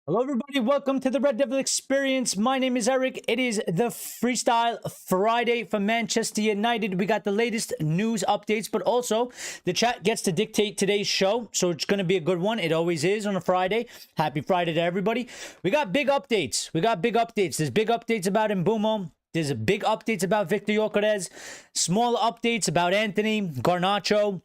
Hello, everybody. Welcome to the Red Devil Experience. My name is Eric. It is the Freestyle Friday for Manchester United. We got the latest news updates, but also the chat gets to dictate today's show, so it's going to be a good one. It always is on a Friday. Happy Friday to everybody. We got big updates. There's big updates about Mbeumo. There's big updates about Viktor Gyokeres. Small updates about Antony, Garnacho,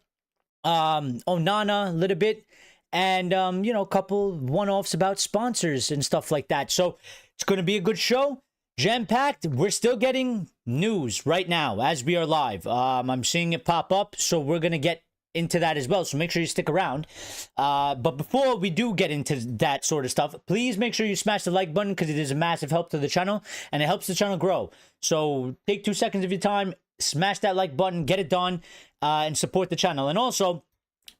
Onana, a little bit. And, a couple one-offs about sponsors and stuff like that. So it's going to be a good show. Jam-packed. We're still getting news right now as we are live. I'm seeing it pop up, so we're going to get into that as well. So make sure you stick around. But before we do get into that sort of stuff, please make sure you smash the like button because it is a massive help to the channel and it helps the channel grow. So take 2 seconds of your time, smash that like button, get it done, and support the channel. And also,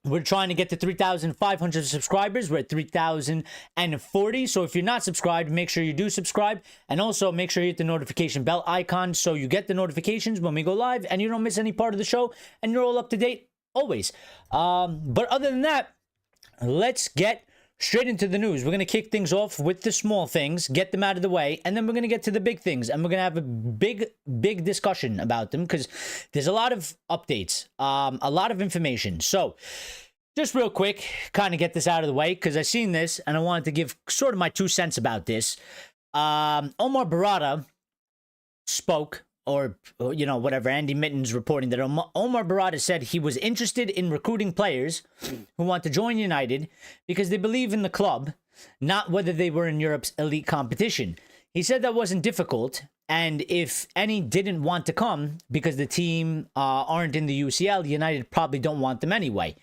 we're trying to get to 3,500 subscribers. We're at 3,040. So if you're not subscribed, make sure you do subscribe. And also make sure you hit the notification bell icon so you get the notifications when we go live and you don't miss any part of the show and you're all up to date always. But other than that, let's get straight into the news. We're going to kick things off with the small things, get them out of the way, and then we're going to get to the big things. And we're going to have a big discussion about them because there's a lot of updates, a lot of information. So just real quick, kind of get this out of the way because I've seen this and I wanted to give sort of my 2 cents about this. Omar Barada spoke, or whatever, Andy Mitten's reporting that Omar Barada said he was interested in recruiting players who want to join United because they believe in the club, not whether they were in Europe's elite competition. He said that wasn't difficult, and if any didn't want to come because the team aren't in the UCL, United probably don't want them anyway.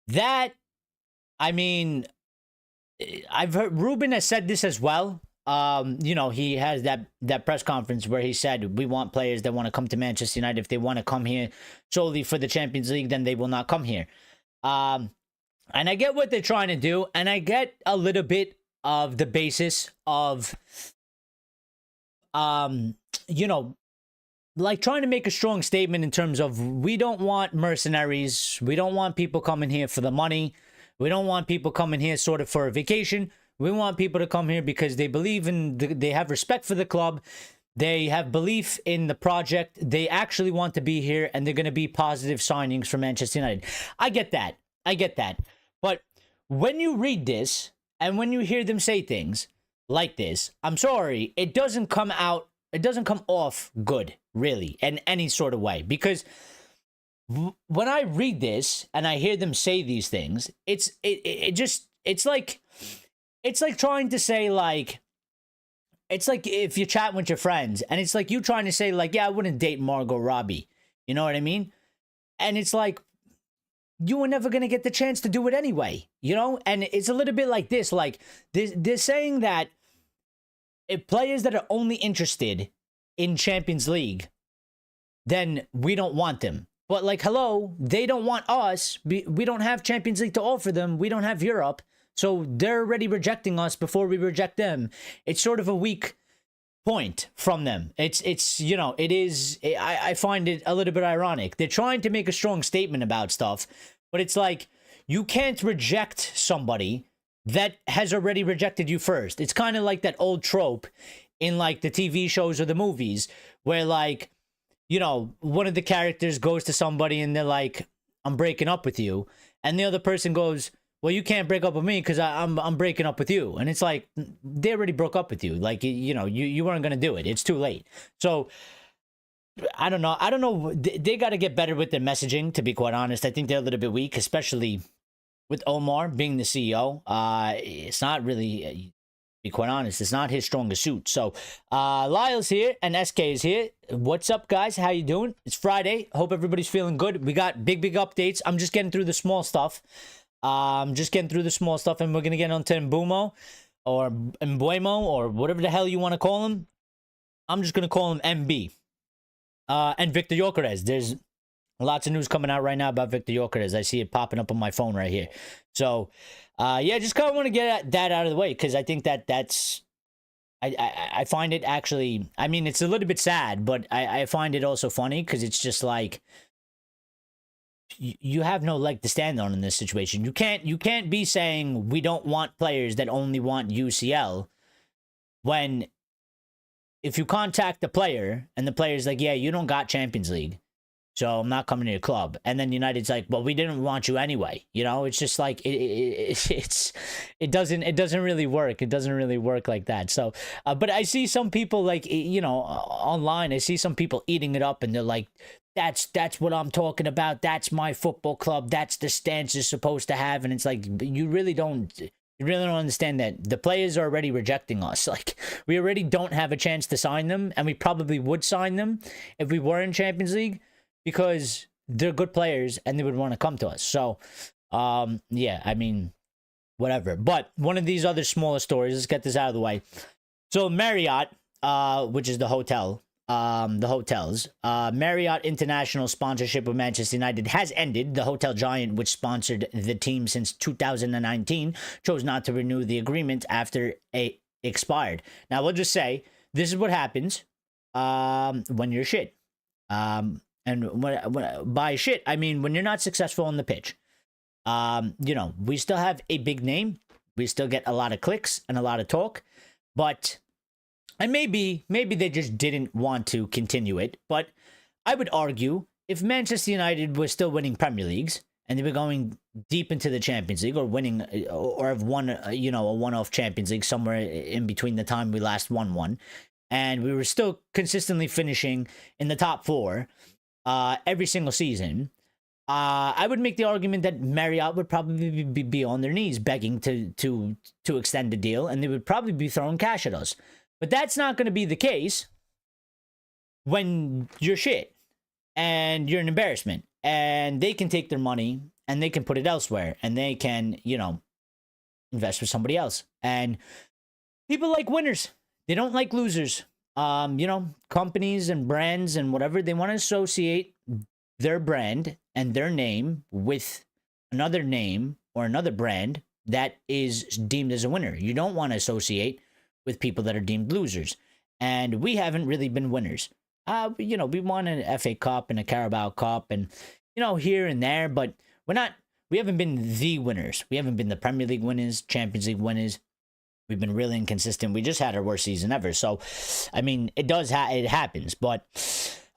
That, I mean, I've heard Ruben has said this as well. He has that press conference where he said, we want players that want to come to Manchester United. If they want to come here solely for the Champions League, then they will not come here. And I get what they're trying to do. And I get a little bit of the basis of, like trying to make a strong statement in terms of, we don't want mercenaries. We don't want people coming here for the money. We don't want people coming here sort of for a vacation. We want people to come here because they believe in, they have respect for the club. They have belief in the project. They actually want to be here and they're going to be positive signings for Manchester United. I get that. But when you read this and when you hear them say things like this, I'm sorry, it doesn't come off good, really, in any sort of way. Because when I read this and I hear them say these things, it's like trying to say, like, it's like if you're chatting with your friends and it's like you trying to say, like, yeah, I wouldn't date Margot Robbie. You know what I mean? And it's like, you were never going to get the chance to do it anyway, And it's a little bit like this, like they're saying that if players that are only interested in Champions League, then we don't want them. But like, hello, they don't want us. We don't have Champions League to offer them. We don't have Europe. So they're already rejecting us before we reject them. It's sort of a weak point from them. It is, I find it a little bit ironic. They're trying to make a strong statement about stuff, but it's like, you can't reject somebody that has already rejected you first. It's kind of like that old trope in like the TV shows or the movies where, like, one of the characters goes to somebody and they're like, I'm breaking up with you. And the other person goes, well, you can't break up with me because I'm breaking up with you. And it's like, they already broke up with you. Like, you weren't going to do it. It's too late. So I don't know. They got to get better with their messaging, to be quite honest. I think they're a little bit weak, especially with Omar being the CEO. It's not really, to be quite honest, it's not his strongest suit. So Lyle's here and SK is here. What's up, guys? How you doing? It's Friday. Hope everybody's feeling good. We got big updates. I'm just getting through the small stuff. And we're going to get on to Mbeumo or Mbeumo or whatever the hell you want to call him. I'm just going to call him MB. And Viktor Gyokeres. There's lots of news coming out right now about Viktor Gyokeres. I see it popping up on my phone right here. So, yeah, just kind of want to get that out of the way because I think that's... I find it actually... I mean, it's a little bit sad, but I find it also funny because it's just like... you have no leg to stand on in this situation. You can't be saying we don't want players that only want UCL when if you contact the player and the player's like, yeah, you don't got Champions League, so I'm not coming to your club. And then United's like, well, we didn't want you anyway. You know, it's just like it doesn't really work. It doesn't really work like that. So, but I see some people like, you know, online. I see some people eating it up, and they're like, that's what I'm talking about. That's my football club. That's the stance you're supposed to have. And it's like, you really don't understand that the players are already rejecting us. Like, we already don't have a chance to sign them, and we probably would sign them if we were in Champions League, because they're good players and they would want to come to us. So, yeah, I mean, whatever. But one of these other smaller stories, let's get this out of the way. So Marriott, which is the hotel, the hotels, Marriott International sponsorship of Manchester United has ended. The hotel giant, which sponsored the team since 2019, chose not to renew the agreement after it expired. Now, we'll just say, this is what happens when you're shit. And when by shit, I mean when you're not successful on the pitch. You know, we still have a big name. We still get a lot of clicks and a lot of talk. But, and maybe they just didn't want to continue it. But I would argue, if Manchester United was still winning Premier Leagues, and they were going deep into the Champions League, or winning, or have won, you know, a one-off Champions League somewhere in between the time we last won one, and we were still consistently finishing in the top four, every single season, I would make the argument that Marriott would probably be on their knees begging to extend the deal, and they would probably be throwing cash at us. But that's not going to be the case when you're shit and you're an embarrassment, and they can take their money and they can put it elsewhere, and they can, you know, invest with somebody else. And people like winners. They don't like losers. You know, companies and brands and whatever, they want to associate their brand and their name with another name or another brand that is deemed as a winner. You don't want to associate with people that are deemed losers. And we haven't really been winners. You know, we won an FA Cup and a Carabao Cup and, you know, here and there, but we haven't been the winners. We haven't been the Premier League winners, Champions League winners. We've been really inconsistent. We just had our worst season ever. So, I mean, it does it happens. But,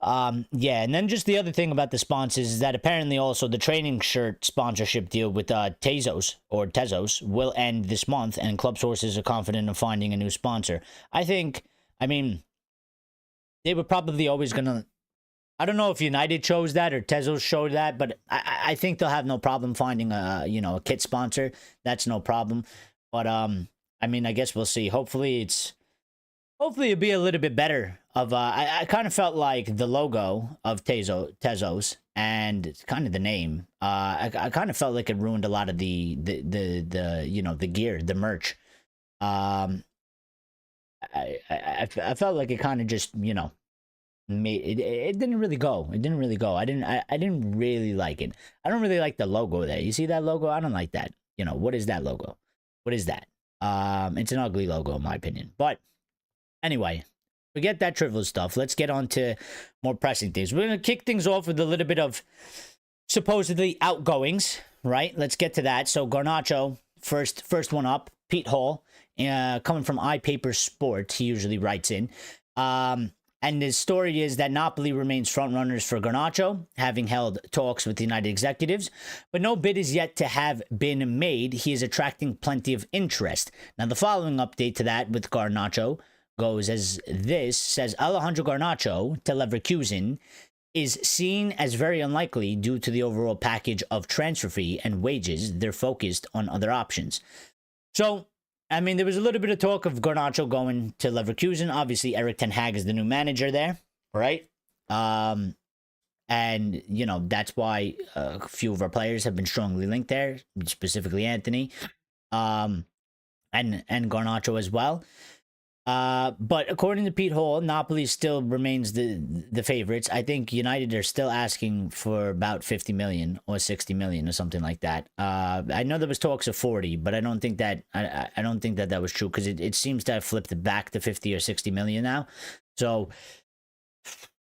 yeah. And then just the other thing about the sponsors is that apparently also the training shirt sponsorship deal with Tezos will end this month, and club sources are confident of finding a new sponsor. I mean, they were probably always going to, I don't know if United chose that or Tezos showed that, but I think they'll have no problem finding a kit sponsor. That's no problem. But, I mean, I guess we'll see. Hopefully it'll be a little bit better. I kind of felt like the logo of Tezos and kind of the name. I kind of felt like it ruined a lot of the gear, the merch. I felt like it kind of just, you know, made it didn't really go. It didn't really go. I didn't really like it. I don't really like the logo there. You see that logo? I don't like that. You know, what is that logo? What is that? It's an ugly logo in my opinion. But anyway, forget that trivial stuff. Let's get on to more pressing things. We're going to kick things off with a little bit of supposedly outgoings, right? Let's get to that. So Garnacho, first one up. Pete Hall, coming from iPaper Sport, he usually writes in. And the story is that Napoli remains frontrunners for Garnacho, having held talks with the United executives, but no bid is yet to have been made. He is attracting plenty of interest. Now, the following update to that with Garnacho goes as this, says Alejandro Garnacho to Leverkusen is seen as very unlikely due to the overall package of transfer fee and wages. They're focused on other options. So, I mean, there was a little bit of talk of Garnacho going to Leverkusen. Obviously, Erik ten Hag is the new manager there, right? And, you know, that's why a few of our players have been strongly linked there, specifically Antony, and Garnacho as well. But according to Pete Hall, Napoli still remains the favorites. I think United are still asking for about 50 million or 60 million or something like that. I know there was talks of 40, but I don't think that I don't think that was true, because it seems to have flipped back to 50 or 60 million now. So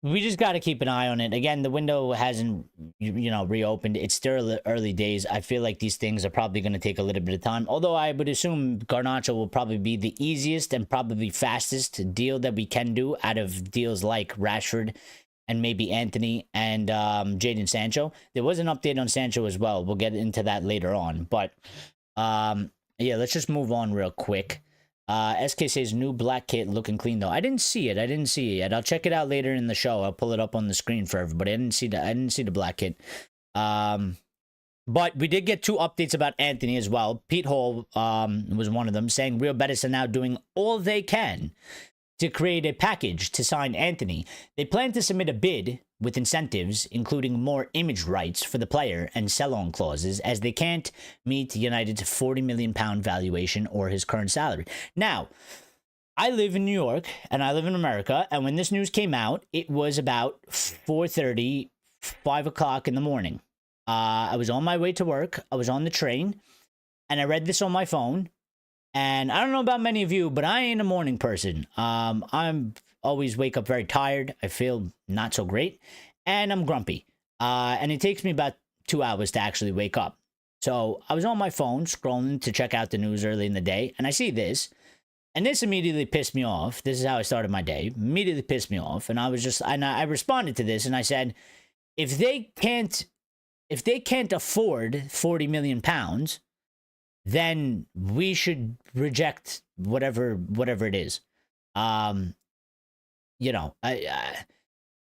we just got to keep an eye on it. Again, the window hasn't, reopened. It's still early days. I feel like these things are probably going to take a little bit of time. Although I would assume Garnacho will probably be the easiest and probably fastest deal that we can do out of deals like Rashford and maybe Antony and Jadon Sancho. There was an update on Sancho as well. We'll get into that later on. But yeah, let's just move on real quick. SK says new black kit looking clean though. I didn't see it. I didn't see it yet. I'll check it out later in the show. I'll pull it up on the screen for everybody. I didn't see the black kit. But we did get 2 updates about Antony as well. Pete Hall was one of them, saying Real Betis are now doing all they can to create a package to sign Antony. They plan to submit a bid with incentives, including more image rights for the player and sell-on clauses, as they can't meet United's £40 million valuation or his current salary. Now, I live in New York, and I live in America, and when this news came out, it was about 4:30, 5 o'clock in the morning. I was on my way to work, I was on the train, and I read this on my phone. And I don't know about many of you, but I ain't a morning person. I'm always wake up very tired. I feel not so great. And I'm grumpy. And it takes me about 2 hours to actually wake up. So I was on my phone scrolling to check out the news early in the day. And I see this. And this immediately pissed me off. This is how I started my day. Immediately pissed me off. And I responded to this and I said, if they can't afford 40 million pounds, then we should reject whatever it is.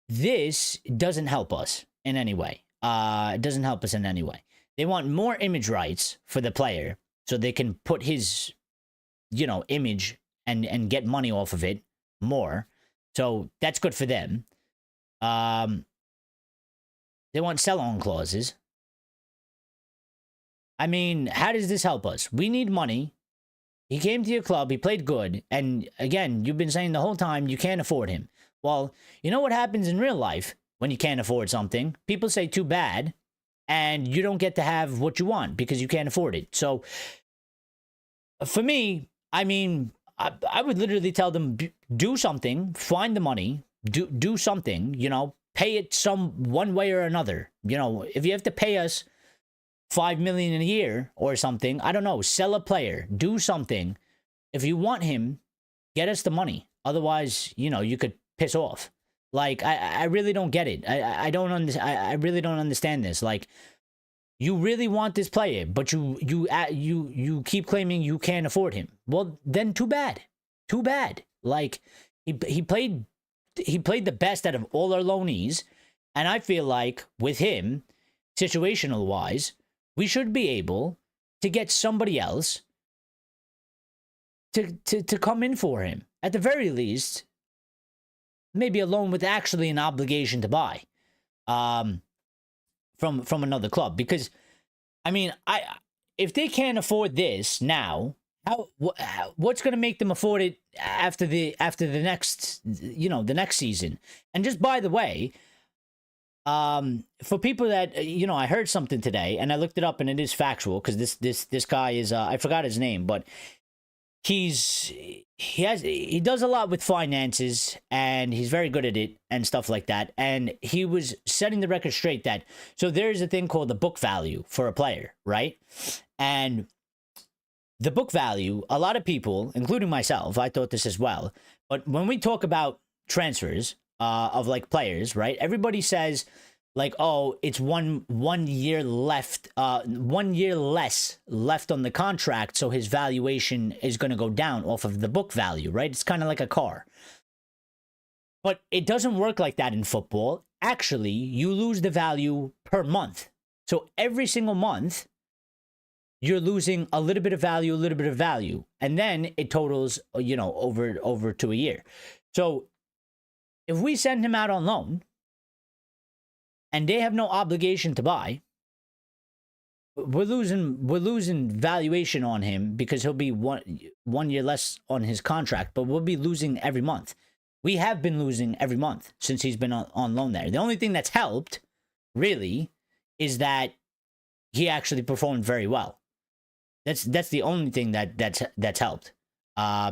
This doesn't help us in any way. It doesn't help us in any way. They want more image rights for the player so they can put his, image and get money off of it more. So that's good for them. They want sell-on clauses. I mean, how does this help us? We need money. He came to your club. He played good. And again, you've been saying the whole time you can't afford him. Well, you know what happens in real life when you can't afford something? People say too bad, and you don't get to have what you want because you can't afford it. So for me, I mean, I would literally tell them, do something, find the money, do something, pay it one way or another. If you have to pay us $5 million a year or something, I don't know, sell a player, do something. If you want him, get us the money. Otherwise, you could piss off. Like, I really don't get it. I really don't understand this. Like, you really want this player, but you keep claiming you can't afford him. Well, then too bad. Like, he played the best out of all our loanees, and I feel like with him, situational wise, we should be able to get somebody else to come in for him. At the very least, maybe a loan with actually an obligation to buy from another club. Because, I mean, if they can't afford this now, what's going to make them afford it after the next, the next season? And just by the way, for people that, I heard something today and I looked it up and it is factual because this guy is, I forgot his name, but he does a lot with finances and he's very good at it and stuff like that. And he was setting the record straight that, so there's a thing called the book value for a player, right? And the book value, a lot of people, including myself, I thought this as well. But when we talk about transfers, of like players, right? Everybody says like, oh, it's one year left, 1 year less left on the contract, so his valuation is going to go down off of the book value, right? It's kind of like a car. But it doesn't work like that in football. Actually, you lose the value per month. So every single month, you're losing a little bit of value, and then it totals, over to a year. So if we send him out on loan and they have no obligation to buy, we're losing valuation on him because he'll be one year less on his contract, but we'll be losing every month. We have been losing every month since he's been on loan there. The only thing that's helped, really, is that he actually performed very well. That's the only thing that's helped.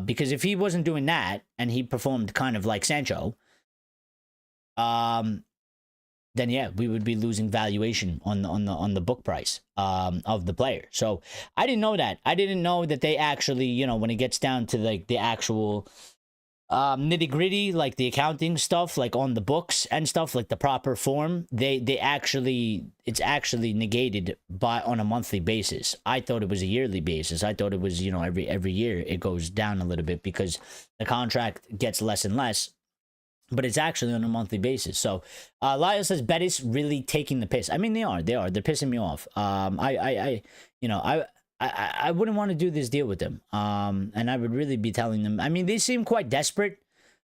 Because if he wasn't doing that and he performed kind of like Sancho, then yeah, we would be losing valuation on the book price of the player. So I didn't know that. I didn't know that they actually, you know, when it gets down to like the actual nitty gritty, like the accounting stuff, like on the books and stuff, like the proper form, they actually, it's actually negated by on a monthly basis. I thought it was a yearly basis. I thought it was, you know, every year it goes down a little bit because the contract gets less and less, but it's actually on a monthly basis. So Lyle says Betis really taking the piss. I mean, they're pissing me off. I wouldn't want to do this deal with them. And I would really be telling them, I mean, they seem quite desperate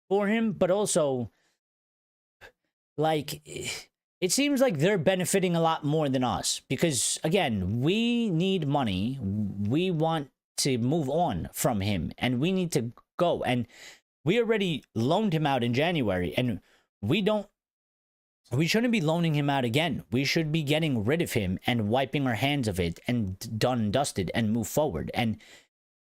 for him, but also like it seems like they're benefiting a lot more than us because again, we need money. We want to move on from him and we need to go. And we already loaned him out in January and we shouldn't be loaning him out again. We should be getting rid of him and wiping our hands of it and done and dusted and move forward. And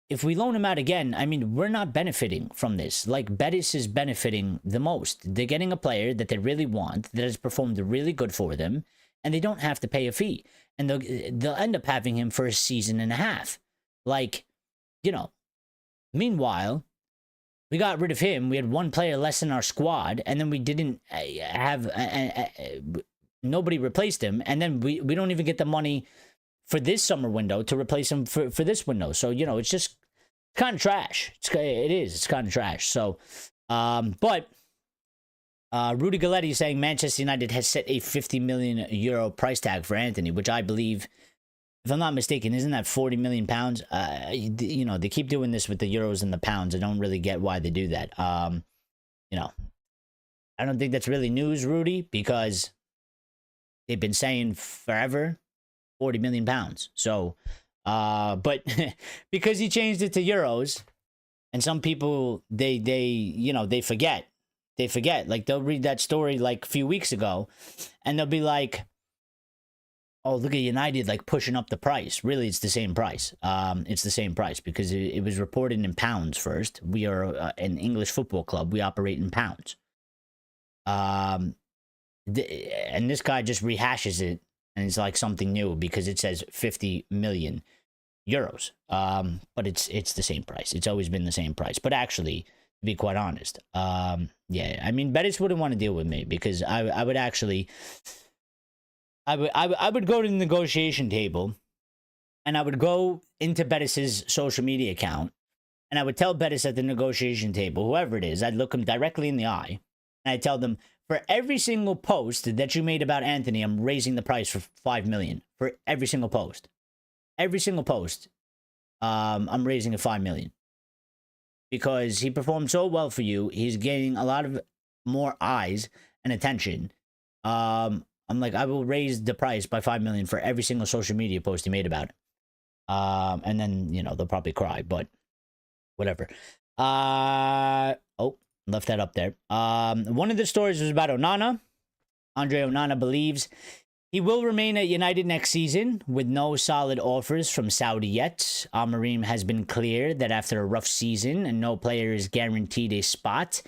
if we loan him out again, I mean, we're not benefiting from this. Like, Betis is benefiting the most. They're getting a player that they really want, that has performed really good for them, and they don't have to pay a fee. And they'll end up having him for a season and a half. Like, you know, meanwhile, we got rid of him. We had one player less in our squad, and then we didn't have nobody replaced him. And then we don't even get the money for this summer window to replace him for this window. So, you know, it's just kind of trash. It's kind of trash. So, but Rudy Galletti is saying Manchester United has set a 50 million euro price tag for Antony, which I believe, if I'm not mistaken, isn't that 40 million pounds? You know, they keep doing this with the euros and the pounds. I don't really get why they do that. You know, I don't think that's really news, Rudy, because they've been saying forever 40 million pounds. So, but because he changed it to euros, and some people, they forget. Like, they'll read that story like a few weeks ago, and they'll be like, oh, look at United, like, pushing up the price. Really, it's the same price. It's the same price because it was reported in pounds first. We are an English football club. We operate in pounds. And this guy just rehashes it, and it's like something new because it says 50 million euros. But it's the same price. It's always been the same price. But actually, to be quite honest, yeah, I mean, Betis wouldn't want to deal with me because I would actually... I would go to the negotiation table, and I would go into Betis's social media account, and I would tell Betis at the negotiation table, whoever it is, I'd look him directly in the eye, and I'd tell them, for every single post that you made about Antony, I'm raising the price for 5 million. For every single post. Every single post, I'm raising it 5 million. Because he performed so well for you, he's gaining a lot of more eyes and attention. I'm like, I will raise the price by 5 million for every single social media post he made about it. And then, you know, they'll probably cry, but whatever. Oh, left that up there. One of the stories was about Onana. Andre Onana believes he will remain at United next season with no solid offers from Saudi yet. Amorim has been clear that after a rough season and no player is guaranteed a spot,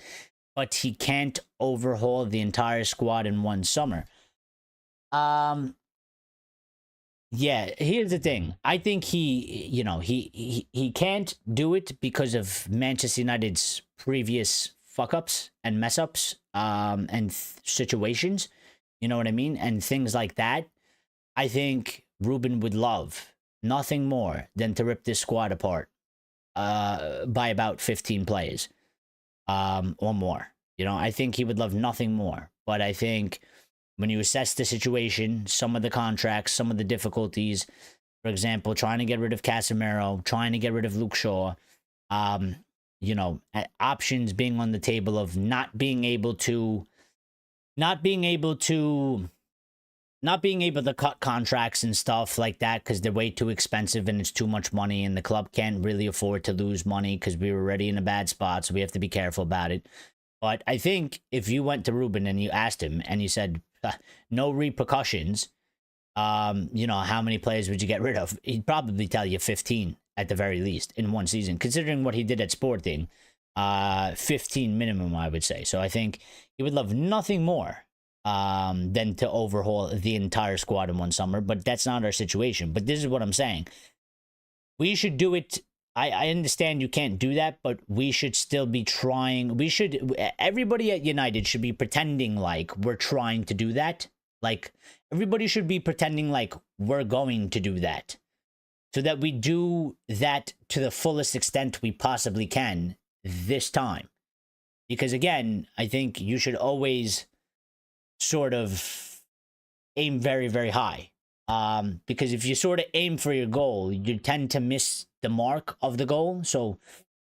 but he can't overhaul the entire squad in one summer. Yeah, here's the thing. I think he can't do it because of Manchester United's previous fuck-ups and mess-ups, and situations. You know what I mean? And things like that. I think Ruben would love nothing more than to rip this squad apart, by about 15 players, or more. You know, I think he would love nothing more. But I think when you assess the situation, some of the contracts, some of the difficulties, for example, trying to get rid of Casemiro, trying to get rid of Luke Shaw, you know, options being on the table of not being able to cut contracts and stuff like that because they're way too expensive and it's too much money and the club can't really afford to lose money because we were already in a bad spot, so we have to be careful about it. But I think if you went to Ruben and you asked him and you said, no repercussions, you know, how many players would you get rid of? He'd probably tell you 15 at the very least in one season. Considering what he did at Sporting, 15 minimum, I would say. So I think he would love nothing more than to overhaul the entire squad in one summer, but that's not our situation. But this is what I'm saying. We should do it. I understand you can't do that, but we should still be trying. Everybody at United should be pretending like we're trying to do that. Like, everybody should be pretending like we're going to do that, so that we do that to the fullest extent we possibly can this time. Because again, I think you should always sort of aim very, very high. Because if you sort of aim for your goal, you tend to miss the mark of the goal. So,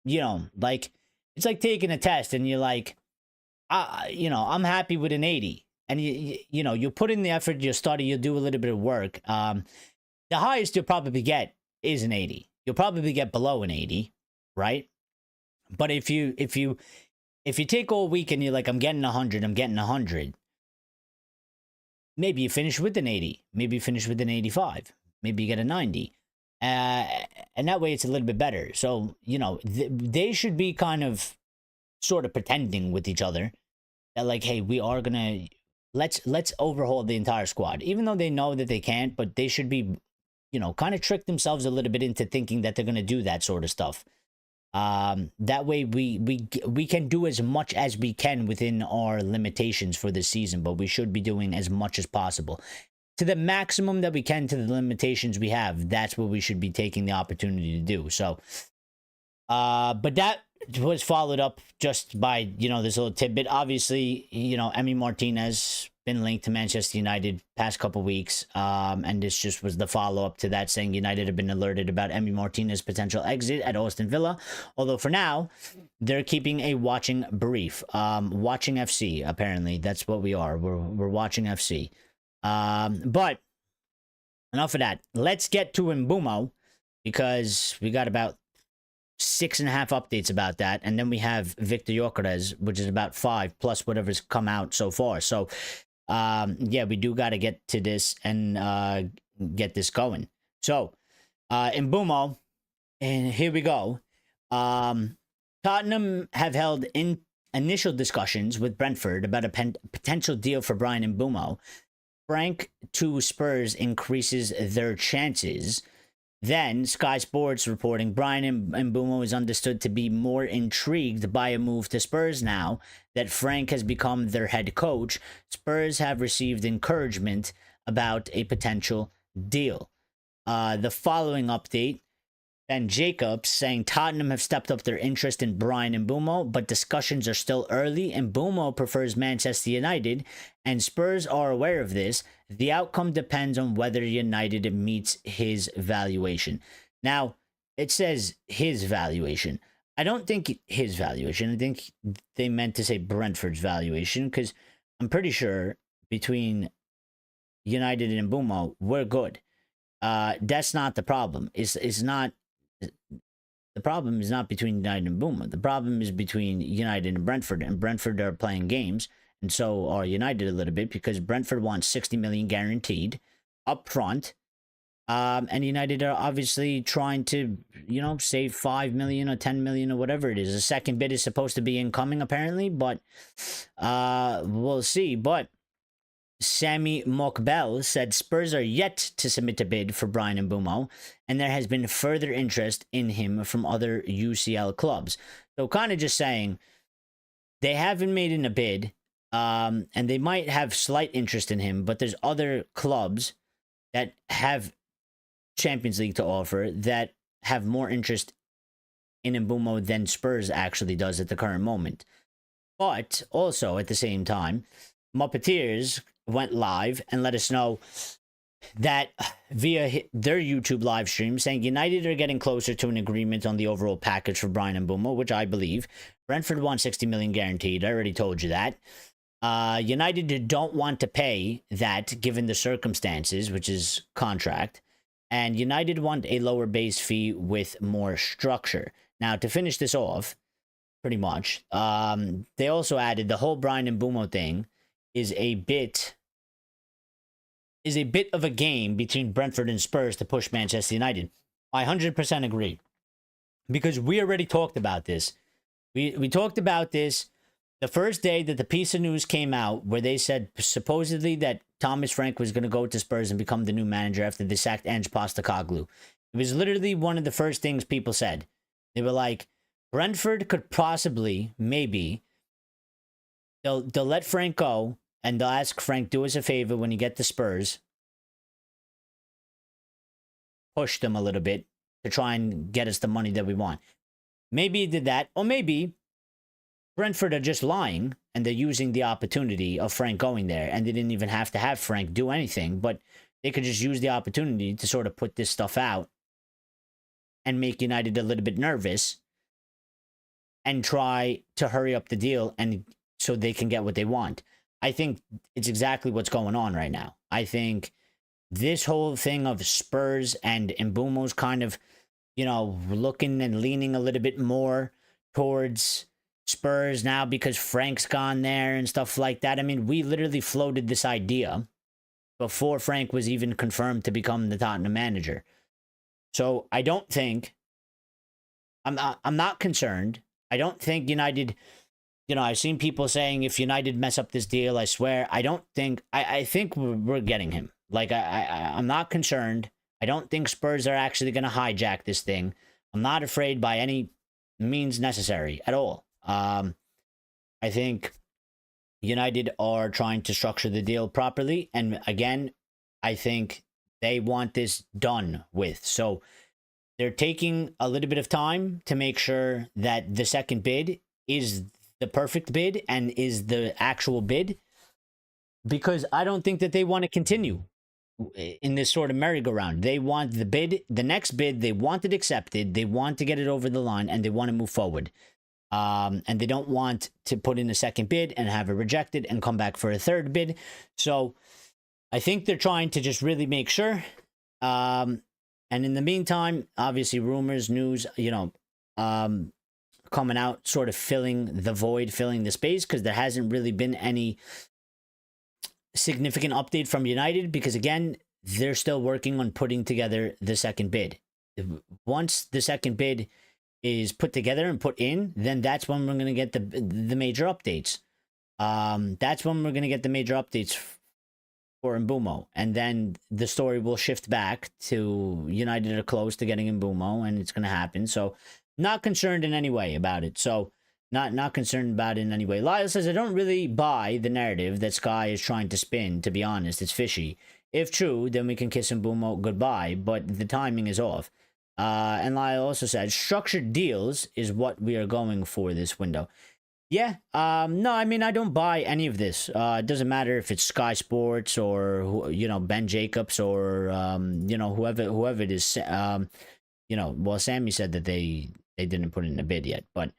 you know, like, it's like taking a test and you're like, you know, I'm happy with an 80. And, you know, you put in the effort, you study, you do a little bit of work. The highest you'll probably get is an 80. You'll probably get below an 80, right? But if you take all week and you're like, I'm getting 100, I'm getting 100, maybe you finish with an 80. Maybe you finish with an 85. Maybe you get a 90. And that way it's a little bit better. So, you know, they should be kind of sort of pretending with each other that, like, hey, we are going to, let's overhaul the entire squad. Even though they know that they can't, but they should be, you know, kind of trick themselves a little bit into thinking that they're going to do that sort of stuff. That way we can do as much as we can within our limitations for this season, but we should be doing as much as possible to the maximum that we can, to the limitations we have. That's what we should be taking the opportunity to do. So, but that was followed up just by, you know, this little tidbit. Obviously, you know, Emi Martinez been linked to Manchester United past couple weeks, and this just was the follow-up to that, saying United have been alerted about Emi Martinez's potential exit at Aston Villa, although for now they're keeping a watching brief. Watching FC, apparently that's what we are. We're watching FC. But enough of that. Let's get to Mbeumo, because we got about 6.5 updates about that, and then we have Viktor Gyokeres, which is about 5 plus whatever's come out so far. So yeah, we do got to get to this and get this going. So Mbeumo, and here we go. Tottenham have held initial discussions with Brentford about a potential deal for Bryan Mbeumo. Frank to Spurs increases their chances. Then, Sky Sports reporting Bryan Mbeumo is understood to be more intrigued by a move to Spurs now that Frank has become their head coach. Spurs have received encouragement about a potential deal. The following update, Ben Jacobs saying Tottenham have stepped up their interest in Bryan Mbeumo, but discussions are still early. Mbeumo prefers Manchester United, and Spurs are aware of this. The outcome depends on whether United meets his valuation. Now, it says his valuation. I don't think his valuation. I think they meant to say Brentford's valuation, because I'm pretty sure between United and Mbeumo, we're good. That's not the problem. It's not. The problem is not between United and Mbeumo. The problem is between United and Brentford are playing games, and so are United a little bit, because Brentford wants 60 million guaranteed up front, and United are obviously trying to, you know, save 5 million or 10 million or whatever it is. The second bid is supposed to be incoming apparently, but we'll see. But Sammy Mokbel said Spurs are yet to submit a bid for Bryan Mbeumo, and there has been further interest in him from other UCL clubs. So kind of just saying they haven't made in a bid, and they might have slight interest in him, but there's other clubs that have Champions League to offer that have more interest in Mbeumo than Spurs actually does at the current moment. But also at the same time, Muppeteers went live and let us know that via their YouTube live stream, saying United are getting closer to an agreement on the overall package for Bryan Mbeumo, which I believe. Brentford wants 60 million guaranteed. I already told you that. United don't want to pay that given the circumstances, which is contract. And United want a lower base fee with more structure. Now, to finish this off, pretty much, they also added the whole Bryan Mbeumo thing is a bit of a game between Brentford and Spurs to push Manchester United. I 100% agree, because we already talked about this We talked about this the first day that the piece of news came out, where they said supposedly that Thomas Frank was going to go to Spurs and become the new manager after they sacked Ange Postecoglou. It was literally one of the first things people said. They were like, Brentford could possibly, maybe, they'll let Frank go, and they'll ask Frank, do us a favor when you get to Spurs, push them a little bit to try and get us the money that we want. Maybe he did that, or maybe Brentford are just lying and they're using the opportunity of Frank going there, and they didn't even have to have Frank do anything, but they could just use the opportunity to sort of put this stuff out and make United a little bit nervous and try to hurry up the deal and so they can get what they want. I think it's exactly what's going on right now. I think this whole thing of Spurs and Mbeumo's kind of, looking and leaning a little bit more towards Spurs now because Frank's gone there and stuff like that. I mean, we literally floated this idea before Frank was even confirmed to become the Tottenham manager. So I don't think, I'm not concerned. I don't think United, I've seen people saying if United mess up this deal, I swear, I think we're getting him. Like, I'm not concerned. I don't think Spurs are actually going to hijack this thing. I'm not afraid by any means necessary at all. I think United are trying to structure the deal properly. And again, I think they want this done with. So they're taking a little bit of time to make sure that the second bid is the perfect bid and is the actual bid, because I don't think that they want to continue in this sort of merry-go-round. They want the bid, the next bid, they want it accepted, they want to get it over the line, and they want to move forward. And they don't want to put in a second bid and have it rejected and come back for a third bid. So I think they're trying to just really make sure. And in the meantime, obviously rumors, news, coming out, sort of filling the void, filling the space, because there hasn't really been any significant update from United, because again, they're still working on putting together the second bid. Once the second bid is put together and put in, then that's when we're going to get the major updates. That's when we're going to get the major updates for Mbeumo, and then the story will shift back to United are close to getting Mbeumo, and it's going to happen. So not concerned in any way about it. So not concerned about it in any way. Lyle says, I don't really buy the narrative that Sky is trying to spin, to be honest. It's fishy. If true, then we can kiss Mbeumo goodbye, but the timing is off. And Lyle also said, structured deals is what we are going for this window. Yeah, no, I mean, I don't buy any of this. It doesn't matter if it's Sky Sports or, Ben Jacobs or, whoever it is. Well, Sammy said that they didn't put in a bid yet, but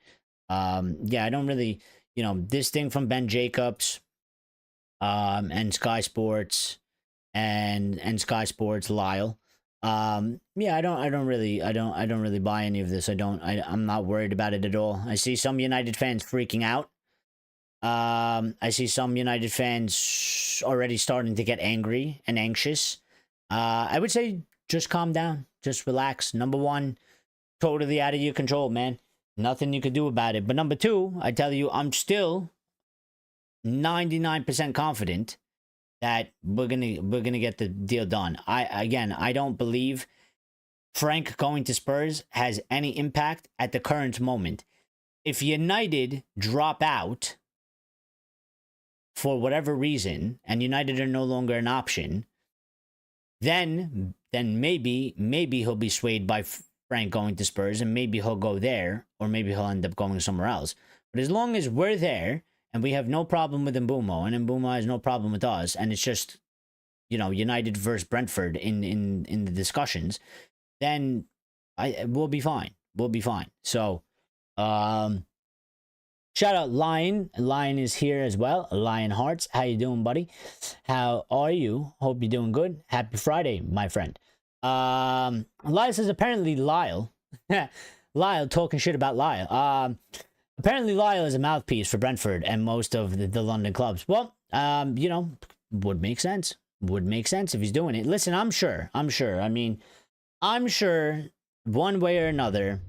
yeah, I don't really, this thing from Ben Jacobs, and Sky Sports and Sky Sports Lyle. Yeah, I don't really buy any of this. I'm not worried about it at all. I see some United fans freaking out. I see some United fans already starting to get angry and anxious. I would say just calm down, just relax. Number one, totally out of your control, man. Nothing you could do about it. But number two, I tell you, I'm still 99% confident that we're gonna get the deal done. I don't believe Frank going to Spurs has any impact at the current moment. If United drop out for whatever reason and United are no longer an option, then maybe he'll be swayed by Frank going to Spurs, and maybe he'll go there, or maybe he'll end up going somewhere else. But as long as we're there and we have no problem with Mbeumo, and Mbeumo has no problem with us, and it's just, United versus Brentford in the discussions, then we'll be fine. We'll be fine. So, shout out Lion. Lion is here as well. Lion Hearts. How you doing, buddy? How are you? Hope you're doing good. Happy Friday, my friend. Lyle says apparently Lyle talking shit about Lyle. Apparently Lyle is a mouthpiece for Brentford and most of the London clubs. Well, would make sense. Would make sense if he's doing it. Listen, I'm sure. I mean, I'm sure one way or another,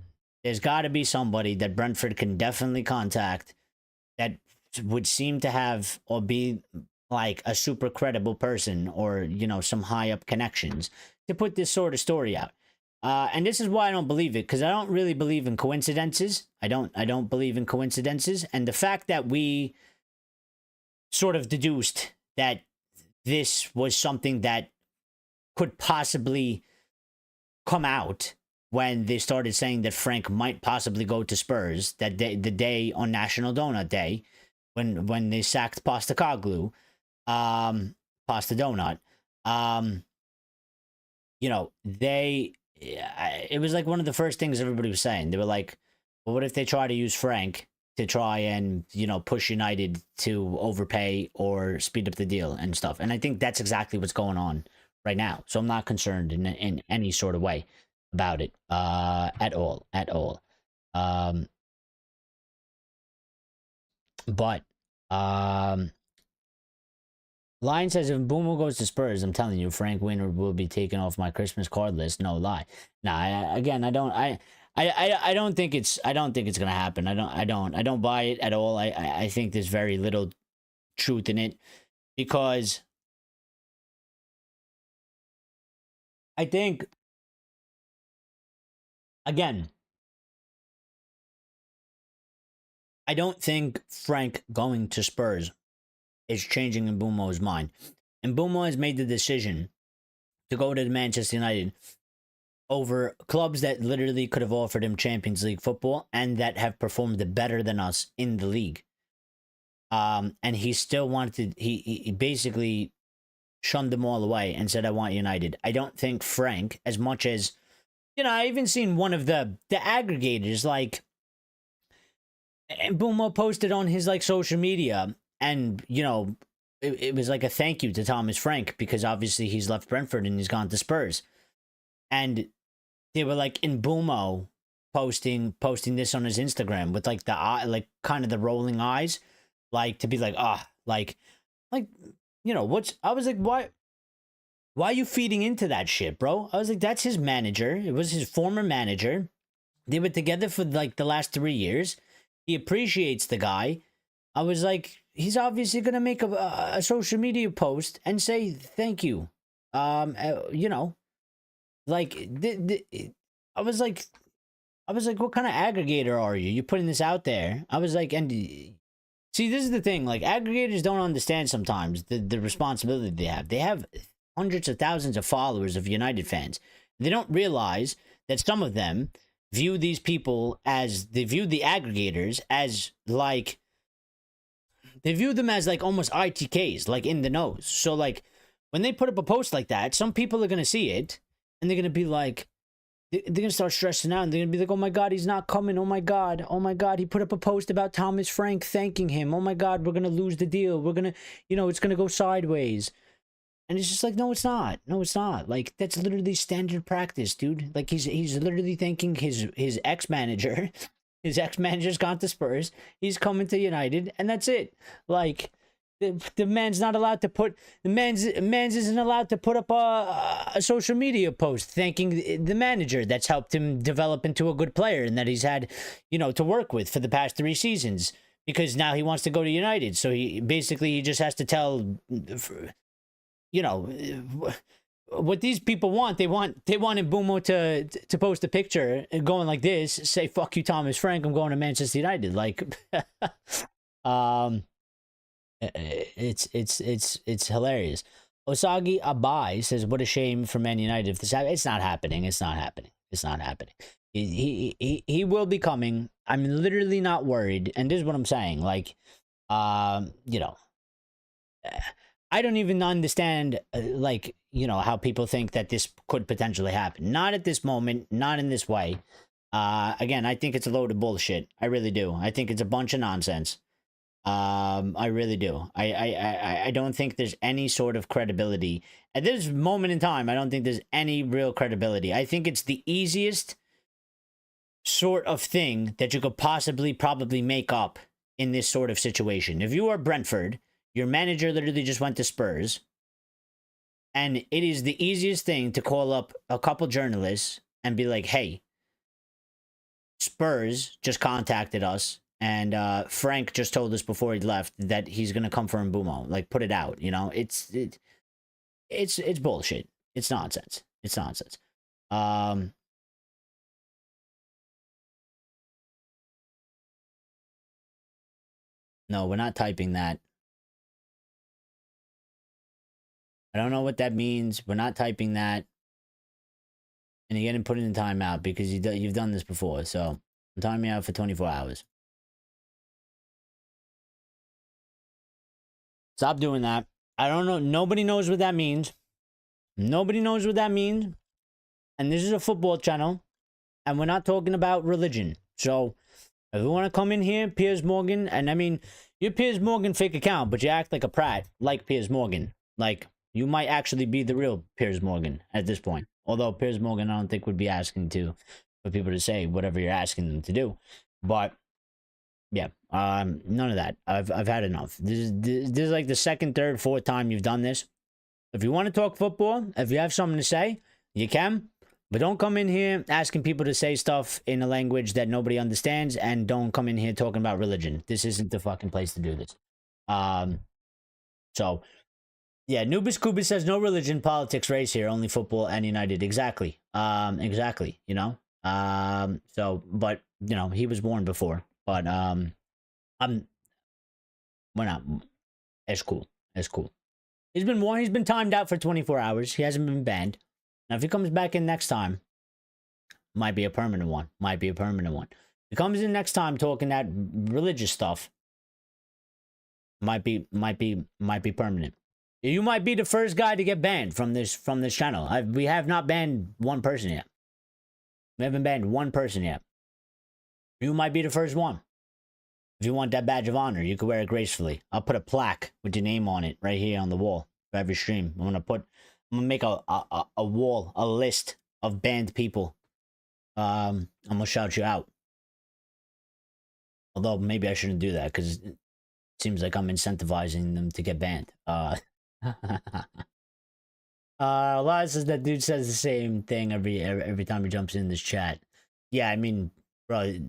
There's got to be somebody that Brentford can definitely contact that would seem to have or be like a super credible person or, you know, some high up connections to put this sort of story out. And this is why I don't believe it, because I don't really believe in coincidences. I don't believe in coincidences. And the fact that we sort of deduced that this was something that could possibly come out when they started saying that Frank might possibly go to Spurs that day, the day on National Donut Day, when they sacked Postecoglou, Pasta Donut, you know, it was like one of the first things everybody was saying. They were like, well, what if they try to use Frank to try and, you know, push United to overpay or speed up the deal and stuff? And I think that's exactly what's going on right now. So I'm not concerned in any sort of way about it at all. But Lion says, if Mbeumo goes to Spurs, I'm telling you, Frank Winter will be taken off my Christmas card list. No lie. Nah, I don't think it's gonna happen. I don't buy it at all. I think there's very little truth in it, because I think, again, I don't think Frank going to Spurs is changing Mbeumo's mind. Mbeumo has made the decision to go to Manchester United over clubs that literally could have offered him Champions League football and that have performed better than us in the league. And he still wanted to, he basically shunned them all away and said, I want United. I don't think Frank, as much as, you know, I even seen one of the aggregators, like, Mbeumo posted on his, like, social media, and, you know, it was like a thank you to Thomas Frank, because obviously he's left Brentford and he's gone to Spurs. And they were like, in Mbeumo posting this on his Instagram with, like, the eye, like, kind of the rolling eyes, like, to be like, like, you know, I was like, why are you feeding into that shit, bro? I was like, that's his manager. It was his former manager. They were together for, like, the last 3 years. He appreciates the guy. I was like, he's obviously going to make a social media post and say thank you. You know, like, I was like, what kind of aggregator are you? You're putting this out there. I was like, and see, this is the thing. Like, aggregators don't understand sometimes the responsibility they have. They have hundreds of thousands of followers of United fans. They don't realize that some of them view these people as, they view the aggregators as, like, they view them as, like, almost ITKs, like, in the nose. So, like, when they put up a post like that, some people are going to see it, and they're going to be like, they're going to start stressing out, and they're going to be like, oh my God, he's not coming. Oh my God, he put up a post about Thomas Frank thanking him. Oh my God, we're going to lose the deal. We're going to, you know, it's going to go sideways. And it's just like, no, it's not. No, it's not. Like, that's literally standard practice, dude. Like, he's literally thanking his ex-manager. His ex-manager's gone to Spurs. He's coming to United, and that's it. Like, the man's not allowed to put, the man's isn't allowed to put up a social media post thanking the manager that's helped him develop into a good player and that he's had, you know, to work with for the past 3 seasons, because now he wants to go to United. So he just has to tell, you know, what these people want. They want Mbeumo to post a picture going like this, say, fuck you, Thomas Frank, I'm going to Manchester United. Like, it's hilarious. Osagi Abai says, what a shame for Man United if this happens. It's not happening. He will be coming. I'm literally not worried. And this is what I'm saying. Like, you know, I don't even understand, like, you know, how people think that this could potentially happen. Not at this moment, not in this way. Again, I think it's a load of bullshit. I really do. I think it's a bunch of nonsense. I really do. I don't think there's any sort of credibility. At this moment in time, I don't think there's any real credibility. I think it's the easiest sort of thing that you could possibly probably make up in this sort of situation. If you are Brentford, your manager literally just went to Spurs, and it is the easiest thing to call up a couple journalists and be like, hey, Spurs just contacted us, and Frank just told us before he left that he's gonna come for Mbeumo. Like, put it out. You know, it's bullshit. It's nonsense. It's nonsense. No, we're not typing that. I don't know what that means. We're not typing that. And you're getting put in timeout because you've done this before. So I'm timing you out for 24 hours. Stop doing that. I don't know. Nobody knows what that means. Nobody knows what that means. And this is a football channel. And we're not talking about religion. So if you want to come in here, Piers Morgan, and I mean, you're Piers Morgan fake account, but you act like a prat, like Piers Morgan. Like, you might actually be the real Piers Morgan at this point. Although Piers Morgan, I don't think would be asking for people to say whatever you're asking them to do. But yeah, none of that. I've had enough. This is like the second, third, fourth time you've done this. If you want to talk football, if you have something to say, you can. But don't come in here asking people to say stuff in a language that nobody understands, and don't come in here talking about religion. This isn't the fucking place to do this. So, yeah, Nubis Kubis says no religion, politics, race here, only football and United. Exactly. Exactly, you know? So, but, you know, he was warned before. But, we're not. It's cool. It's cool. He's been warned. He's been timed out for 24 hours. He hasn't been banned. Now, if he comes back in next time, might be a permanent one. Might be a permanent one. If he comes in next time talking that religious stuff, might be permanent. You might be the first guy to get banned from this channel. We have not banned one person yet. We haven't banned one person yet. You might be the first one. If you want that badge of honor, you can wear it gracefully. I'll put a plaque with your name on it right here on the wall for every stream. I'm gonna make a wall, a list of banned people. I'm gonna shout you out. Although maybe I shouldn't do that because it seems like I'm incentivizing them to get banned. Elias says that dude says the same thing every time he jumps in this chat. Yeah, I mean, bro, it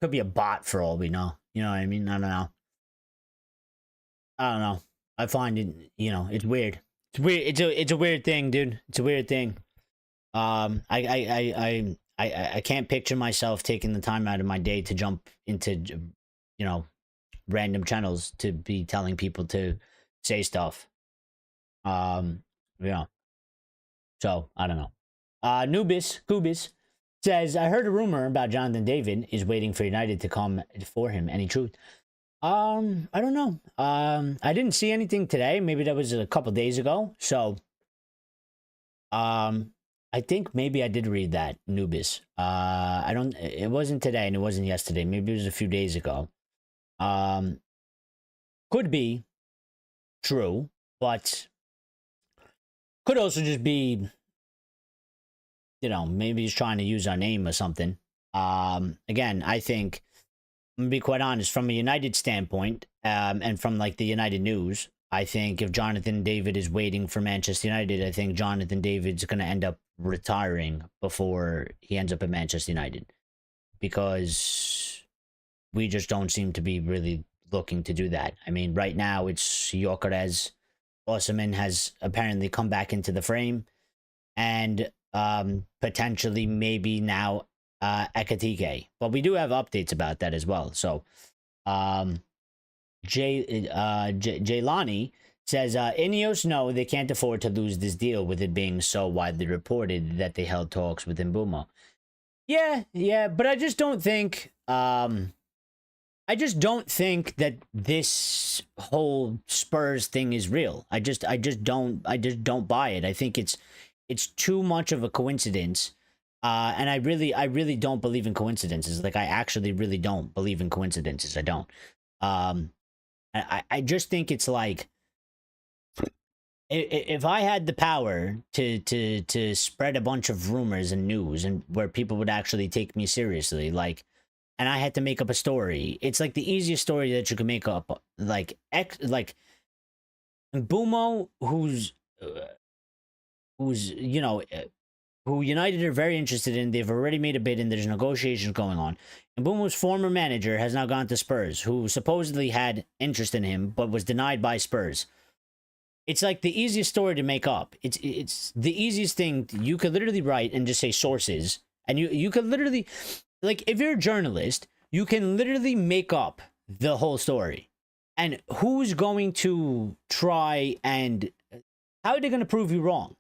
could be a bot for all we know. You know what I mean? I don't know. I find it, you know, it's weird. It's weird. It's a weird thing, dude. It's a weird thing. I can't picture myself taking the time out of my day to jump into, you know, random channels to be telling people to say stuff. Yeah. So I don't know. Nubis Kubis says, I heard a rumor about Jonathan David is waiting for United to come for him. Any truth? I don't know. I didn't see anything today. Maybe that was a couple days ago. So, I think maybe I did read that, Nubis. It wasn't today and it wasn't yesterday. Maybe it was a few days ago. Could be true, but could also just be, you know, maybe he's trying to use our name or something. Again, I think, I'm gonna be quite honest, from a United standpoint, and from like the United news, I think if Jonathan David is waiting for Manchester United, I think Jonathan David's gonna end up retiring before he ends up at Manchester United, because we just don't seem to be really looking to do that. I mean, right now it's Gyokeres. Osimhen has apparently come back into the frame, and potentially maybe now Ekatike. But we do have updates about that as well. So Jaylani says, Ineos know they can't afford to lose this deal, with it being so widely reported that they held talks with Mbeumo. Yeah, but I just don't think that this whole Spurs thing is real. I just don't buy it. I think it's too much of a coincidence. And I really don't believe in coincidences. Like, I actually really don't believe in coincidences. I don't. I just think it's like, if I had the power to spread a bunch of rumors and news, and where people would actually take me seriously, like, and I had to make up a story, it's like the easiest story that you can make up. Like Mbeumo, who's you know, who United are very interested in. They've already made a bid and there's negotiations going on. And Mbeumo's former manager has now gone to Spurs, who supposedly had interest in him, but was denied by Spurs. It's like the easiest story to make up. It's the easiest thing you could literally write and just say sources. And you could literally, like, if you're a journalist, you can literally make up the whole story. And who's going to try and how are they going to prove you wrong?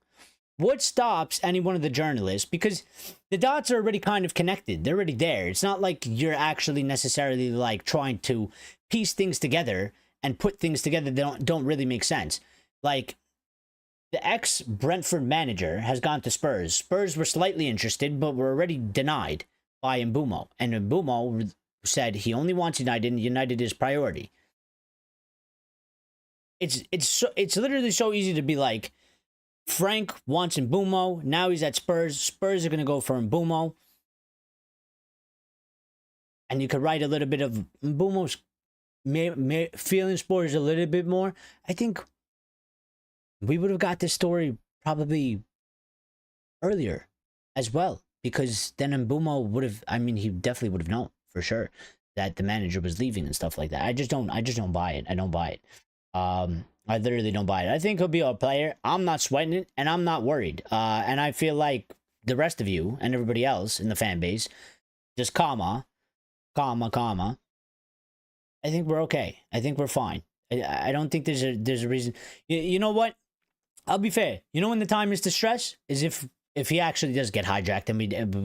What stops any one of the journalists? Because the dots are already kind of connected. They're already there. It's not like you're actually necessarily like trying to piece things together and put things together that don't really make sense. Like, the ex-Brentford manager has gone to Spurs. Spurs were slightly interested, but were already denied by Mbeumo. And Mbeumo said he only wants United, and United is priority. It's literally so easy to be like, Frank wants Mbeumo. Now he's at Spurs. Spurs are going to go for Mbeumo. And you could write a little bit of Mbeumo's feeling Spurs a little bit more. I think we would have got this story probably earlier as well. Because then Mbeumo would have, I mean, he definitely would have known for sure that the manager was leaving and stuff like that. I just don't buy it. I don't buy it. I literally don't buy it. I think he'll be a player. I'm not sweating it, and I'm not worried. And I feel like the rest of you and everybody else in the fan base, just calma. I think we're okay. I think we're fine. I don't think there's a reason. You know what? I'll be fair. You know when the time is to stress is if he actually does get hijacked and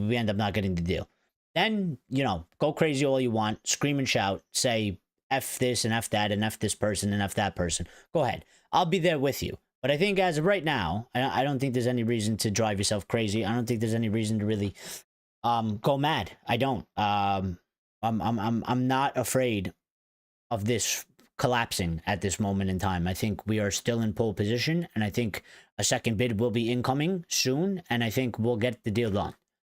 we end up not getting the deal. Then, you know, go crazy all you want, scream and shout, say F this and F that and F this person and F that person. Go ahead. I'll be there with you. But I think as of right now, I don't think there's any reason to drive yourself crazy. I don't think there's any reason to really go mad. I don't. I'm not afraid of this collapsing at this moment in time. I think we are still in pole position, and I think a second bid will be incoming soon, and I think we'll get the deal done.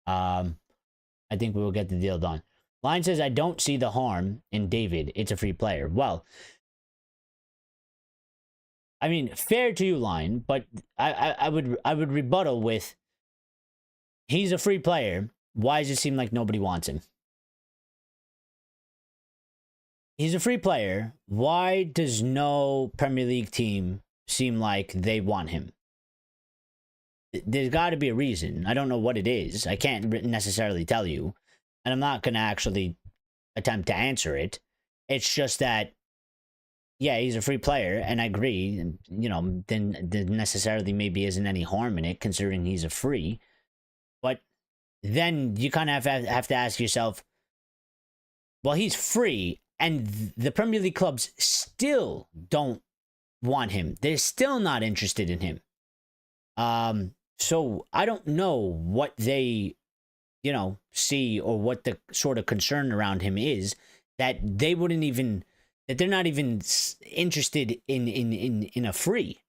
I think we will get the deal done. Line says, I don't see the harm in David. It's a free player. Well, I mean, fair to you, Line, but I would rebuttal with, he's a free player. Why does it seem like nobody wants him? He's a free player. Why does no Premier League team seem like they want him? There's got to be a reason. I don't know what it is. I can't necessarily tell you. And I'm not going to actually attempt to answer it. It's just that, yeah, he's a free player, and I agree. And, you know, then there necessarily maybe isn't any harm in it, considering he's a free. But then you kind of have to ask yourself, well, he's free, and the Premier League clubs still don't want him. They're still not interested in him. So I don't know what they, you know, see or what the sort of concern around him is that they wouldn't even, that they're not even interested in a free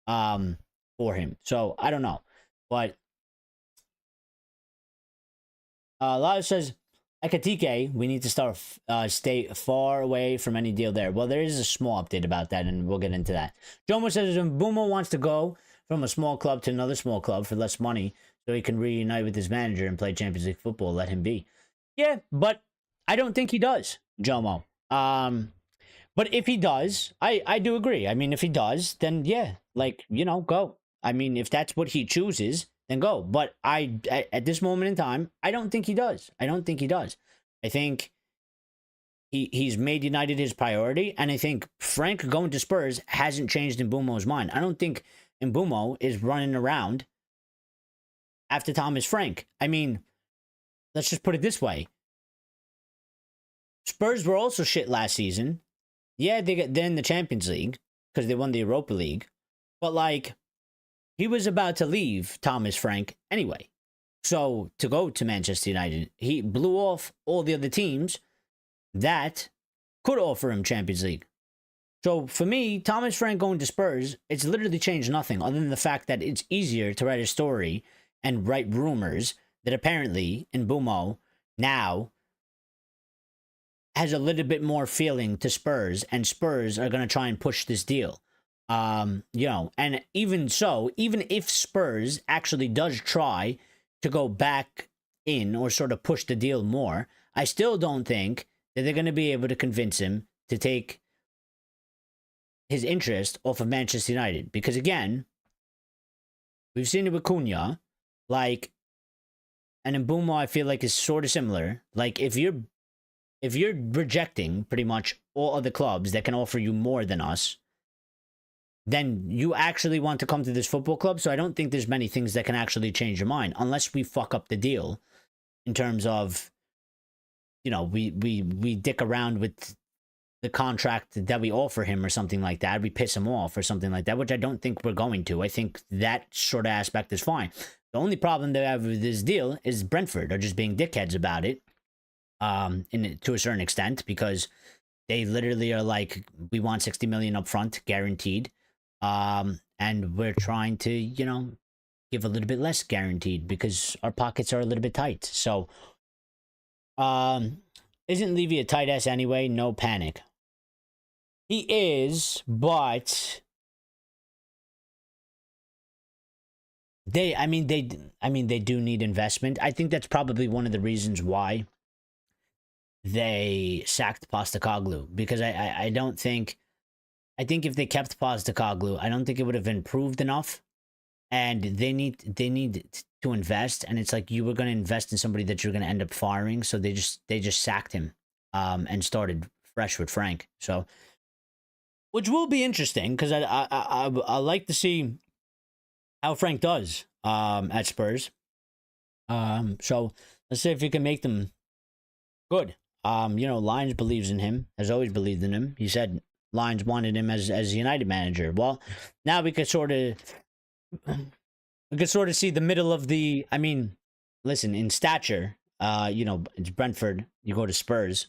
for him. So I don't know. But Lalo says, Ekatike, we need to stay far away from any deal there. Well, there is a small update about that, and we'll get into that. Jomo says, if Mbeumo wants to go from a small club to another small club for less money so he can reunite with his manager and play Champions League football, let him be. Yeah, but I don't think he does, Jomo. But if he does, I do agree. I mean, if he does, then yeah, like, you know, go. I mean, if that's what he chooses, then go. But at this moment in time, I don't think he does. I don't think he does. I think he's made United his priority, and I think Frank going to Spurs hasn't changed Mbeumo's mind. I don't think Mbeumo is running around after Thomas Frank. I mean, let's just put it this way. Spurs were also shit last season. Yeah, they're in the Champions League because they won the Europa League. But, like, he was about to leave Thomas Frank anyway. So, to go to Manchester United, he blew off all the other teams that could offer him Champions League. So, for me, Thomas Frank going to Spurs, it's literally changed nothing other than the fact that it's easier to write a story and write rumors that apparently Mbeumo now has a little bit more feeling to Spurs, and Spurs are going to try and push this deal. You know, and even so, even if Spurs actually does try to go back in or sort of push the deal more, I still don't think that they're going to be able to convince him to take his interest off of Manchester United. Because again, we've seen it with Cunha, like, and Mbeumo I feel like is sort of similar. Like, if you're rejecting pretty much all other clubs that can offer you more than us, then you actually want to come to this football club. So I don't think there's many things that can actually change your mind unless we fuck up the deal in terms of, you know, we dick around with the contract that we offer him or something like that. We piss him off or something like that, which I don't think we're going to. I think that sort of aspect is fine. The only problem that I have with this deal is Brentford are just being dickheads about it, to a certain extent, because they literally are like, we want 60 million up front, guaranteed. And we're trying to, you know, give a little bit less guaranteed because our pockets are a little bit tight. So, isn't Levy a tight ass anyway? No panic. He is, but they do need investment. I think that's probably one of the reasons why they sacked Postecoglou, because I think if they kept Postecoglou, I don't think it would have improved enough. And they need to invest, and it's like, you were going to invest in somebody that you're going to end up firing, so they just sacked him and started fresh with Frank. So, which will be interesting, because I like to see how Frank does at Spurs. So let's see if he can make them good. You know, Lyons believes in him, has always believed in him. He said Lyons wanted him as United manager. Well, now we could sort of see the middle of the. I mean, listen, in stature, you know, it's Brentford. You go to Spurs,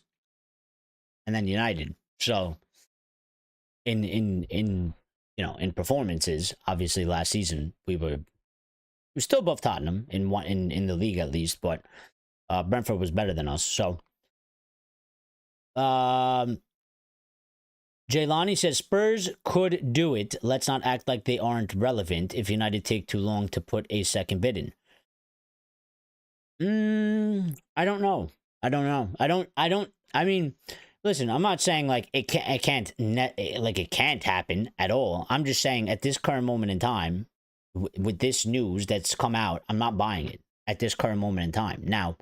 and then United. So, in you know, in performances, obviously last season we were still above Tottenham in the league at least, but Brentford was better than us. So, Jaylani says Spurs could do it. Let's not act like they aren't relevant if United take too long to put a second bid in. I don't know. I mean, listen, I'm not saying like it can't happen at all. I'm just saying at this current moment in time, with this news that's come out, I'm not buying it at this current moment in time. Now,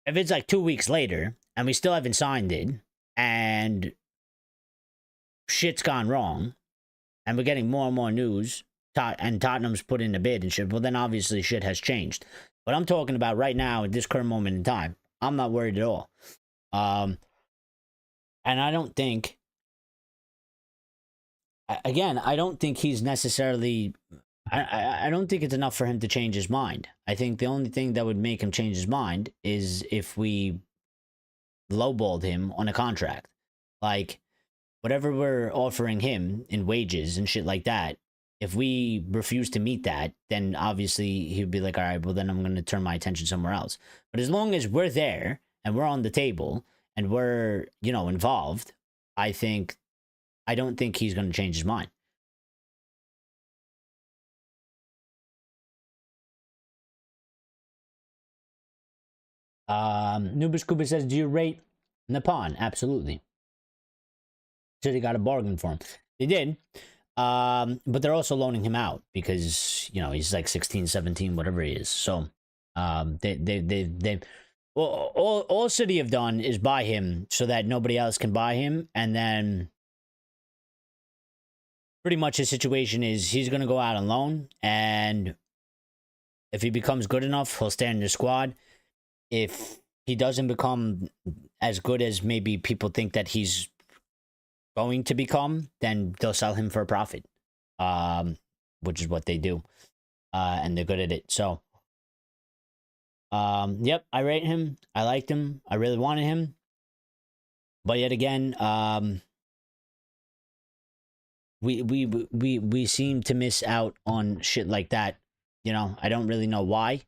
if it's like 2 weeks later and we still haven't signed it, and shit's gone wrong, and we're getting more and more news, and Tottenham's put in a bid and shit, well, then obviously shit has changed. But I'm talking about right now, at this current moment in time, I'm not worried at all. And I don't think, again, I don't think he's necessarily, I don't think it's enough for him to change his mind. I think the only thing that would make him change his mind is if we lowballed him on a contract. Like, whatever we're offering him in wages and shit like that, if we refuse to meet that, then obviously he'd be like, all right, well, then I'm going to turn my attention somewhere else. But as long as we're there and we're on the table and we're, you know, involved, I don't think he's going to change his mind. Nubis Kuba says, do you rate Napon? Absolutely. So they got a bargain for him. They did. But they're also loaning him out because, you know, he's like 16, 17, whatever he is. So, all City have done is buy him so that nobody else can buy him. And then pretty much his situation is he's going to go out on loan. And if he becomes good enough, he'll stay in the squad. If he doesn't become as good as maybe people think that he's going to become, then they'll sell him for a profit, which is what they do, and they're good at it. So, yep, I rate him. I liked him. I really wanted him, but yet again, we seem to miss out on shit like that. You know, I don't really know why.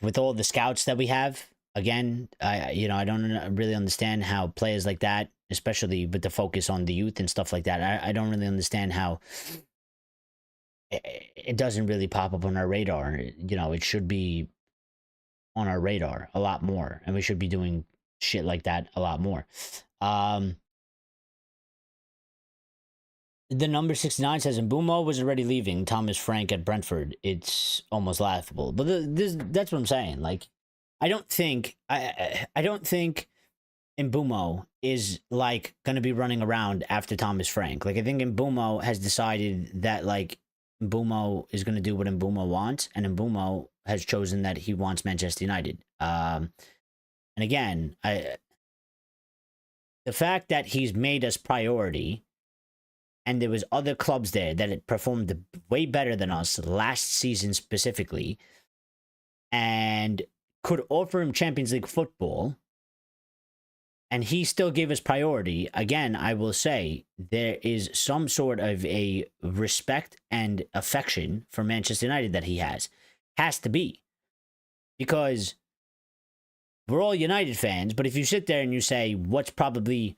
With all the scouts that we have, again, I don't really understand how players like that, especially with the focus on the youth and stuff like that, I don't really understand how it doesn't really pop up on our radar. You know, it should be on our radar a lot more, and we should be doing shit like that a lot more. The number 69 says Mbeumo was already leaving Thomas Frank at Brentford. It's almost laughable. But that's what I'm saying. Like, I don't think Mbeumo is like gonna be running around after Thomas Frank. Like, I think Mbeumo has decided that like Mbeumo is gonna do what Mbeumo wants, and Mbeumo has chosen that he wants Manchester United. And again, the fact that he's made us priority, and there was other clubs there that had performed way better than us last season specifically, and could offer him Champions League football, and he still gave us priority. Again, I will say there is some sort of a respect and affection for Manchester United that he has to be, because we're all United fans. But if you sit there and you say what's probably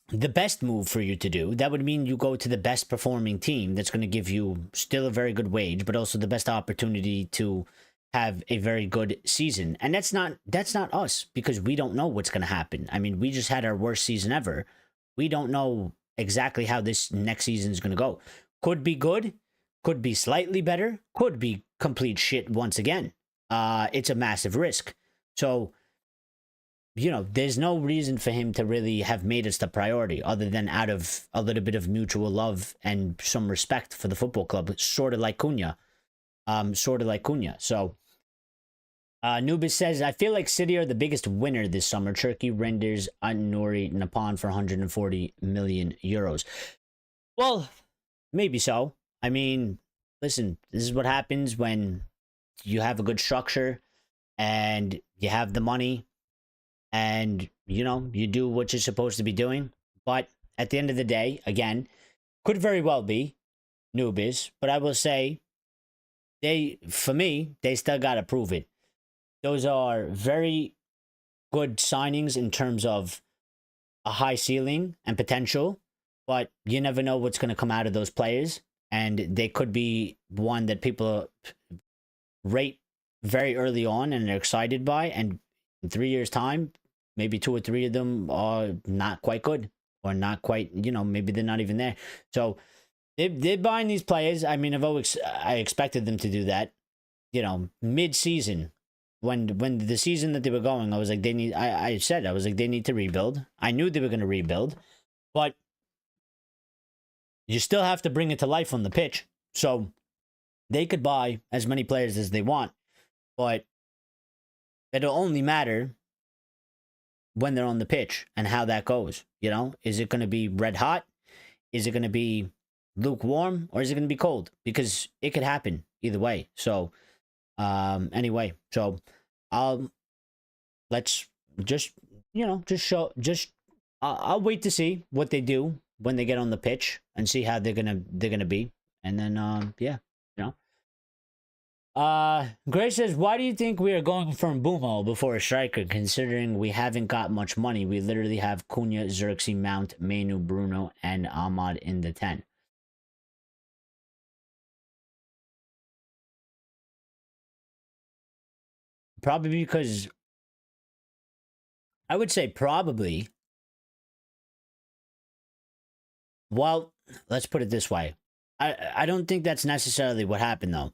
the best move for you to do, that would mean you go to the best performing team that's going to give you still a very good wage, but also the best opportunity to have a very good season. And that's not us, because we don't know what's going to happen. I mean, we just had our worst season ever. We don't know exactly how this next season is going to go. Could be good, could be slightly better, could be complete shit once again. It's a massive risk. So, you know, there's no reason for him to really have made us the priority, other than out of a little bit of mutual love and some respect for the football club, sort of like Cunha. So, Nubis says, I feel like City are the biggest winner this summer. Turkey renders An-Nouri Napan for 140 million euros. Well, maybe so. I mean, listen, this is what happens when you have a good structure and you have the money, and, you know, you do what you're supposed to be doing. But at the end of the day, again, could very well be Nubis, but I will say for me, they still got to prove it. Those are very good signings in terms of a high ceiling and potential, but you never know what's going to come out of those players. And they could be one that people rate very early on and are excited by, and in 3 years' time, maybe 2 or 3 of them are not quite good, or not quite, you know, maybe they're not even there. So they're buying these players. I mean, I expected them to do that, you know, mid-season. When the season that they were going, I was like, I was like, they need to rebuild. I knew they were going to rebuild, but you still have to bring it to life on the pitch. So they could buy as many players as they want, but it'll only matter when they're on the pitch and how that goes. You know, is it going to be red hot? Is it going to be lukewarm? Or is it going to be cold? Because it could happen either way. So, anyway, so let's just, you know, I'll wait to see what they do when they get on the pitch and see how they're gonna be. And then, yeah, you know. Grace says, why do you think we are going for Mbeumo before a striker, considering we haven't got much money? We literally have Cunha, Xerxes, Mount, Mainu, Bruno, and Ahmad in the 10. Probably because, I would say probably, well, let's put it this way. I don't think that's necessarily what happened, though.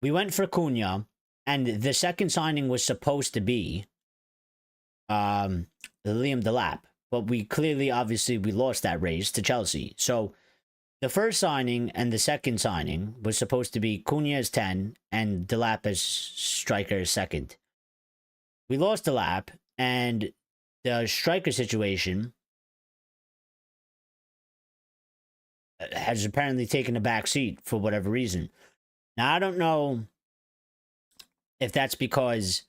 We went for Cunha, and the second signing was supposed to be Liam Delap, but we clearly, obviously, we lost that race to Chelsea. So the first signing and the second signing was supposed to be Cunha as 10 and Delap as striker as second. We lost Delap, and the striker situation has apparently taken a back seat for whatever reason. Now, I don't know if that's because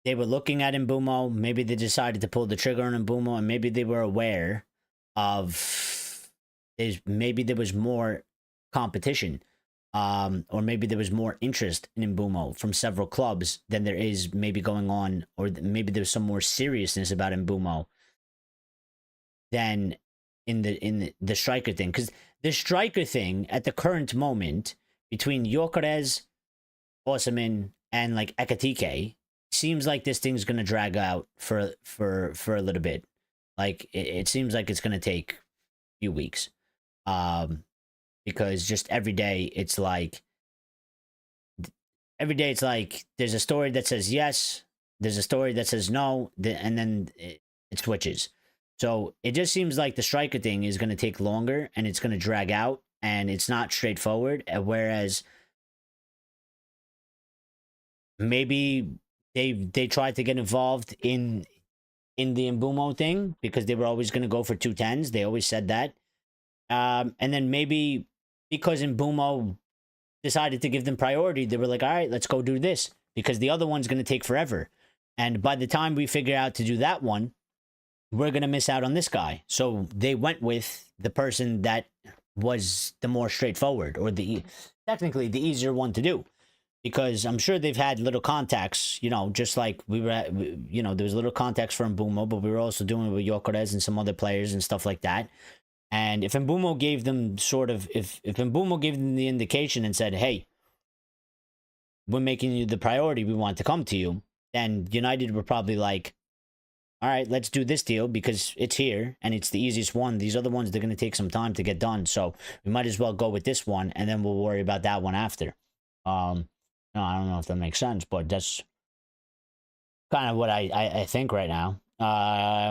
they were looking at Mbeumo. Maybe they decided to pull the trigger on Mbeumo, and maybe they were aware of maybe there was more competition, or maybe there was more interest in Mbeumo from several clubs than there is maybe going on, or maybe there's some more seriousness about Mbeumo than in the striker thing. Because the striker thing at the current moment between Gyokeres, Osimhen, and like Ekitike seems like this thing's gonna drag out for a little bit. Like it seems like it's gonna take a few weeks. Because just every day it's like there's a story that says yes, there's a story that says no, and then it switches. So it just seems like the striker thing is going to take longer and it's going to drag out and it's not straightforward. Whereas maybe they tried to get involved in the Mbeumo thing because they were always going to go for 210s. They always said that. And then maybe because Mbeumo decided to give them priority, they were like, all right, let's go do this because the other one's going to take forever. And by the time we figure out to do that one, we're going to miss out on this guy. So they went with the person that was the more straightforward or technically the easier one to do. Because I'm sure they've had little contacts, you know, just like we were, you know, there was little contacts for Mbeumo, but we were also doing it with Gyokeres and some other players and stuff like that. And if Mbeumo gave them sort of, if Mbeumo gave them the indication and said, hey, we're making you the priority, we want to come to you, then United were probably like, all right, let's do this deal because it's here and it's the easiest one. These other ones, they're going to take some time to get done. So we might as well go with this one and then we'll worry about that one after. No, I don't know if that makes sense, but that's kind of what I think right now.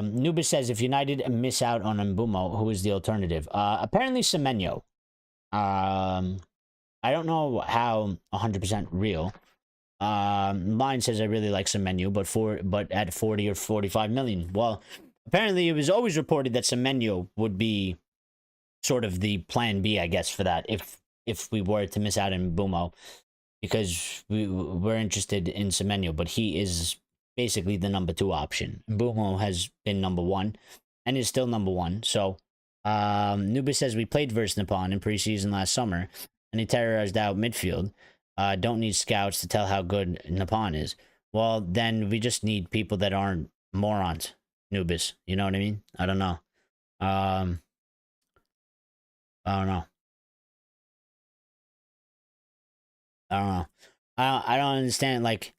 Nubis says, if United miss out on Mbeumo, who is the alternative? Apparently Semenyo. I don't know how 100% real. Mine says I really like Semenyo, but at 40 or 45 million. Well, apparently it was always reported that Semenyo would be sort of the plan B, I guess, for that if we were to miss out on Mbeumo, because we're interested in Semenyo, but he is basically the number 2 option. Mbeumo has been number 1 and is still number 1. So Nubis says we played versus Nippon in preseason last summer and he terrorized out midfield. Don't need scouts to tell how good Nippon is. Well, then we just need people that aren't morons, Nubis. You know what I mean? I don't know. I don't know. I don't understand. Like,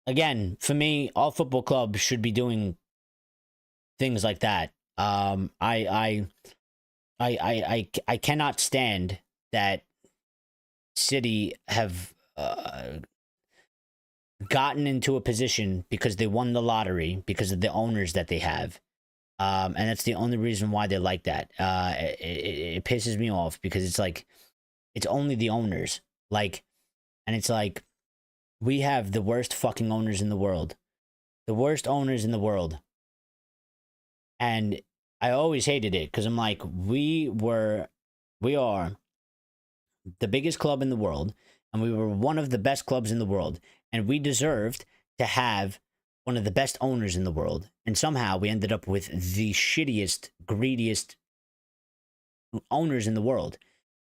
again, for me, all football clubs should be doing things like that. I cannot stand that City have gotten into a position because they won the lottery because of the owners that they have. And that's the only reason why they're like that. It pisses me off because it's like, it's only the owners. Like, and it's like, we have the worst fucking owners in the world. The worst owners in the world. And I always hated it because I'm like, we are the biggest club in the world. And we were one of the best clubs in the world. And we deserved to have one of the best owners in the world. And somehow we ended up with the shittiest, greediest owners in the world.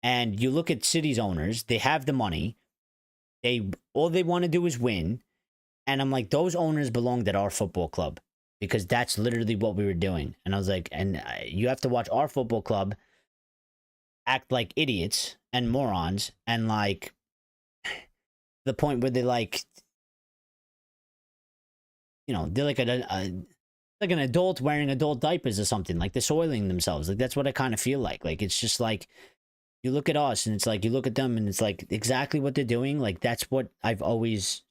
And you look at City's owners, they have the money. All they want to do is win. And I'm like, those owners belonged at our football club because that's literally what we were doing. And I was like, and you have to watch our football club act like idiots and morons and like the point where they like, you know, they're like like an adult wearing adult diapers or something. Like they're soiling themselves. Like that's what I kind of feel like. Like it's just like, you look at us and it's like, you look at them and it's like exactly what they're doing. Like that's what I've always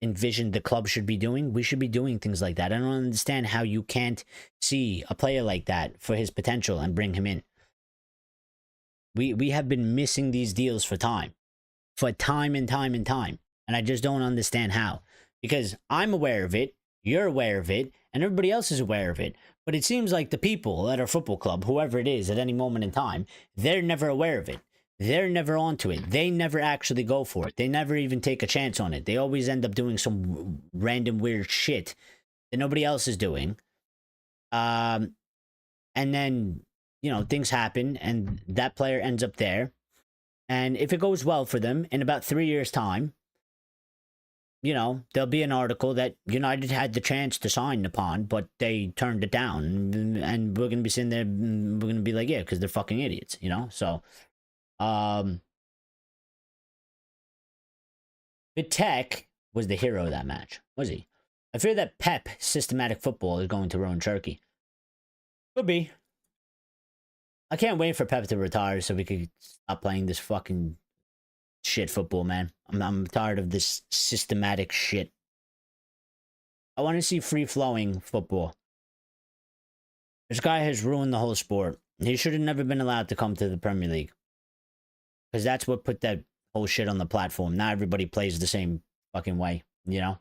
envisioned the club should be doing. We should be doing things like that. I don't understand how you can't see a player like that for his potential and bring him in. We have been missing these deals for time and time and time. And I just don't understand how. Because I'm aware of it, you're aware of it, and everybody else is aware of it. But it seems like the people at our football club, whoever it is at any moment in time, they're never aware of it. They're never onto it. They never actually go for it. They never even take a chance on it. They always end up doing some random weird shit that nobody else is doing. And then, you know, things happen and that player ends up there. And if it goes well for them in about 3 years' time, you know, there'll be an article that United had the chance to sign upon, but they turned it down. And we're going to be sitting there, we're going to be like, yeah, because they're fucking idiots, you know? So, Vitek was the hero of that match, was he? I fear that Pep systematic football is going to ruin Turkey. Could be. I can't wait for Pep to retire so we could stop playing this fucking shit football, man. I'm tired of this systematic shit. I want to see free-flowing football. This guy has ruined the whole sport. He should have never been allowed to come to the Premier League. Because that's what put that whole shit on the platform. Now everybody plays the same fucking way, you know?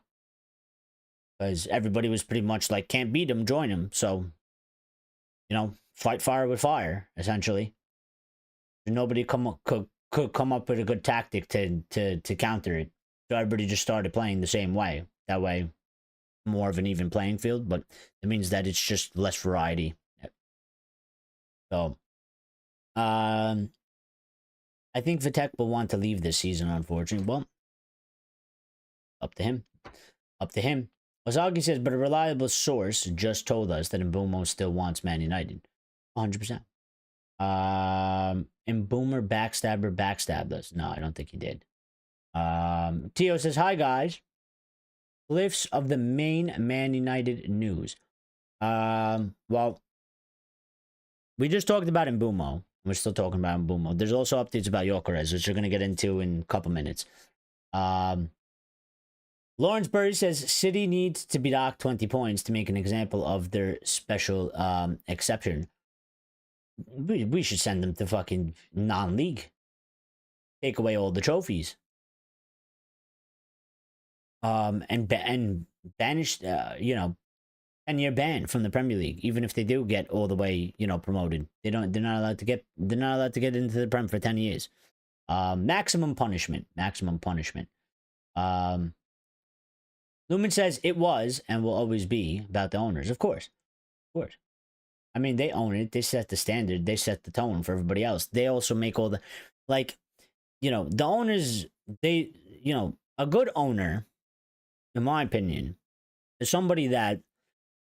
Because everybody was pretty much like, can't beat him, join him. So, you know, fight fire with fire, essentially. Nobody could come up with a good tactic to counter it. So everybody just started playing the same way. That way, more of an even playing field, but it means that it's just less variety. So, I think Vitek will want to leave this season, unfortunately. Well, up to him. Up to him. Ozagi says, but a reliable source just told us that Mbeumo still wants Man United. 100%. Mbeumo backstabbed us. No, I don't think he did. Tio says, hi guys. Cliffs of the main Man United news. Well, we just talked about Mbeumo. We're still talking about Mbeumo. There's also updates about Gyokeres, which we're going to get into in a couple minutes. Lawrence Burry says City needs to be docked 20 points to make an example of their special exception. We should send them to fucking non-league. Take away all the trophies. And banish, 10-year ban from the Premier League, even if they do get all the way, promoted. They're not allowed to get into the Prem for 10 years. Maximum punishment. Lumen says it was and will always be about the owners. Of course. I mean, they own it. They set the standard. They set the tone for everybody else. They also make all the, the owners, a good owner, in my opinion, is somebody that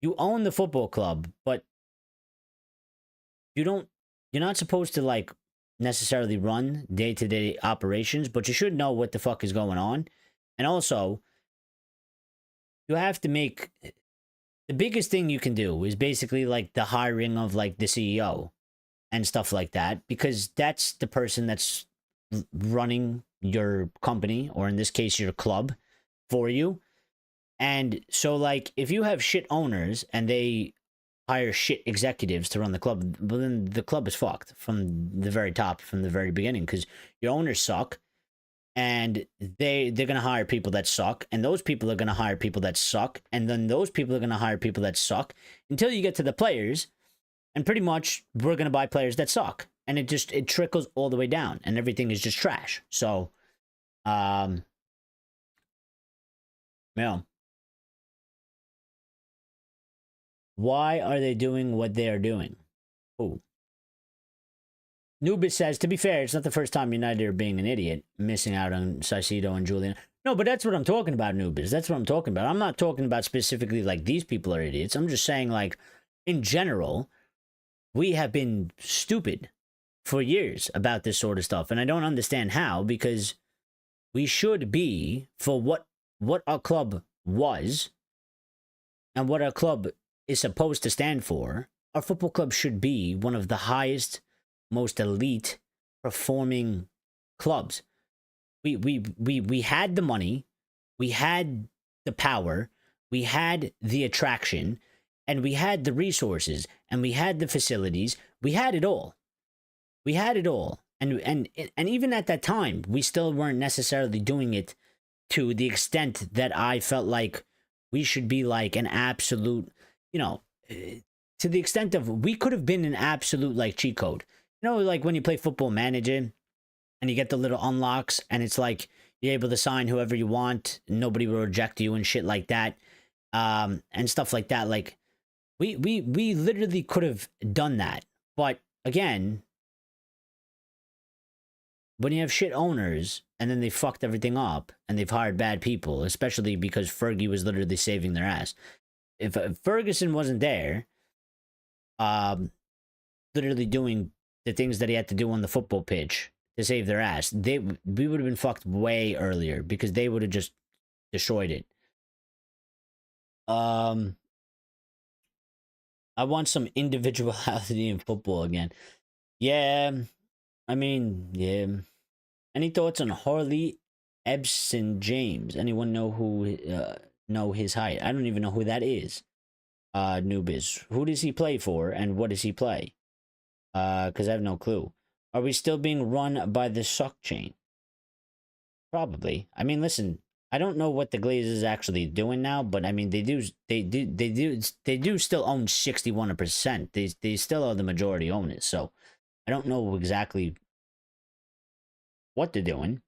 you own the football club, but you're not supposed to necessarily run day-to-day operations, but you should know what the fuck is going on. And also, you have to make, the biggest thing you can do is basically the hiring of the CEO and stuff like that, because that's the person that's running your company, or in this case, your club, for you. And so, if you have shit owners and they hire shit executives to run the club, well, then the club is fucked from the very top, from the very beginning, because your owners suck, and they're going to hire people that suck, and those people are going to hire people that suck, and then those people are going to hire people that suck, until you get to the players, and pretty much we're going to buy players that suck. And it trickles all the way down, and everything is just trash. So, yeah. Why are they doing what they are doing? Ooh. Nubis says, to be fair, it's not the first time United are being an idiot, missing out on Saicedo and Julian. No, but that's what I'm talking about, Nubis. That's what I'm talking about. I'm not talking about specifically these people are idiots. I'm just saying in general, we have been stupid for years about this sort of stuff. And I don't understand how, because we should be, for what our club was and what our club is supposed to stand for, our football club should be one of the highest, most elite performing clubs. We had the money, we had the power, we had the attraction, and we had the resources, and we had the facilities. We had it all. And even at that time, we still weren't necessarily doing it to the extent that I felt like we should be an absolute, to the extent of, we could have been an absolute cheat code. When you play Football Manager and you get the little unlocks, and it's you're able to sign whoever you want, nobody will reject you and shit like that, and stuff like that. We literally could have done that. But again, when you have shit owners and then they fucked everything up and they've hired bad people, especially because Fergie was literally saving their ass. If Ferguson wasn't there, literally doing the things that he had to do on the football pitch to save their ass, we would have been fucked way earlier because they would have just destroyed it. I want some individuality in football again. Yeah, I mean, yeah. Any thoughts on Harley Ebsen James? Anyone know his height? I don't even know who that is. Noobiz. Who does he play for and what does he play? Because I have no clue. Are we still being run by the suck chain? Probably. I mean, listen, I don't know what the Glazers is actually doing now, but I mean, they do still own 61%. They still are the majority owners, so I don't know exactly what they're doing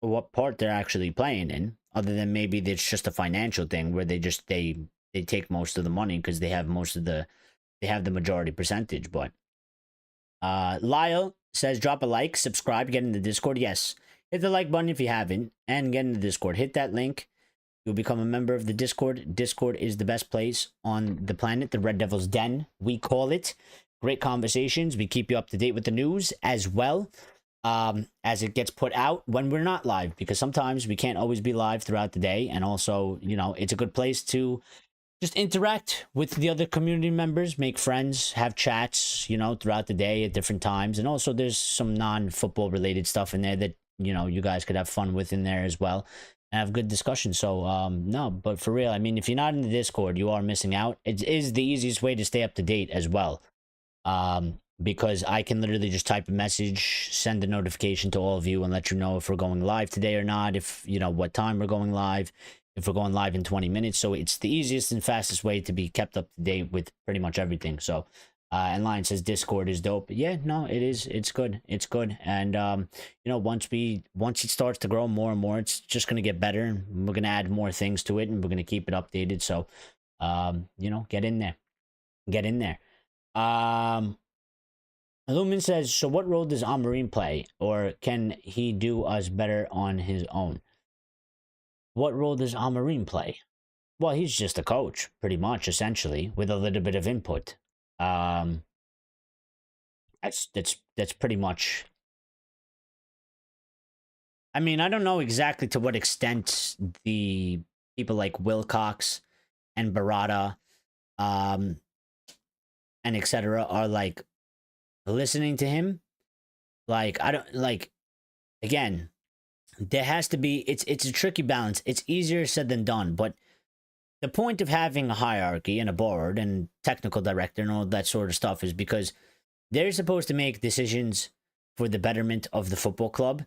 or what part they're actually playing in, other than maybe it's just a financial thing where they take most of the money because they have the majority percentage. But Lyle says drop a like, subscribe, get in the Discord. Yes, hit the like button if you haven't, and get in the Discord. Hit that link. You'll become a member of the Discord. Discord is the best place on the planet, the Red Devil's Den, we call it. Great conversations. We keep you up to date with the news as well as it gets put out when we're not live, because sometimes we can't always be live throughout the day. And also, you know, it's a good place to just interact with the other community members, make friends, have chats, you know, throughout the day at different times. And also there's some non-football related stuff in there that, you know, you guys could have fun with in there as well and have good discussion. So no, but for real, I mean, if you're not in the Discord, you are missing out. It is the easiest way to stay up to date as well. Because I can literally just type a message, send a notification to all of you and let you know if we're going live today or not, if, you know, what time we're going live, if we're going live in 20 minutes. So it's the easiest and fastest way to be kept up to date with pretty much everything. So, and Lion says Discord is dope. Yeah, no, it is. It's good. It's good. And, you know, once it starts to grow more and more, it's just going to get better. We're going to add more things to it and we're going to keep it updated. So, you know, get in there. Get in there. Lumen says, so what role does Amorim play, or can he do us better on his own? What role does Amorim play? Well, he's just a coach, pretty much, essentially, with a little bit of input. That's pretty much. I mean, I don't know exactly to what extent the people like Wilcox and Barada, and etc. are like listening to him. Like, I don't like, again, there has to be, it's a tricky balance. It's easier said than done, but the point of having a hierarchy and a board and technical director and all that sort of stuff is because they're supposed to make decisions for the betterment of the football club.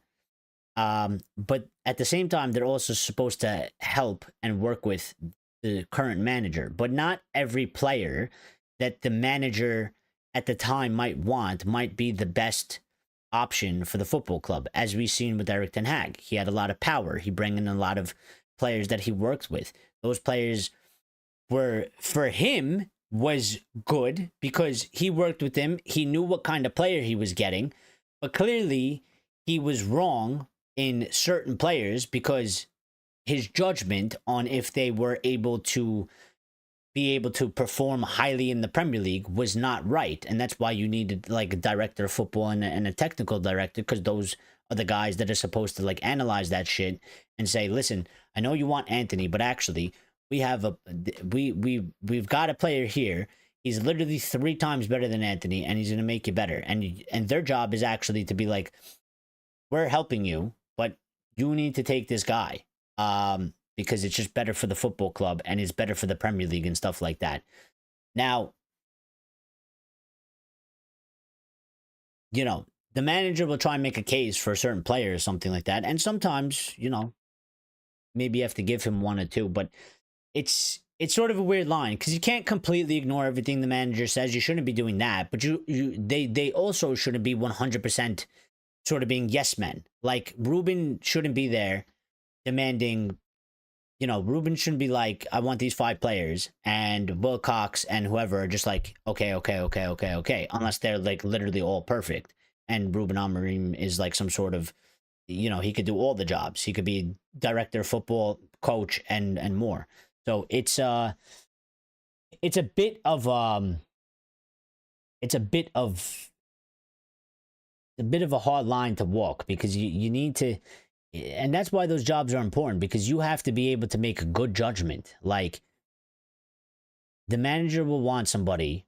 But at the same time, they're also supposed to help and work with the current manager, but not every player that the manager at the time might be the best option for the football club. As we've seen with Erik ten Hag, he had a lot of power. He brought in a lot of players that he worked with. Those players were, for him, was good because he worked with them. He knew what kind of player he was getting, but clearly he was wrong in certain players because his judgment on if they were able to perform highly in the Premier League was not right. And that's why you needed like a director of football and a technical director, because those are the guys that are supposed to like analyze that shit and say, listen, I know you want Antony, but actually we've got a player here. He's literally 3 times better than Antony and he's going to make you better. And their job is actually to be like, we're helping you, but you need to take this guy. Because it's just better for the football club and it's better for the Premier League and stuff like that. Now, you know, the manager will try and make a case for a certain player or something like that. And sometimes, you know, maybe you have to give him 1 or 2, but it's sort of a weird line because you can't completely ignore everything the manager says. You shouldn't be doing that, but they also shouldn't be 100% sort of being yes men. Like Ruben shouldn't be there demanding. You know, Ruben shouldn't be like, I want these 5 players, and Wilcox and whoever are just like, okay, unless they're like literally all perfect. and Ruben Amorim is like some sort of, you know, he could do all the jobs. He could be director of football, coach, and more. So it's a bit of it's a bit of a hard line to walk, because you need to, and that's why those jobs are important, because you have to be able to make a good judgment. Like, the manager will want somebody,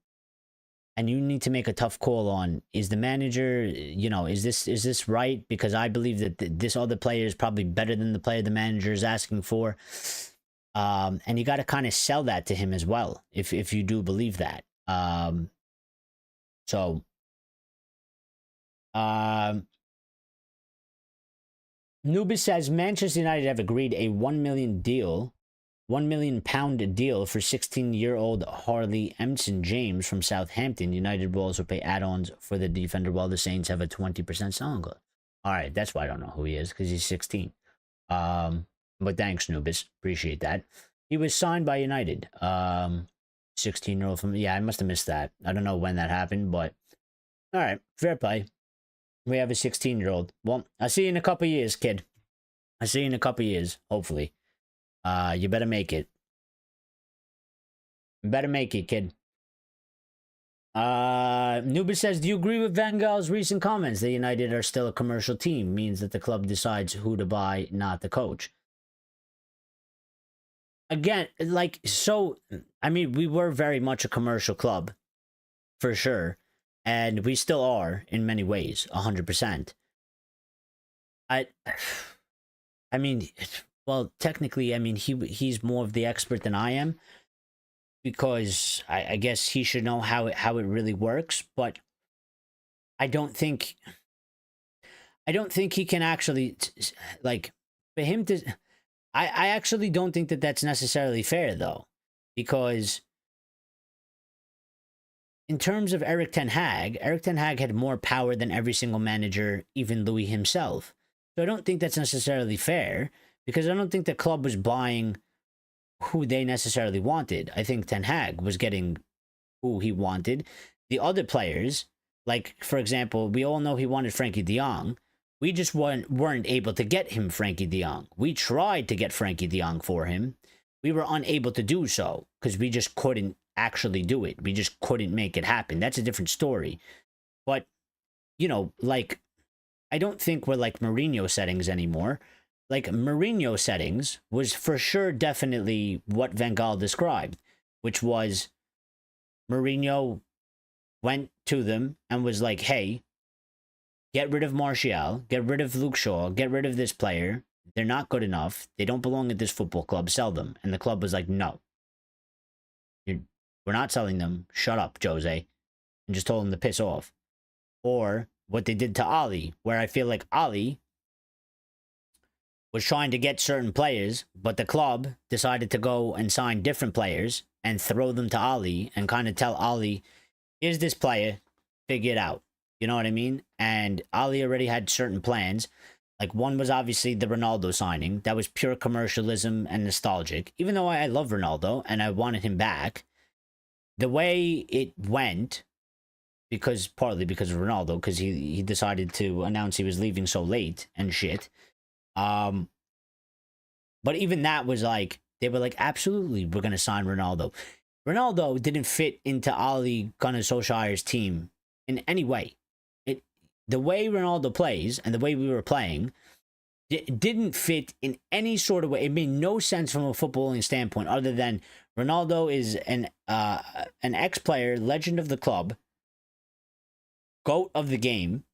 and you need to make a tough call on, is the manager, you know, is this right? Because I believe that this other player is probably better than the player the manager is asking for. And you got to kind of sell that to him as well, if you do believe that. Nubis says Manchester United have agreed a £1 million deal for 16-year-old Harley Emson James from Southampton. United will also pay add-ons for the defender, while the Saints have a 20% selling clause. All right, that's why I don't know who he is, because he's 16. But thanks, Nubis. Appreciate that. He was signed by United. 16-year-old from... Yeah, I must have missed that. I don't know when that happened, but... All right, fair play. We have a 16-year-old. Well, I'll see you in a couple years, kid. I'll see you in a couple years, hopefully. You better make it. You better make it, kid. Nubis says, do you agree with Van Gaal's recent comments that United are still a commercial team, means that the club decides who to buy, not the coach? Again, like, so, I mean, we were very much a commercial club, for sure, and we still are in many ways, 100%. I mean, well, technically, I mean, he's more of the expert than I am, because I guess he should know how it really works, but I don't think he can actually, like, for him to... I actually don't think that that's necessarily fair, though, because in terms of Erik ten Hag had more power than every single manager, even Louis himself. So I don't think that's necessarily fair, because I don't think the club was buying who they necessarily wanted. I think Ten Hag was getting who he wanted. The other players, like, for example, we all know he wanted Frankie de Jong. We just weren't able to get him Frankie de Jong. We tried to get Frankie de Jong for him. We were unable to do so because we just couldn't actually do it. We just couldn't make it happen. That's a different story. But, you know, like, I don't think we're like Mourinho settings anymore. Like, Mourinho settings was for sure definitely what Van Gaal described, which was Mourinho went to them and was like, hey, get rid of Martial, get rid of Luke Shaw, get rid of this player. They're not good enough. They don't belong at this football club. Sell them. And the club was like, no. We're not selling them. Shut up, Jose. And just told him to piss off. Or what they did to Ali, where I feel like Ali was trying to get certain players, but the club decided to go and sign different players and throw them to Ali and kind of tell Ali, here's this player, figure it out. You know what I mean? And Ali already had certain plans. Like, one was obviously the Ronaldo signing. That was pure commercialism and nostalgic. Even though I love Ronaldo and I wanted him back, the way it went, partly because of Ronaldo, because he decided to announce he was leaving so late and shit. But even that was like, they were like, absolutely, we're going to sign Ronaldo. Ronaldo didn't fit into Ole Gunnar Solskjaer's team in any way. The way Ronaldo plays and the way we were playing, it didn't fit in any sort of way. It made no sense from a footballing standpoint, other than Ronaldo is an ex-player, legend of the club, GOAT of the game,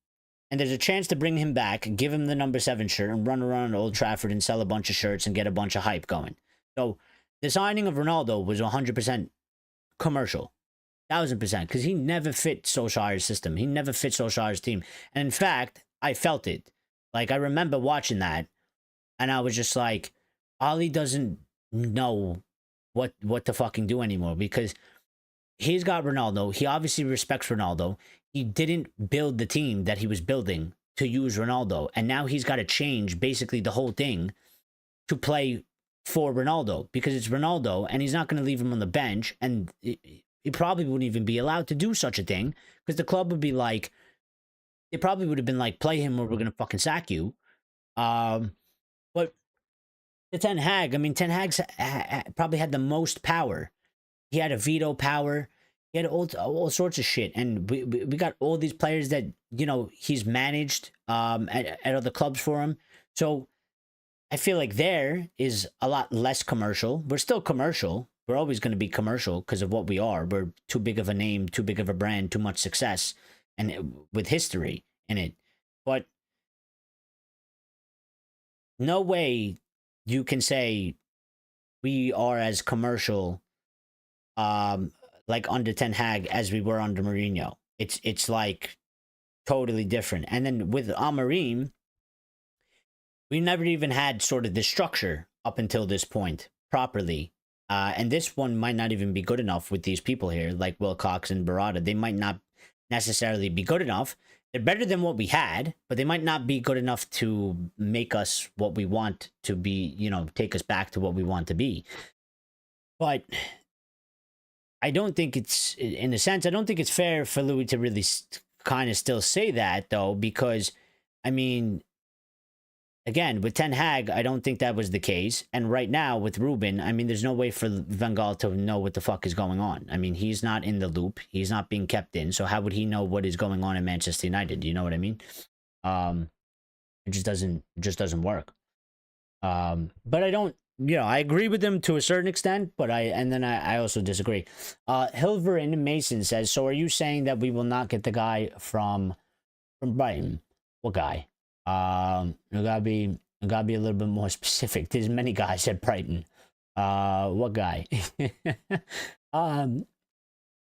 and there's a chance to bring him back, give him the number 7 shirt, and run around Old Trafford and sell a bunch of shirts and get a bunch of hype going. So the signing of Ronaldo was 100% commercial. 1000%, because he never fit Solskjaer's system. He never fit Solskjaer's team. And in fact, I felt it. Like, I remember watching that, and I was just like, Ole doesn't know what to fucking do anymore, because he's got Ronaldo. He obviously respects Ronaldo. He didn't build the team that he was building to use Ronaldo, and now he's got to change basically the whole thing to play for Ronaldo, because it's Ronaldo, and he's not going to leave him on the bench, and he probably wouldn't even be allowed to do such a thing, because the club would be like, they probably would have been like, play him or we're gonna fucking sack you. But the Ten Hag, I mean, Ten Hag's probably had the most power. He had a veto power. He had all sorts of shit, and we got all these players that, you know, he's managed at other clubs for him. So I feel like there is a lot less commercial. We're still commercial. We're always going to be commercial because of what we are. We're too big of a name, too big of a brand, too much success, and with history in it. But no way you can say we are as commercial like under Ten Hag as we were under Mourinho. It's like totally different. And then with Amorim, we never even had sort of the structure up until this point properly. And this one might not even be good enough with these people here, like Wilcox and Barada. They might not necessarily be good enough. They're better than what we had, but they might not be good enough to make us what we want to be, you know, take us back to what we want to be. But I don't think it's, in a sense, I don't think it's fair for Louis to really kind of still say that, though, because, I mean, again, with Ten Hag, I don't think that was the case. And right now, with Ruben, I mean, there's no way for Van Gaal to know what the fuck is going on. I mean, he's not in the loop. He's not being kept in. So how would he know what is going on in Manchester United? You know what I mean? It just doesn't work. But I don't, you know, I agree with him to a certain extent, but I also disagree. Hilverin Mason says, so are you saying that we will not get the guy from Brighton? What guy? You gotta be a little bit more specific. There's many guys at Brighton. What guy?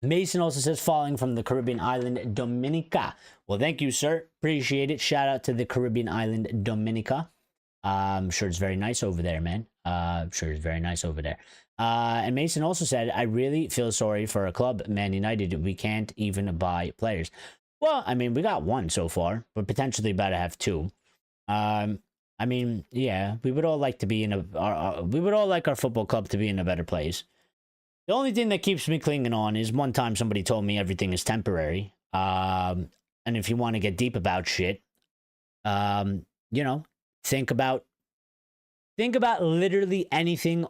Mason also says, falling from the Caribbean island Dominica. Well, thank you, sir. Appreciate it. Shout out to the Caribbean island Dominica. I'm sure it's very nice over there, man. I'm sure it's very nice over there. And Mason also said, I really feel sorry for a club, Man United. We can't even buy players. Well, I mean, we got one so far. We're potentially about to have two. I mean, yeah, we would all like to be in we would all like our football club to be in a better place. The only thing that keeps me clinging on is one time somebody told me everything is temporary. And if you want to get deep about shit, you know, think about literally anything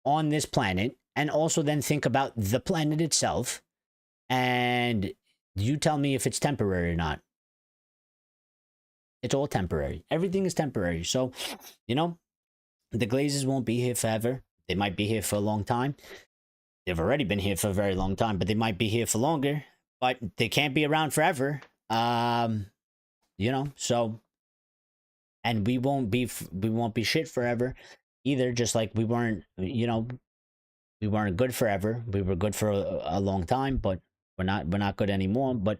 on this planet, and also then think about the planet itself, and you tell me if it's temporary or not. It's all temporary. Everything is temporary. So, you know, the Glazers won't be here forever. They might be here for a long time. They've already been here for a very long time, but they might be here for longer. But they can't be around forever. You know, so, and we won't be shit forever either. Just like we weren't, you know, we weren't good forever. We were good for a long time, but we're not good anymore. But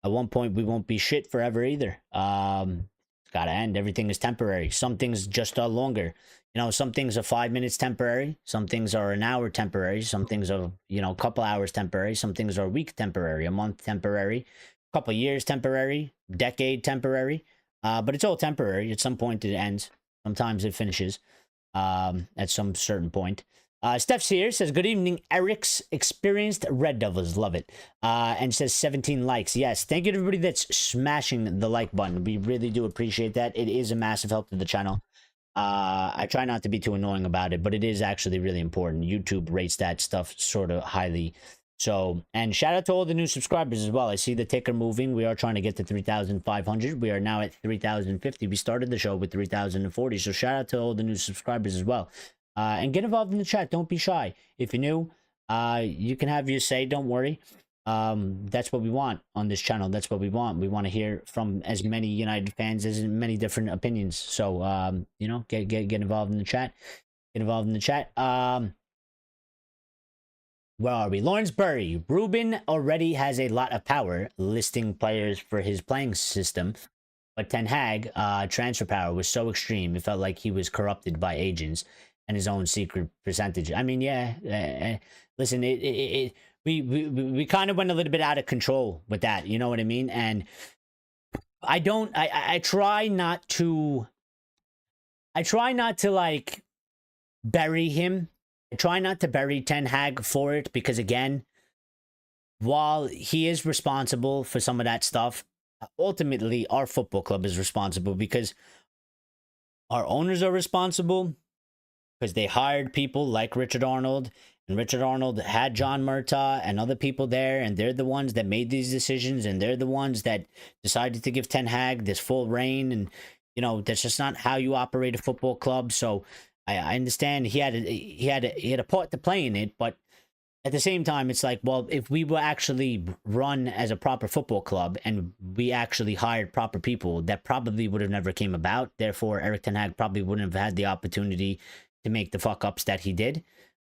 at one point, we won't be shit forever either. It's gotta end. Everything is temporary. Some things just are longer. You know, some things are 5 minutes temporary. Some things are an hour temporary. Some things are, you know, a couple hours temporary. Some things are a week temporary, a month temporary, a couple years temporary, decade temporary. But it's all temporary. At some point, it ends. Sometimes it finishes at some certain point. Steph's here, says, good evening, Eric's experienced Red Devils, love it. And says 17 likes. Yes, thank you to everybody that's smashing the like button. We really do appreciate that. It is a massive help to the channel. I try not to be too annoying about it, but it is actually really important. YouTube rates that stuff sort of highly. So, and shout out to all the new subscribers as well. I see the ticker moving. We are trying to get to 3,500. We are now at 3,050. We started the show with 3,040. So shout out to all the new subscribers as well. And get involved in the chat. Don't be shy. If you're new, you can have your say. Don't worry. That's what we want on this channel. That's what we want. We want to hear from as many United fans as many different opinions. So, you know, get involved in the chat. Get involved in the chat. Where are we? Lawrence Burry. Ruben already has a lot of power listing players for his playing system. But Ten Hag, transfer power was so extreme, it felt like he was corrupted by agents and his own secret percentage. I mean, yeah, listen, we kind of went a little bit out of control with that. You know what I mean? And I try not to like bury him. I try not to bury Ten Hag for it because, again, while he is responsible for some of that stuff, ultimately our football club is responsible because our owners are responsible because they hired people like Richard Arnold, and Richard Arnold had John Murtaugh and other people there, and they're the ones that made these decisions, and they're the ones that decided to give Ten Hag this full reign, and that's just not how you operate a football club. So I understand he had a part to play in it, but at the same time, it's like, well, if we were actually run as a proper football club and we actually hired proper people, that probably would have never came about. Therefore, Eric Ten Hag probably wouldn't have had the opportunity to make the fuck ups that he did,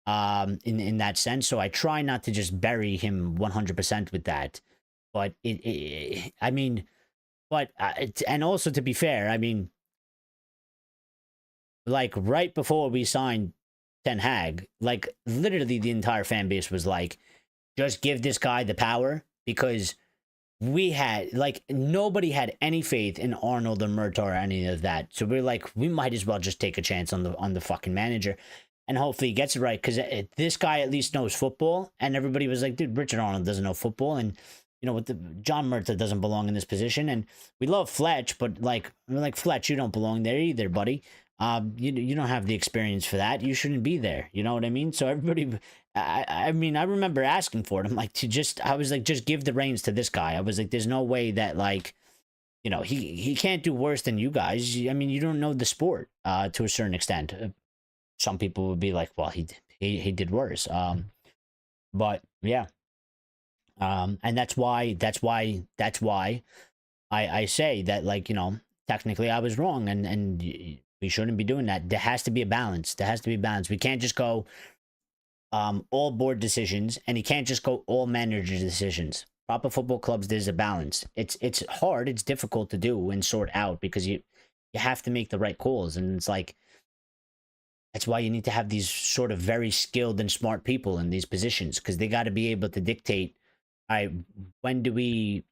in that sense. So I try not to just bury him 100% with that. But I mean, and also to be fair, I mean, like right before we signed Ten Hag, like literally the entire fan base was like, just give this guy the power, because we had like nobody had any faith in Arnold or Murtaugh or any of that. So we're like, we might as well just take a chance on the fucking manager, and hopefully he gets it right, because this guy at least knows football. And everybody was like, dude, Richard Arnold doesn't know football, and what John Murtaugh doesn't belong in this position. And we love Fletch, but like we're like, Fletch, you don't belong there either, buddy. You don't have the experience for that. You shouldn't be there. You know what I mean? So everybody, I mean, I remember asking for it. I'm like, I was like, just give the reins to this guy. I was like, there's no way that like, he can't do worse than you guys. I mean, you don't know the sport, to a certain extent. Some people would be like, well, he did worse. But yeah. And that's why I say that, like, technically I was wrong, and we shouldn't be doing that. There has to be a balance. We can't just go all board decisions, and you can't just go all manager decisions. Proper football clubs, there's a balance. It's hard, it's difficult to do and sort out, because you have to make the right calls, and it's like, that's why you need to have these sort of very skilled and smart people in these positions, because they got to be able to dictate, all right, when do we,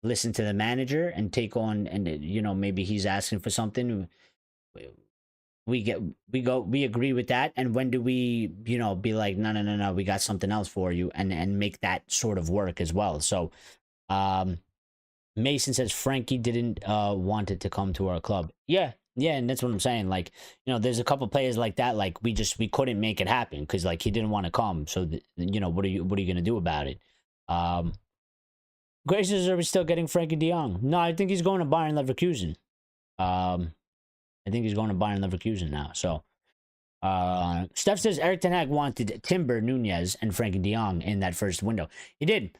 listen to the manager and take on, and maybe he's asking for something, we agree with that, and when do we be like, no, we got something else for you, and make that sort of work as well. So Mason says Frankie didn't want it to come to our club. Yeah, and that's what I'm saying. Like, there's a couple players like that, like we couldn't make it happen because like he didn't want to come. So what are you gonna do about it? Grace says, are we still getting Frankie de Jong? No, I think he's going to Bayern Leverkusen. I think he's going to Bayern Leverkusen now. So, Steph says Eric Ten Hag wanted Timber, Nunez, and Frankie de Jong in that first window. He did.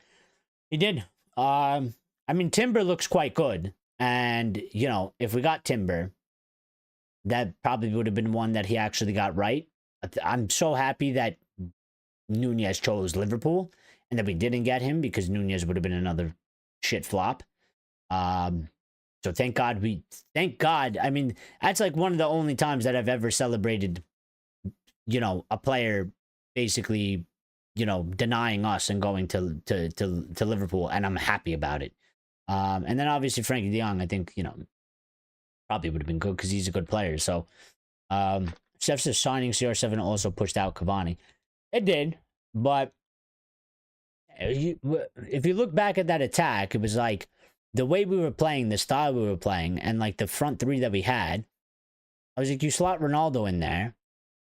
I mean, Timber looks quite good. And, if we got Timber, that probably would have been one that he actually got right. I'm so happy that Nunez chose Liverpool and that we didn't get him, because Nunez would have been another shit flop. So thank God. I mean, that's like one of the only times that I've ever celebrated, a player basically, denying us and going to Liverpool, and I'm happy about it. And then obviously Frankie de Jong, I think, probably would have been good because he's a good player. So, Steph says signing CR7 also pushed out Cavani. It did, but if you look back at that attack, it was like the way we were playing, the style we were playing, and like the front three that we had. I was like, you slot Ronaldo in there.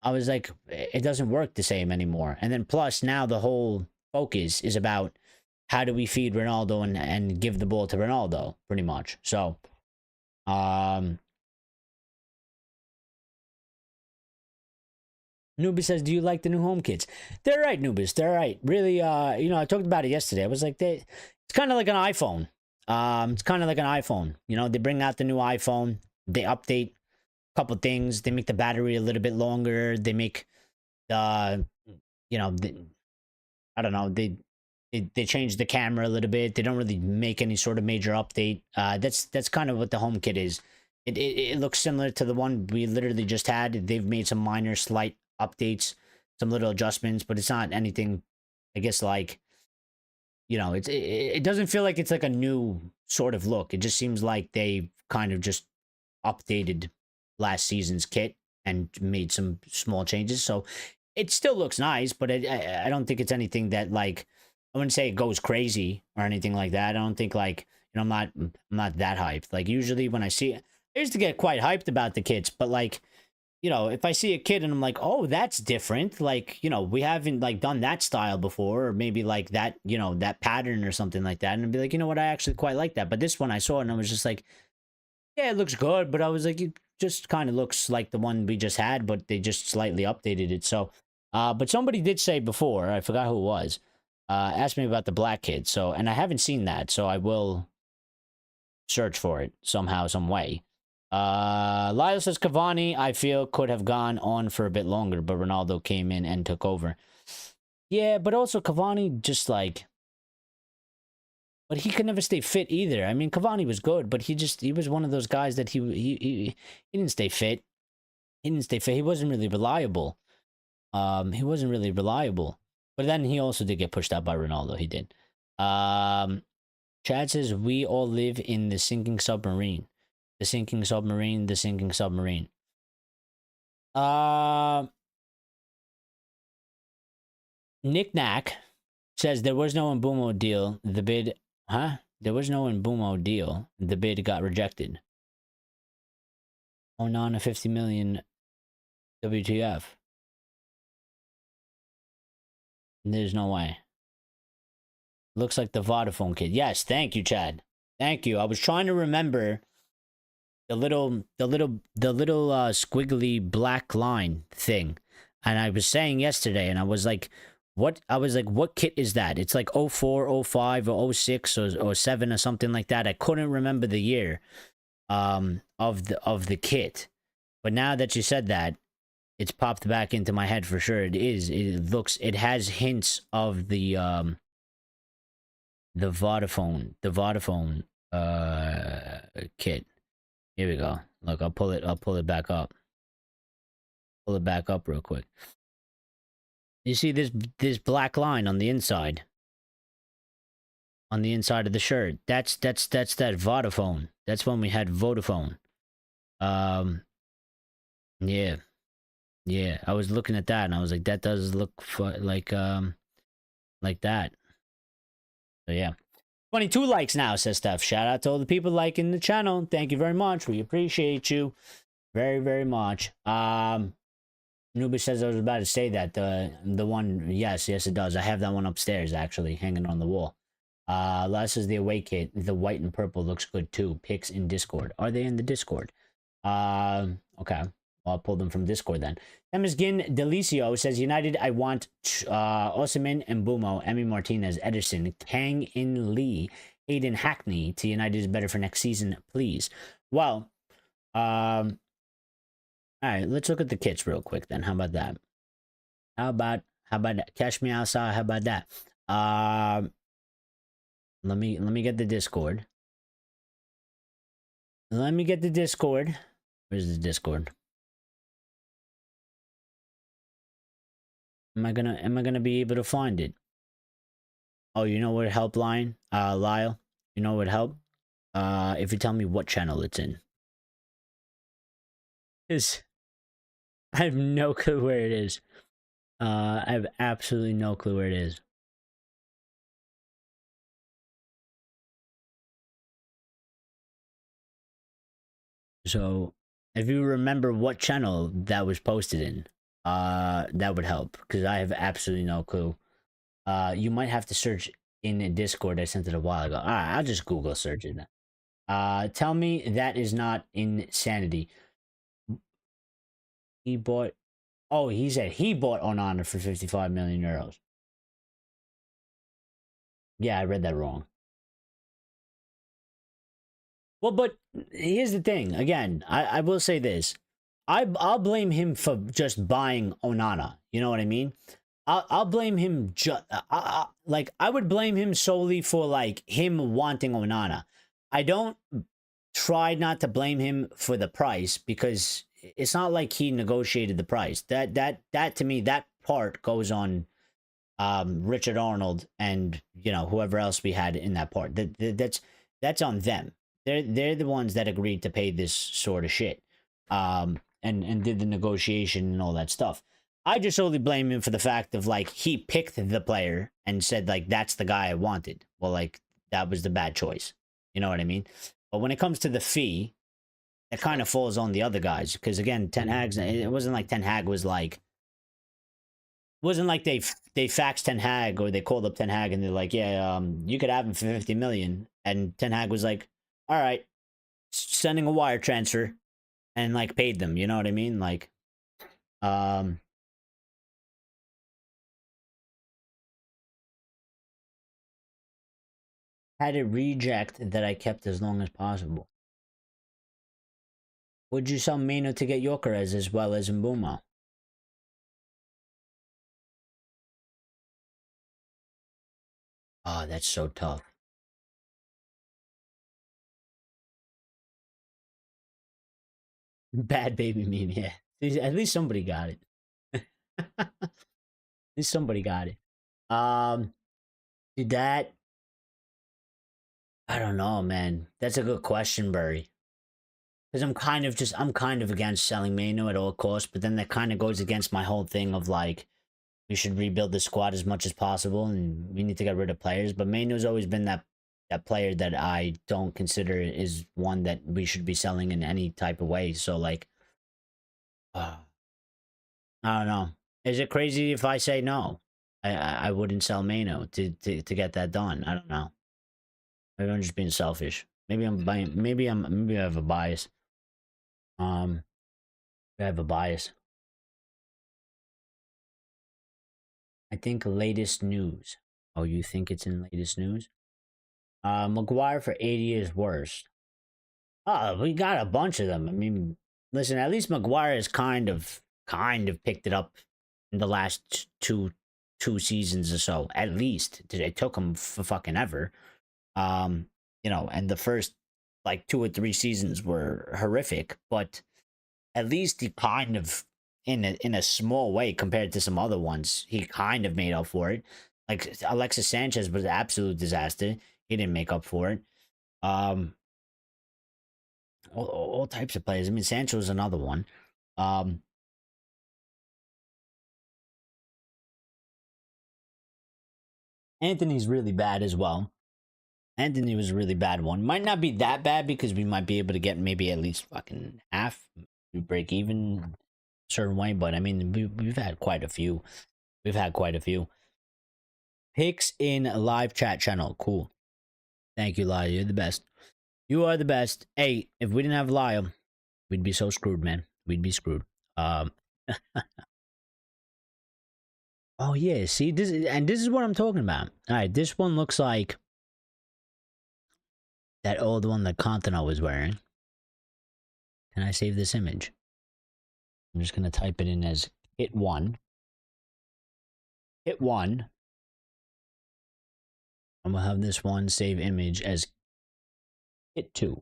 I was like, it doesn't work the same anymore. And then plus now the whole focus is about how do we feed Ronaldo and give the ball to Ronaldo, pretty much. So, Nubis says, do you like the new home kits? They're right, Nubis. They're right. Really, I talked about it yesterday. I was like, it's kind of like an iPhone. It's kind of like an iPhone. They bring out the new iPhone. They update a couple things. They make the battery a little bit longer. They make I don't know. They change the camera a little bit. They don't really make any sort of major update. That's kind of what the home kit is. It looks similar to the one we literally just had. They've made some minor slight updates, some little adjustments, but it's not anything, I guess, like, it doesn't feel like it's like a new sort of look. It just seems like they kind of just updated last season's kit and made some small changes. So it still looks nice, but I don't think it's anything that, like, I wouldn't say it goes crazy or anything like that. I don't think like, you know, I'm not that hyped. Like usually when I see it, I used to get quite hyped about the kits, but like, you know, if I see a kid and I'm like, oh, that's different. Like, you know, we haven't like done that style before, or maybe like that, you know, that pattern or something like that. And I'd be like, you know what, I actually quite like that. But this one I saw it and I was just like, yeah, it looks good. But I was like, it just kind of looks like the one we just had, but they just slightly updated it. So, but somebody did say before, I forgot who it was, asked me about the black kid. So, and I haven't seen that. So I will search for it somehow, some way. Lyle says Cavani, I feel, could have gone on for a bit longer, but Ronaldo came in and took over. Yeah, but also Cavani just like, but he could never stay fit either. I mean, Cavani was good, but he was one of those guys that he didn't stay fit. He didn't stay fit. He wasn't really reliable. He wasn't really reliable. But then he also did get pushed out by Ronaldo. He did. Chad says we all live in the sinking submarine. The sinking submarine, the sinking submarine. Nick Knack says there was no Mbeumo deal. The bid, there was no Mbeumo deal. The bid got rejected. Onana 50 million WTF. There's no way. Looks like the Vodafone kid. Yes, thank you, Chad. Thank you. I was trying to remember the little squiggly black line thing. And I was saying yesterday, and I was like, what kit is that? It's like 04, 05, or 06, or 07, or something like that. I couldn't remember the year of the kit. But now that you said that, it's popped back into my head for sure. It is. It has hints of the Vodafone kit. Here we go. Look, I'll pull it back up. Pull it back up real quick. You see this black line on the inside. On the inside of the shirt. That's that Vodafone. That's when we had Vodafone. Yeah. Yeah, I was looking at that and I was like, that does look like that. So yeah. 22 likes now, says Steph. Shout out to all the people liking the channel. Thank you very much. We appreciate you very, very much. Nubis says I was about to say that. The one, yes, it does. I have that one upstairs, actually, hanging on the wall. Last says the away kit. The white and purple looks good, too. Pics in Discord. Are they in the Discord? Okay. I'll pull them from Discord then. Temesgin Delicio says, United, I want Osimhen, Mbeumo, Emi Martinez, Ederson, Kang In Lee, Aiden Hackney to United is better for next season, please. Well, all right, let's look at the kits real quick then. How about that? How about that? Cash me outside. How about that? Let me get the Discord. Let me get the Discord. Where's the Discord? Am I gonna be able to find it? Oh, you know what helpline? Lyle, you know what help? If you tell me what channel it's in. I have no clue where it is. I have absolutely no clue where it is. So, if you remember what channel that was posted in, that would help, because I have absolutely no clue. You might have to search in Discord. I sent it a while ago. All right, I'll just Google search it. Tell me that is not insanity. He bought. Oh, he said he bought Onana for 55 million euros. Yeah, I read that wrong. Well, but here's the thing. Again, I will say this. I'll blame him for just buying Onana. You know what I mean? I'll blame him like I would blame him solely for like him wanting Onana. I don't try not to blame him for the price, because it's not like he negotiated the price. That to me, that part goes on Richard Arnold and, you know, whoever else we had in that part. That's on them. They're the ones that agreed to pay this sort of shit. And did the negotiation and all that stuff. I just solely blame him for the fact of like he picked the player and said like that's the guy I wanted. Well, like that was the bad choice. You know what I mean? But when it comes to the fee, it kind of falls on the other guys because again, Ten Hag's. It wasn't like Ten Hag was like. Wasn't like they faxed Ten Hag or they called up Ten Hag and they're like, yeah, you could have him for 50 million, and Ten Hag was like, all right, sending a wire transfer, and like paid them. You know what I mean? Like, had a reject that I kept as long as possible. Would you sell Mbeumo to get Gyokeres as well as Mbeumo? Oh, that's so tough. Bad baby meme, yeah. At least somebody got it. At least somebody got it. Did that? I don't know, man. That's a good question, Burry. Because I'm kind of against selling Mbeumo at all costs, but then that kind of goes against my whole thing of like, we should rebuild the squad as much as possible, and we need to get rid of players. But Mbeumo's always been that player that I don't consider is one that we should be selling in any type of way. So like, I don't know. Is it crazy if I say no? I wouldn't sell Mbeumo to get that done. I don't know. Maybe I'm just being selfish. Maybe I'm buying. Maybe I have a bias. I have a bias. I think latest news. Oh, you think it's in latest news? Maguire for 80 is worst. Oh, we got a bunch of them. I mean, listen, at least Maguire has kind of picked it up in the last two seasons or so. At least it took him for fucking ever. You know, and the first like 2 or 3 seasons were horrific, but at least he kind of in a small way compared to some other ones, he kind of made up for it. Like Alexis Sanchez was an absolute disaster. He didn't make up for it. All types of players. I mean, Sancho was another one. Antony's really bad as well. Antony was a really bad one. Might not be that bad because we might be able to get maybe at least fucking half, break even a certain way. But I mean, we've had quite a few. We've had quite a few. Picks in live chat channel. Cool. Thank you, Lyle. You're the best. You are the best. Hey, if we didn't have Lyle, we'd be so screwed, man. We'd be screwed. Oh yeah, see this, and this is what I'm talking about. All right, this one looks like that old one that Antony was wearing. Can I save this image? I'm just gonna type it in as hit 1. Hit 1. I'm gonna have this one save image as hit 2.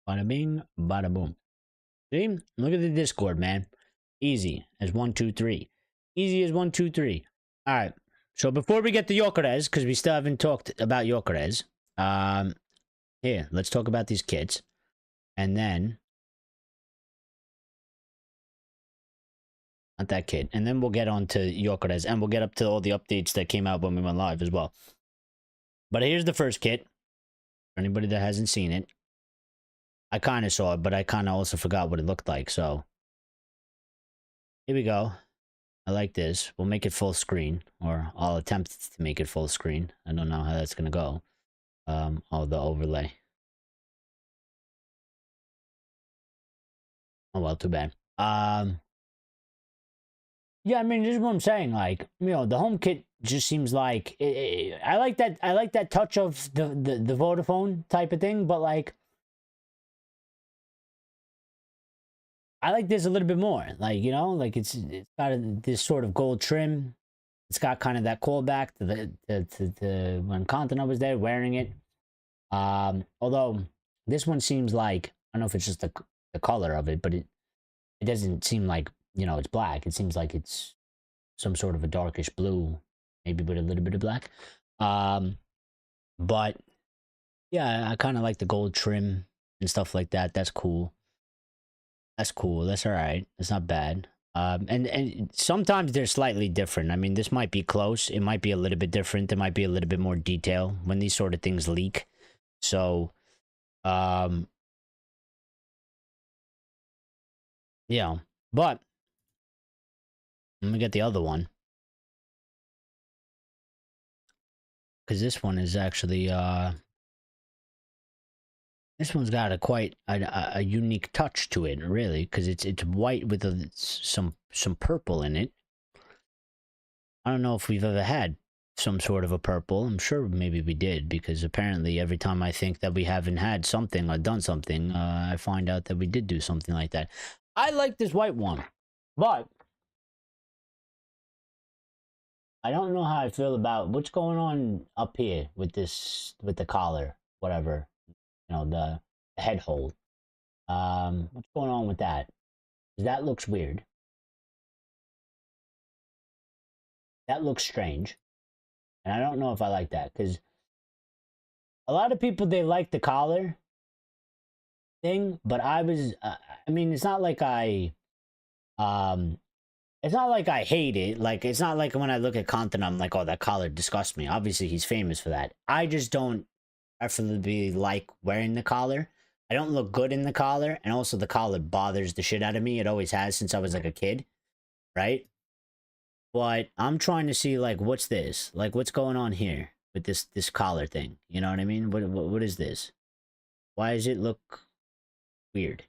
Bada bing, bada boom. See? Look at the Discord, man. Easy as 1, 2, 3. Easy as 1, 2, 3. All right. So before we get to Gyokeres, because we still haven't talked about Gyokeres, here, let's talk about these kits, and then not that kid, and then we'll get on to Gyokeres, and we'll get up to all the updates that came out when we went live as well. But here's the first kit. For anybody that hasn't seen it, I kind of saw it, but I kind of also forgot what it looked like. So here we go. I like this. We'll make it full screen, or I'll attempt to make it full screen. I don't know how that's gonna go. Oh, the overlay. Oh well, too bad. Yeah, I mean, this is what I'm saying. Like, you know, the home kit just seems like I like that. I like that touch of the Vodafone type of thing, but like, I like this a little bit more. Like, you know, like it's got this sort of gold trim. It's got kind of that callback to the when Antony was there wearing it. Although this one seems like, I don't know if it's just the color of it, but it doesn't seem like, you know, it's black. It seems like it's some sort of a darkish blue, maybe with a little bit of black. But yeah, I kind of like the gold trim and stuff like that. That's cool. That's cool. That's all right. It's not bad. And sometimes they're slightly different. I mean, this might be close. It might be a little bit different. There might be a little bit more detail when these sort of things leak. So, yeah. But let me get the other one. Because this one is actually, this one's got a quite a unique touch to it, really, because it's white with some purple in it. I don't know if we've ever had some sort of a purple. I'm sure maybe we did, because apparently every time I think that we haven't had something or done something, I find out that we did do something like that. I like this white one, but I don't know how I feel about what's going on up here with this, with the collar, whatever, you know, the head hole. What's going on with that? 'Cause that looks weird. That looks strange. And I don't know if I like that, because a lot of people, they like the collar thing, but I mean, it's not like it's not like I hate it. Like, it's not like when I look at content, I'm like, oh, that collar disgusts me. Obviously, he's famous for that. I just don't preferably like wearing the collar. I don't look good in the collar, and also the collar bothers the shit out of me. It always has since I was like a kid, right? But I'm trying to see, like, what's this? Like, what's going on here with this collar thing? You know what I mean? What is this? Why does it look weird?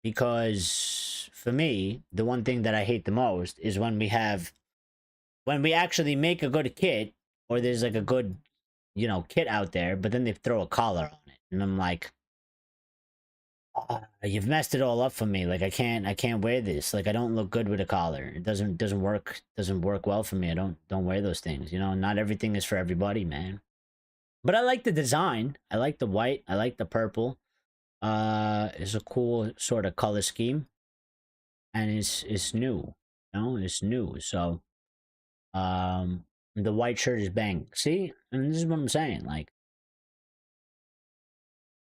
Because for me, the one thing that I hate the most is when we actually make a good kit, or there's like a good, you know, kit out there, but then they throw a collar on it, and I'm like, you've messed it all up for me. Like, I can't wear this. Like, I don't look good with a collar. It doesn't work well for me. I don't wear those things. You know, not everything is for everybody, man. But I like the design. I like the white. I like the purple. It's a cool sort of color scheme, and it's new. You know, it's new. So, the white shirt is bang. See, and this is what I'm saying. Like,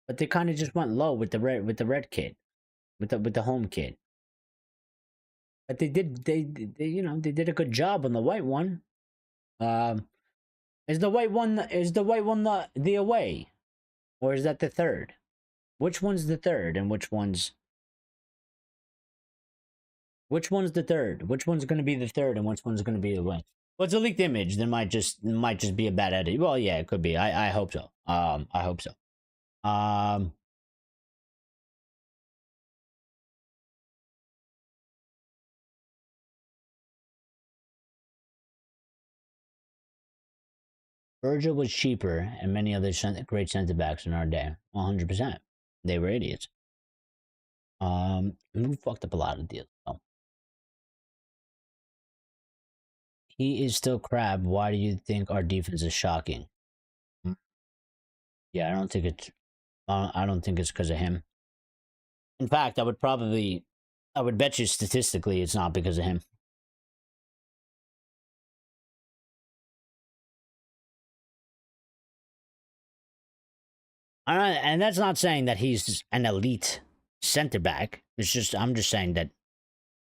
but they kind of just went low with the red kit, with the home kit. But they you know, they did a good job on the white one. Is the white one the away, or is that the third? Which one's the third, and which one's the third? Which one's going to be the third, and which one's going to be the away? Well, it's a leaked image. There might just be a bad edit. Well, yeah, it could be. I hope so. I hope so. Virgil was cheaper, and many other great center backs in our day. 100%. They were idiots. We fucked up a lot of deals. Oh. He is still crap. Why do you think our defense is shocking? Yeah, I don't think it's because of him. In fact, I would bet you statistically it's not because of him. And that's not saying that he's an elite center back. I'm just saying that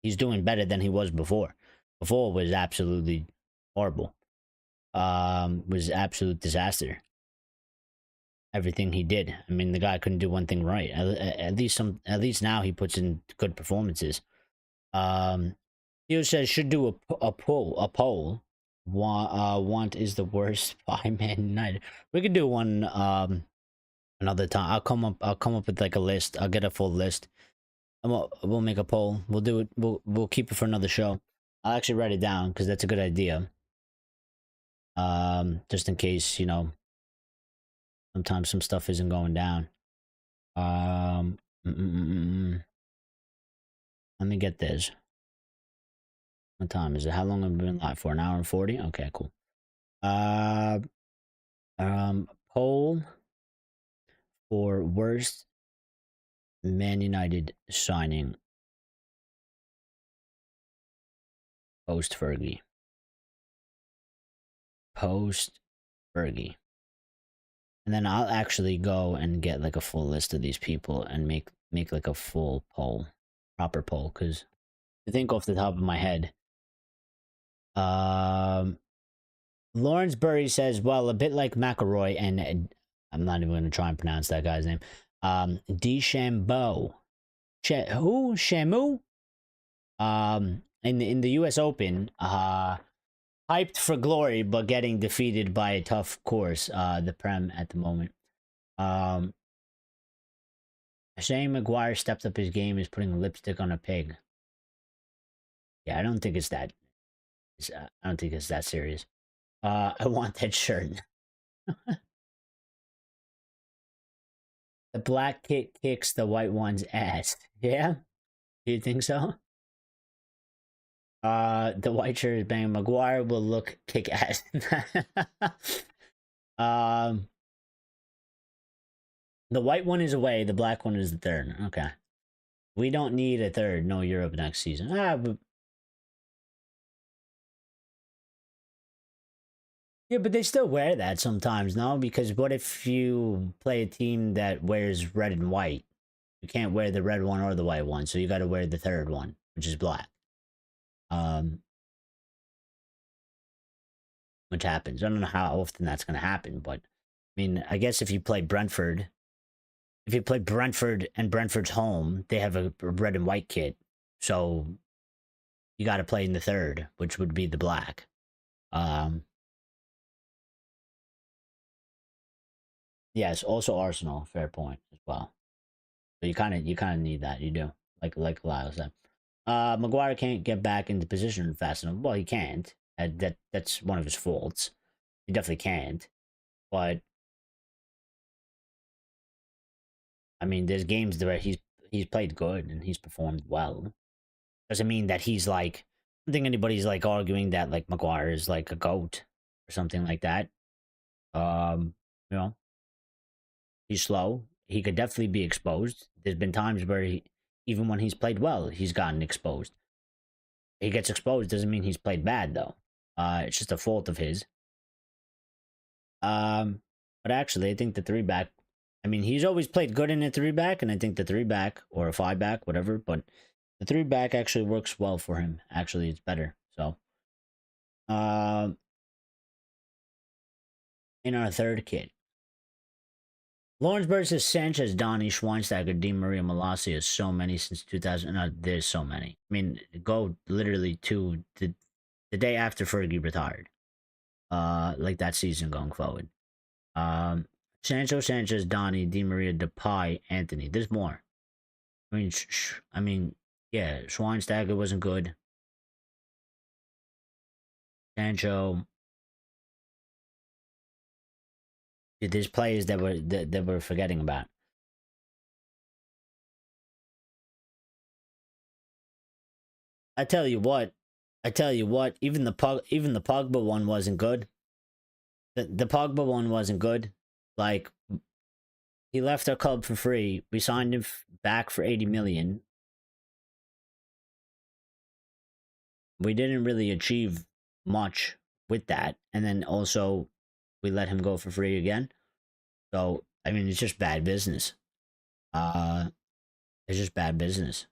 he's doing better than he was before. Before was absolutely horrible. Was absolute disaster. Everything he did. I mean, the guy couldn't do one thing right. At least now he puts in good performances. Theo says should do a poll. Want is the worst 5-man United. We could do one another time. I'll come up with like a list. I'll get a full list. We'll make a poll. We'll do it. We'll keep it for another show. I'll actually write it down because that's a good idea. Just in case, you know, sometimes some stuff isn't going down. Let me get this. What time is it? How long have we been live for? An hour and 40? Okay, cool. Poll for worst Man United signing post Fergie. And then I'll actually go and get like a full list of these people and make like a full poll. proper poll because I think off the top of my head. Lawrence Burry says, well, a bit like McElroy, and I'm not even going to try and pronounce that guy's name. DeChambeau. Who? Shamu? In the U.S. Open, hyped for glory, but getting defeated by a tough course, the Prem at the moment. Shane Maguire stepped up his game, is putting lipstick on a pig. Yeah, I don't think it's that. I don't think it's that serious. I want that shirt. The black kit kicks the white one's ass. Yeah? Do you think so? The white shirt is banging. Maguire will look kick ass. The white one is away. The black one is the third. Okay. We don't need a third. No Europe next season. But... yeah, but they still wear that sometimes, no? Because what if you play a team that wears red and white? You can't wear the red one or the white one, so you got to wear the third one, which is black. Which happens. I don't know how often that's going to happen, but I mean, I guess if you play Brentford, and Brentford's home, they have a red and white kit, so you got to play in the third, which would be the black. Yes, also Arsenal, fair point as well. So you kind of need that. You do, like Lyle said. Maguire can't get back into position fast enough. Well, he can't. That's one of his faults. He definitely can't. But I mean, there's games where he's played good and he's performed well. Doesn't mean that he's like. I don't think anybody's like arguing that like Maguire is like a goat or something like that. You know, he's slow. He could definitely be exposed. There's been times where even when he's played well, he's gotten exposed. He gets exposed doesn't mean he's played bad though. It's just a fault of his. But actually, I think the 3-back. I mean, he's always played good in a 3-back, and I think the 3-back or a 5-back, whatever. But the 3-back actually works well for him. Actually, it's better. So, in our third kit, Lawrence versus Sanchez, Donny, Schweinsteiger, Di Maria, Malacia. So many since 2000. No, there's so many. I mean, go literally to the day after Fergie retired. Like that season going forward. Sancho, Sanchez, Donny, Di Maria, Depay, Antony. There's more. I mean, yeah, Schweinsteiger wasn't good. Sancho. There's players that we're forgetting about. I tell you what. Even the Pogba one wasn't good. The Pogba one wasn't good. Like, he left our club for free. We signed him back for 80 million. We didn't really achieve much with that, and then also we let him go for free again. So I mean, it's just bad business. It's just bad business.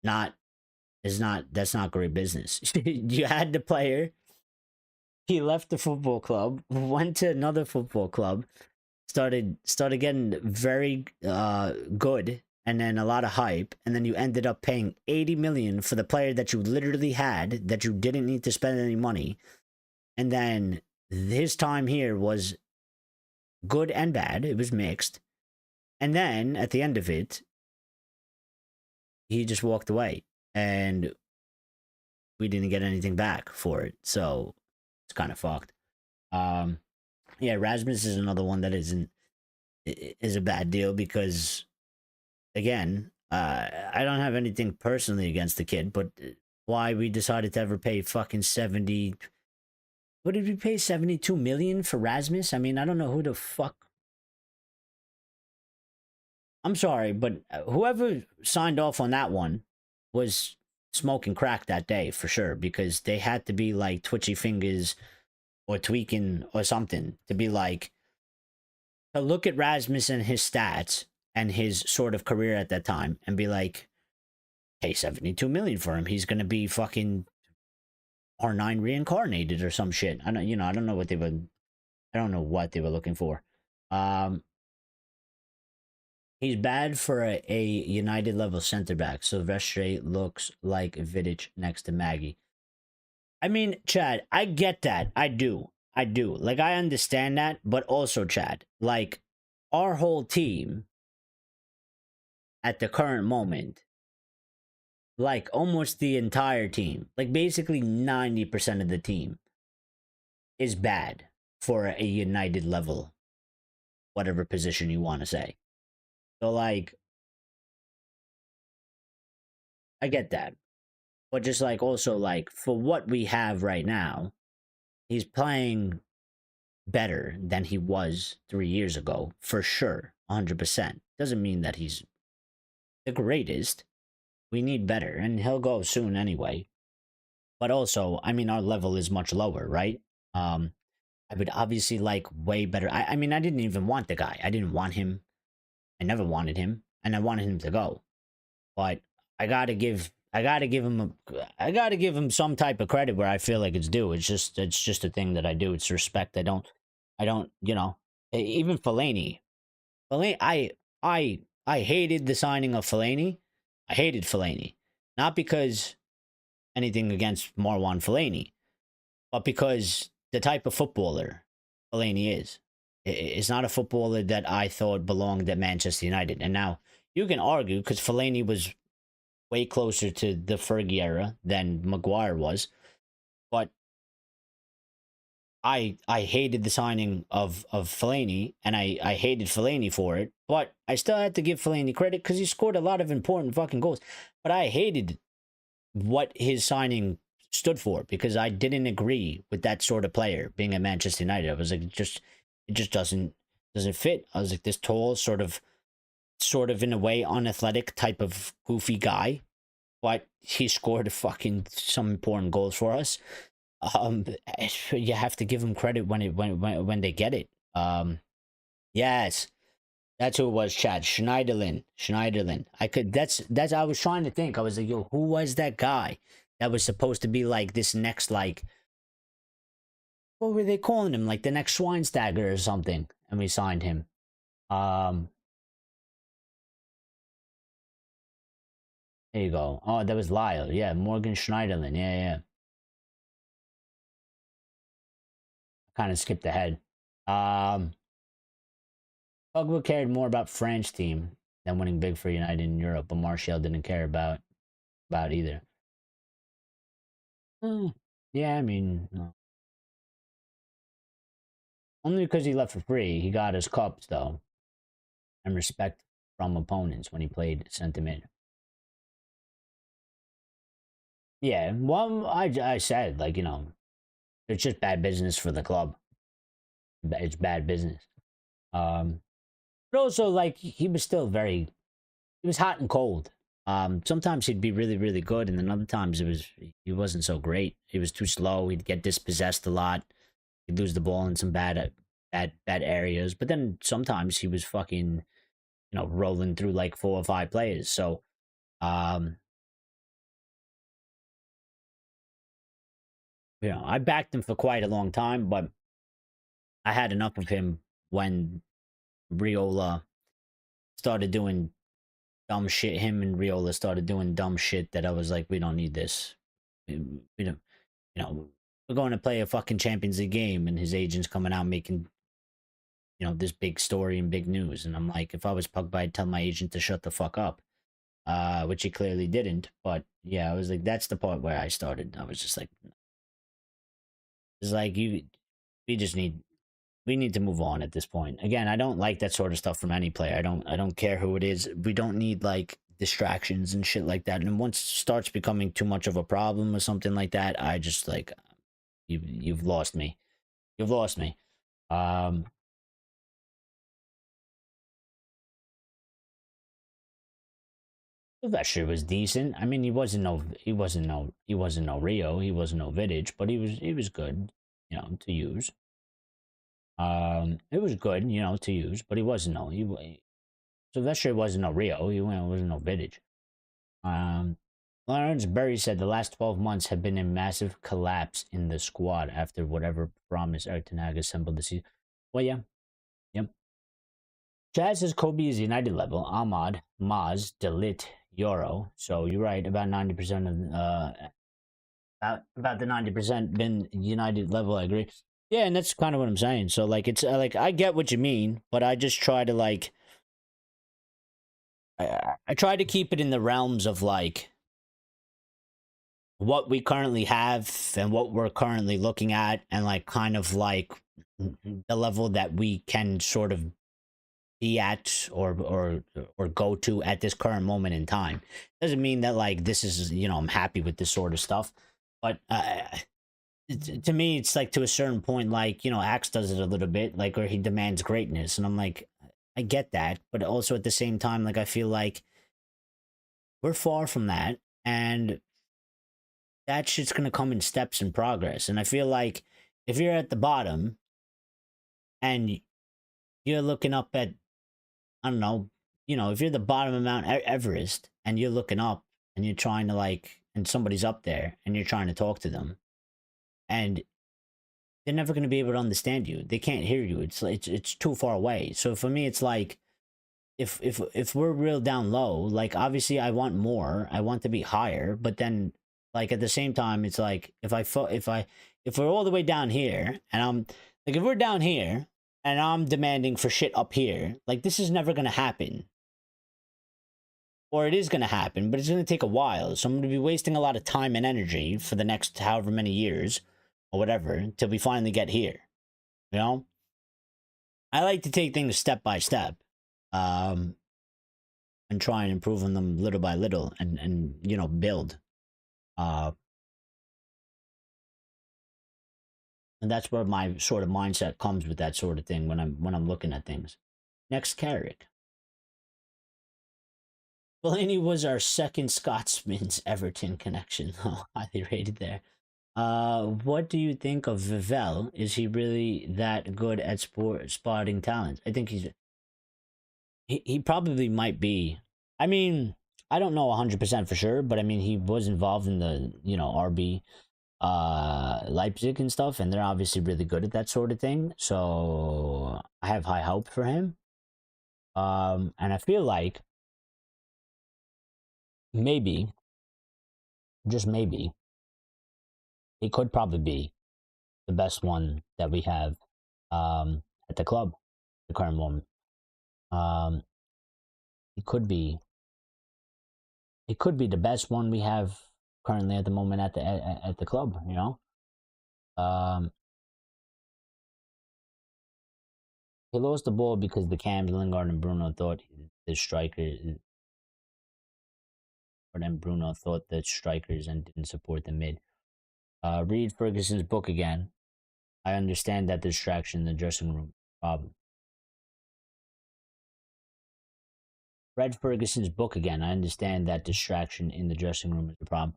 That's not great business. You had the player. He left the football club, went to another football club, started getting very good, and then a lot of hype, and then you ended up paying 80 million for the player that you literally had, that you didn't need to spend any money. And then his time here was good and bad. It was mixed. And then at the end of it, he just walked away, and we didn't get anything back for it. So it's kind of fucked. Yeah, Rasmus is another one that is a bad deal because, again, I don't have anything personally against the kid, but why we decided to ever pay fucking 70... What did we pay? 72 million for Rasmus? I mean, I don't know who the fuck... I'm sorry, but whoever signed off on that one was smoking crack that day for sure, because they had to be like twitchy fingers or tweaking or something to be like, to look at Rasmus and his stats and his sort of career at that time and be like, pay 72 million for him. He's gonna be fucking R9 reincarnated or some shit. I don't, I don't know what they were. I don't know what they were looking for. He's bad for a United level center back. Silvestre looks like Vidic next to Maggie. I mean, Chad, I get that. I do. I do. Like, I understand that. But also, Chad, like, our whole team at the current moment, like, almost the entire team, like, basically 90% of the team is bad for a United level, whatever position you want to say. So, like, I get that. But just, like, also, like, for what we have right now, he's playing better than he was 3 years ago, for sure, 100%. Doesn't mean that he's the greatest. We need better, and he'll go soon anyway. But also, I mean, our level is much lower, right? I would obviously like way better. I mean, I didn't even want the guy. I didn't want him. I never wanted him, and I wanted him to go. But I gotta give him some type of credit where I feel like it's due. It's just a thing that I do. It's respect. I don't, even Fellaini. I hated the signing of Fellaini. I hated Fellaini. Not because anything against Marwan Fellaini, but because the type of footballer Fellaini is. It's not a footballer that I thought belonged at Manchester United. And now you can argue because Fellaini was way closer to the Fergie era than Maguire was. But I hated the signing of Fellaini, and I hated Fellaini for it. But I still had to give Fellaini credit because he scored a lot of important fucking goals. But I hated what his signing stood for because I didn't agree with that sort of player being at Manchester United. I was like, it just doesn't fit. I was like, this tall, sort of in a way unathletic type of goofy guy, but he scored fucking some important goals for us. You have to give him credit when they get it. Yes, that's who it was, Chad. Schneiderlin. I was trying to think. I was like, yo, who was that guy that was supposed to be like this next, like, what were they calling him? Like the next Schweinsteiger or something. And we signed him. There you go. Oh, that was Lyle. Yeah, Morgan Schneiderlin. Yeah. Kind of skipped ahead. Pogba cared more about French team than winning big for United in Europe, but Martial didn't care about either. Yeah, I mean, no. Only because he left for free. He got his cups though, and respect from opponents when he played centre mid. Yeah, well, I said, like, it's just bad business for the club. It's bad business. But also, like, he was still he was hot and cold. Sometimes he'd be really, really good, and then other times he wasn't so great. He was too slow. He'd get dispossessed a lot. He'd lose the ball in some bad areas. But then sometimes he was fucking, rolling through like 4 or 5 players. So, I backed him for quite a long time, but I had enough of him when Riola started doing dumb shit. Him and Riola started doing dumb shit that I was like, we don't need this. We don't, we're going to play a fucking Champions League game, and his agent's coming out making, this big story and big news. And I'm like, if I was Pogba, I'd tell my agent to shut the fuck up, which he clearly didn't. But yeah, I was like, that's the part where I started. I was just like, it's like we need to move on at this point. Again, I don't like that sort of stuff from any player. I don't care who it is. We don't need like distractions and shit like that. And once it starts becoming too much of a problem or something like that, I just like you've lost me. You've lost me. Silvestre was decent. I mean, he wasn't no Rio. He wasn't no Vidic, but he was good, to use. It was good, to use, but he wasn't no Silvestre wasn't no Rio. He wasn't no Vidic. Lawrence Berry said the last 12 months have been a massive collapse in the squad after whatever promise Erik ten Hag assembled this season. Well, yeah. Yep. Chad says Kobe is United level. Ahmad, Maz, Delit, Euro. So you're right, about 90% of about the 90% been United level, I agree. Yeah, and that's kind of what I'm saying. So like it's like I get what you mean, but I just try to like I try to keep it in the realms of like what we currently have and what we're currently looking at, and like kind of like the level that we can sort of be at or go to at this current moment in time. Doesn't mean that like this is, you know, I'm happy with this sort of stuff, but to me it's like to a certain point, like, you know, Axe does it a little bit, like, or he demands greatness, and I'm like, I get that, but also at the same time, like, I feel like we're far from that, and that shit's gonna come in steps and progress. And I feel like if you're at the bottom and you're looking up at, I don't know, you know, if you're the bottom of Mount Everest and you're looking up and you're trying to like, and somebody's up there and you're trying to talk to them, and they're never going to be able to understand you. They can't hear you. It's too far away. So for me, it's like, if we're real down low, like obviously I want more. I want to be higher, but then like at the same time, it's like if we're all the way down here and I'm like, if we're down here and I'm demanding for shit up here, like this is never going to happen. Or it is going to happen, but it's going to take a while. So I'm going to be wasting a lot of time and energy for the next however many years or whatever until we finally get here. You know? I like to take things step by step. And try and improve on them little by little, and you know, build. And that's where my sort of mindset comes with that sort of thing when I'm looking at things. Next, Carrick. Delaney was our second Scotsman's Everton connection. Oh, highly rated there. What do you think of Vivel? Is he really that good at spotting talent? I think he probably might be. I mean, I don't know 100% for sure, but I mean, he was involved in the, you know, RB Leipzig and stuff, and they're obviously really good at that sort of thing. So I have high hope for him. And I feel like maybe, just maybe, he could probably be the best one that we have at the club, the current moment. He could be the best one we have currently at the moment at the club, you know. He lost the ball because the Cams, Lingard, and Bruno thought the strikers, or then Bruno thought the strikers and didn't support the mid. Read Ferguson's book again. I understand that distraction in the dressing room problem. Read Ferguson's book again. I understand that distraction in the dressing room is the problem.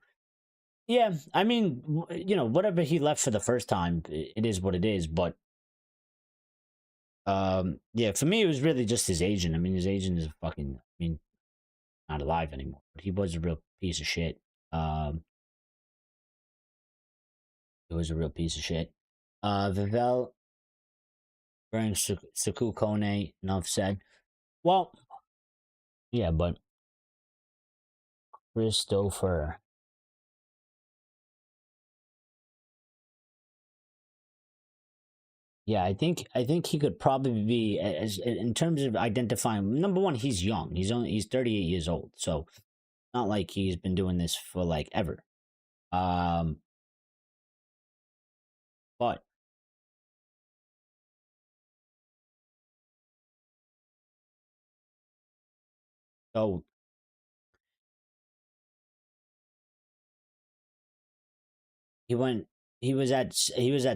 Yeah, I mean, you know, whatever he left for the first time, it is what it is. But yeah, for me, it was really just his agent. I mean, his agent is fucking, I mean, not alive anymore. But he was a real piece of shit. It was a real piece of shit. Vivel wearing Saku Kone, enough said. Well, yeah, but Christopher. Yeah, I think he could probably be, as in terms of identifying. Number one, he's young. He's 38 years old, so not like he's been doing this for like ever. But so he went. He was at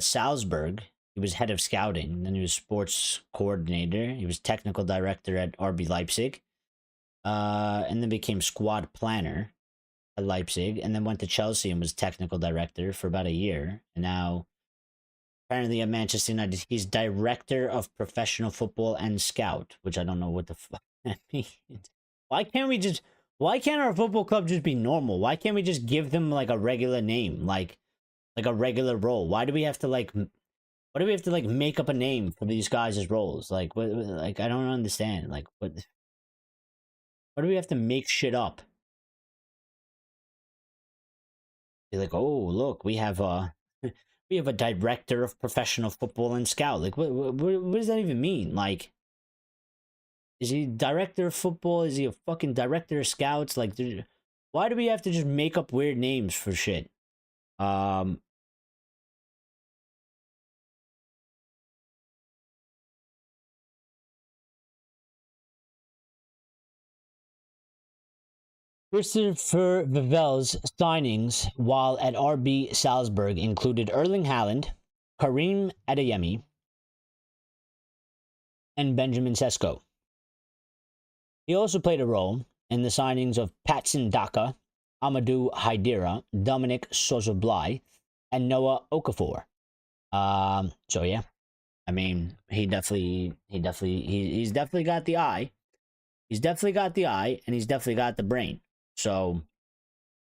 Salzburg. He was head of scouting. Then he was sports coordinator. He was technical director at RB Leipzig. And then became squad planner at Leipzig, and then went to Chelsea and was technical director for about a year. And now, apparently, at Manchester United, he's director of professional football and scout, which I don't know what the fuck that means. Why can't we just? Why can't our football club just be normal? Why can't we just give them like a regular name, like a regular role? Why do we have to like? Why do we have to like make up a name for these guys' roles? Like, like I don't understand. Like, what? Why do we have to make shit up? Be like, oh look, we have a we have a director of professional football and scout. Like, what does that even mean? Like, is he director of football? Is he a fucking director of scouts? Like, why do we have to just make up weird names for shit? Christopher Vivel's signings while at RB Salzburg included Erling Haaland, Karim Adeyemi, and Benjamin Sesko. He also played a role in the signings of Patson Daka, Amadou Haidara, Dominic Sozoblai, and Noah Okafor. So yeah, I mean, he's definitely got the eye. He's definitely got the eye, and he's definitely got the brain. So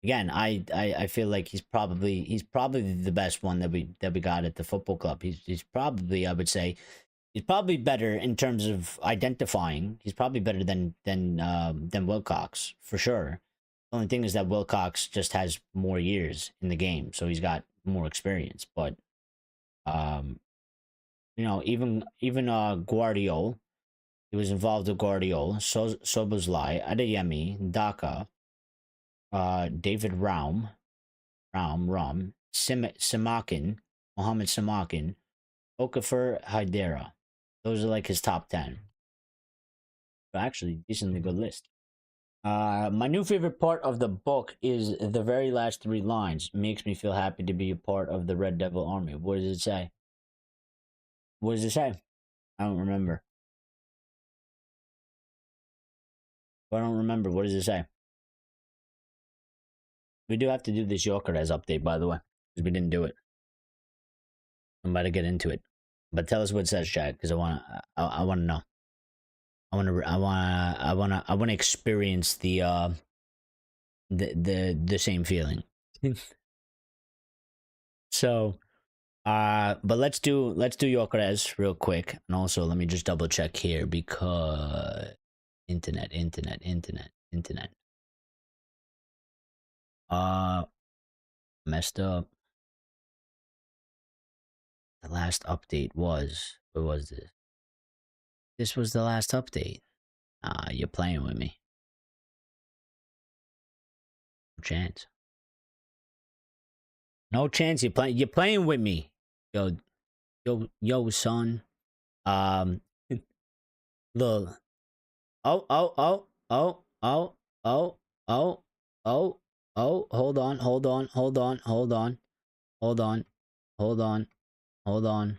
again, I feel like he's probably the best one that we got at the football club. He's probably, I would say, he's probably better in terms of identifying. He's probably better than Wilcox for sure. The only thing is that Wilcox just has more years in the game, so he's got more experience. But you know, even Guardiola, he was involved with Guardiola, Soboslai, Adeyemi, Daka, David Raum, Simakin, Mohamed Simakin, Okafor Haidara. Those are like his top 10. But actually, decently good list. My new favorite part of the book is the very last 3 lines. Makes me feel happy to be a part of the Red Devil Army. What does it say? What does it say? I don't remember. I don't remember. What does it say? We do have to do this Gyokeres update, by the way, because we didn't do it. I'm about to get into it, but tell us what it says, Chad, because I want to know. I want to experience the same feeling. So, but let's do Gyokeres real quick, and also let me just double check here because internet. Messed up. The last update was, what was this? This was the last update. You're playing with me. No chance. No chance you're playing with me. Yo, son. Look. Oh, hold on.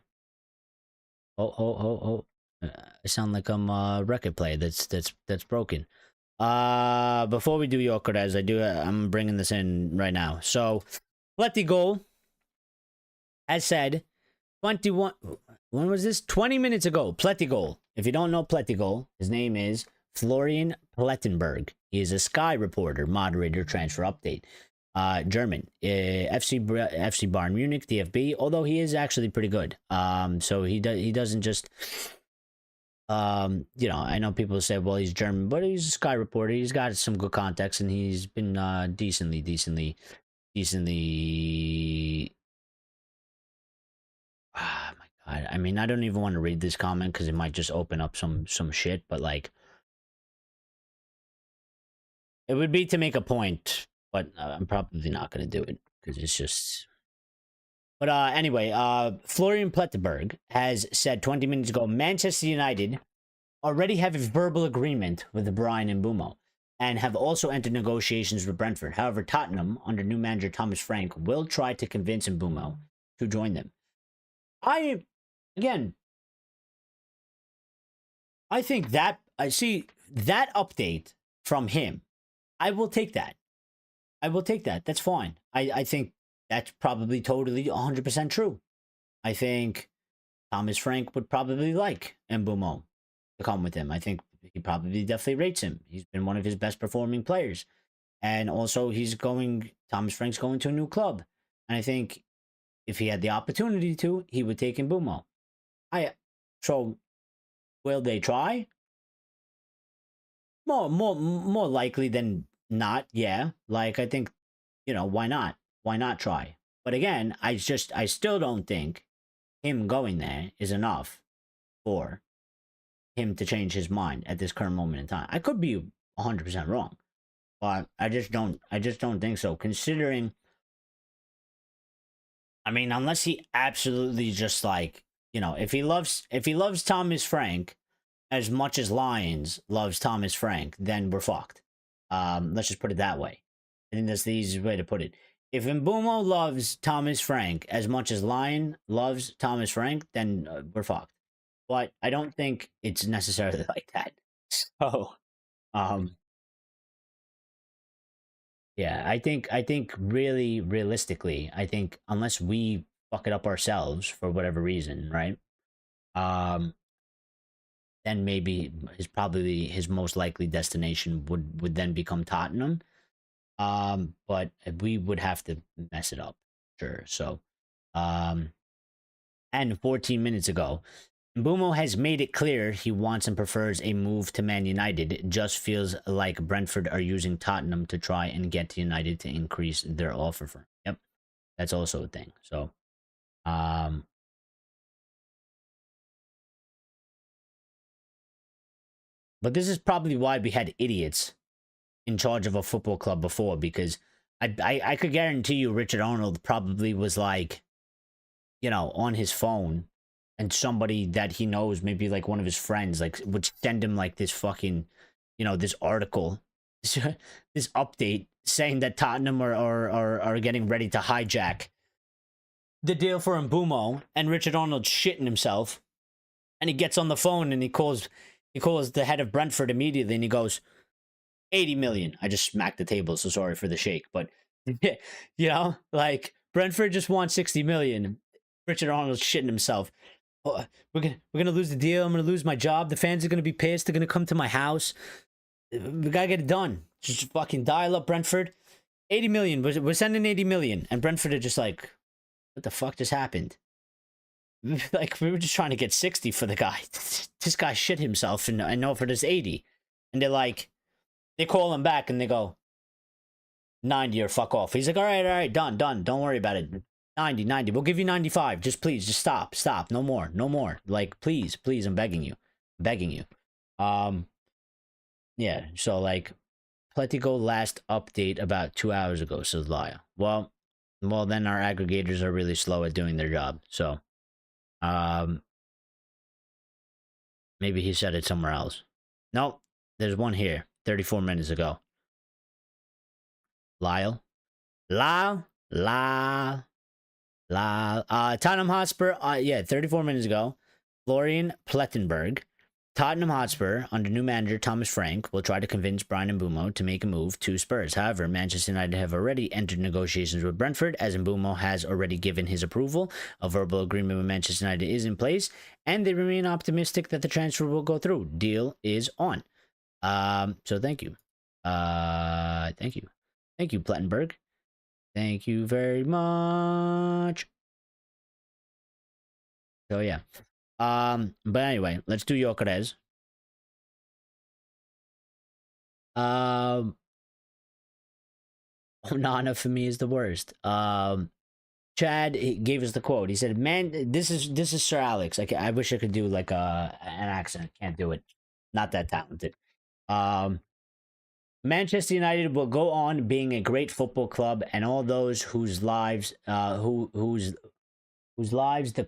Oh. I sound like I'm a record player that's broken. Before we do Gyokeres, I'm bringing this in right now. So, Pleti goal, as said, 21. When was this? 20 minutes ago. Pleti goal. If you don't know Pleti goal, his name is Florian Plettenberg. He is a Sky reporter, moderator, transfer update. German, FC Bayern Munich, DFB. Although he is actually pretty good. So he doesn't just. You know, I know people say, well, he's German, but he's a Sky reporter. He's got some good context, and he's been decently. Ah, my God. I mean, I don't even want to read this comment because it might just open up some shit. But like, it would be to make a point, but I'm probably not going to do it because it's just. But anyway, Florian Plettenberg has said 20 minutes ago, Manchester United already have a verbal agreement with Brian Mbeumo and have also entered negotiations with Brentford. However, Tottenham, under new manager Thomas Frank, will try to convince Mbeumo to join them. I think that, I see that update from him. I will take that. That's fine. I think that's probably totally 100% true. I think Thomas Frank would probably like Mbeumo to come with him. I think he probably definitely rates him. He's been one of his best performing players. And also Thomas Frank's going to a new club. And I think if he had the opportunity to, he would take Mbeumo. So will they try? More likely than not, yeah. Like, I think, why not? Why not try? But again, I still don't think him going there is enough for him to change his mind at this current moment in time. I could be 100% wrong, but I just don't think so, considering, I mean, unless he absolutely just, like, if he loves Thomas Frank as much as Lions loves Thomas Frank, then we're fucked. Let's just put it that way. I think that's the easiest way to put it. If Mbeumo loves Thomas Frank as much as Lion loves Thomas Frank, then we're fucked. But I don't think it's necessarily like that. So, yeah, I think really realistically, I think unless we fuck it up ourselves for whatever reason, right? Then maybe his most likely destination would then become Tottenham. But we would have to mess it up, sure. So, and 14 minutes ago, Mbeumo has made it clear he wants and prefers a move to Man United. It just feels like Brentford are using Tottenham to try and get to United to increase their offer for him. Yep, that's also a thing. So, but this is probably why we had idiots in charge of a football club before, because I could guarantee you Richard Arnold probably was like, on his phone, and somebody that he knows, maybe like one of his friends, like would send him like this fucking, this article, this update saying that Tottenham are getting ready to hijack the deal for Mbeumo, and Richard Arnold's shitting himself, and he gets on the phone and he calls the head of Brentford immediately, and he goes, 80 million. I just smacked the table, so sorry for the shake. But, like, Brentford just wants 60 million. Richard Arnold's shitting himself. Oh, we're gonna lose the deal. I'm gonna lose my job. The fans are gonna be pissed. They're gonna come to my house. We gotta get it done. Just fucking dial up Brentford. 80 million. We're sending 80 million. And Brentford are just like, what the fuck just happened? Like, we were just trying to get 60 for the guy. This guy shit himself and offered us 80. And they're like, they call him back and they go, 90 or fuck off. He's like, all right, done. Don't worry about it. 90. We'll give you 95. Just please, just stop. No more. Like, please, I'm begging you. Yeah, so like, Pletico last update about 2 hours ago, says Laya. Well, then our aggregators are really slow at doing their job. So, maybe he said it somewhere else. Nope, there's one here. 34 minutes ago. Lyle. Tottenham Hotspur, 34 minutes ago. Florian Plettenberg. Tottenham Hotspur, under new manager Thomas Frank, will try to convince Bryan Mbeumo to make a move to Spurs. However, Manchester United have already entered negotiations with Brentford, as Mbeumo has already given his approval. A verbal agreement with Manchester United is in place, and they remain optimistic that the transfer will go through. Deal is on. So thank you. Thank you, Plettenberg. Thank you very much. So yeah. But anyway, let's do Gyokeres. Onana for me is the worst. Chad gave us the quote. He said, "Man, this is Sir Alex. I wish I could do like an accent. Can't do it. Not that talented." Manchester United will go on being a great football club, and all those whose lives the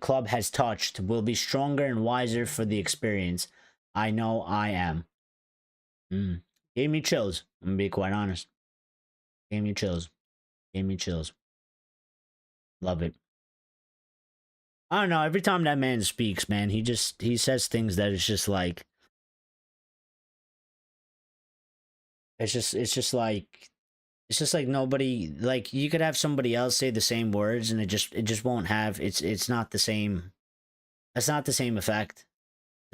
club has touched will be stronger and wiser for the experience. I know I am. Gave me chills. I'm gonna be quite honest. Gave me chills. Love it. I don't know. Every time that man speaks, man, he says things that is just like, it's just like nobody, like, you could have somebody else say the same words and it just won't have, it's not the same. That's not the same effect.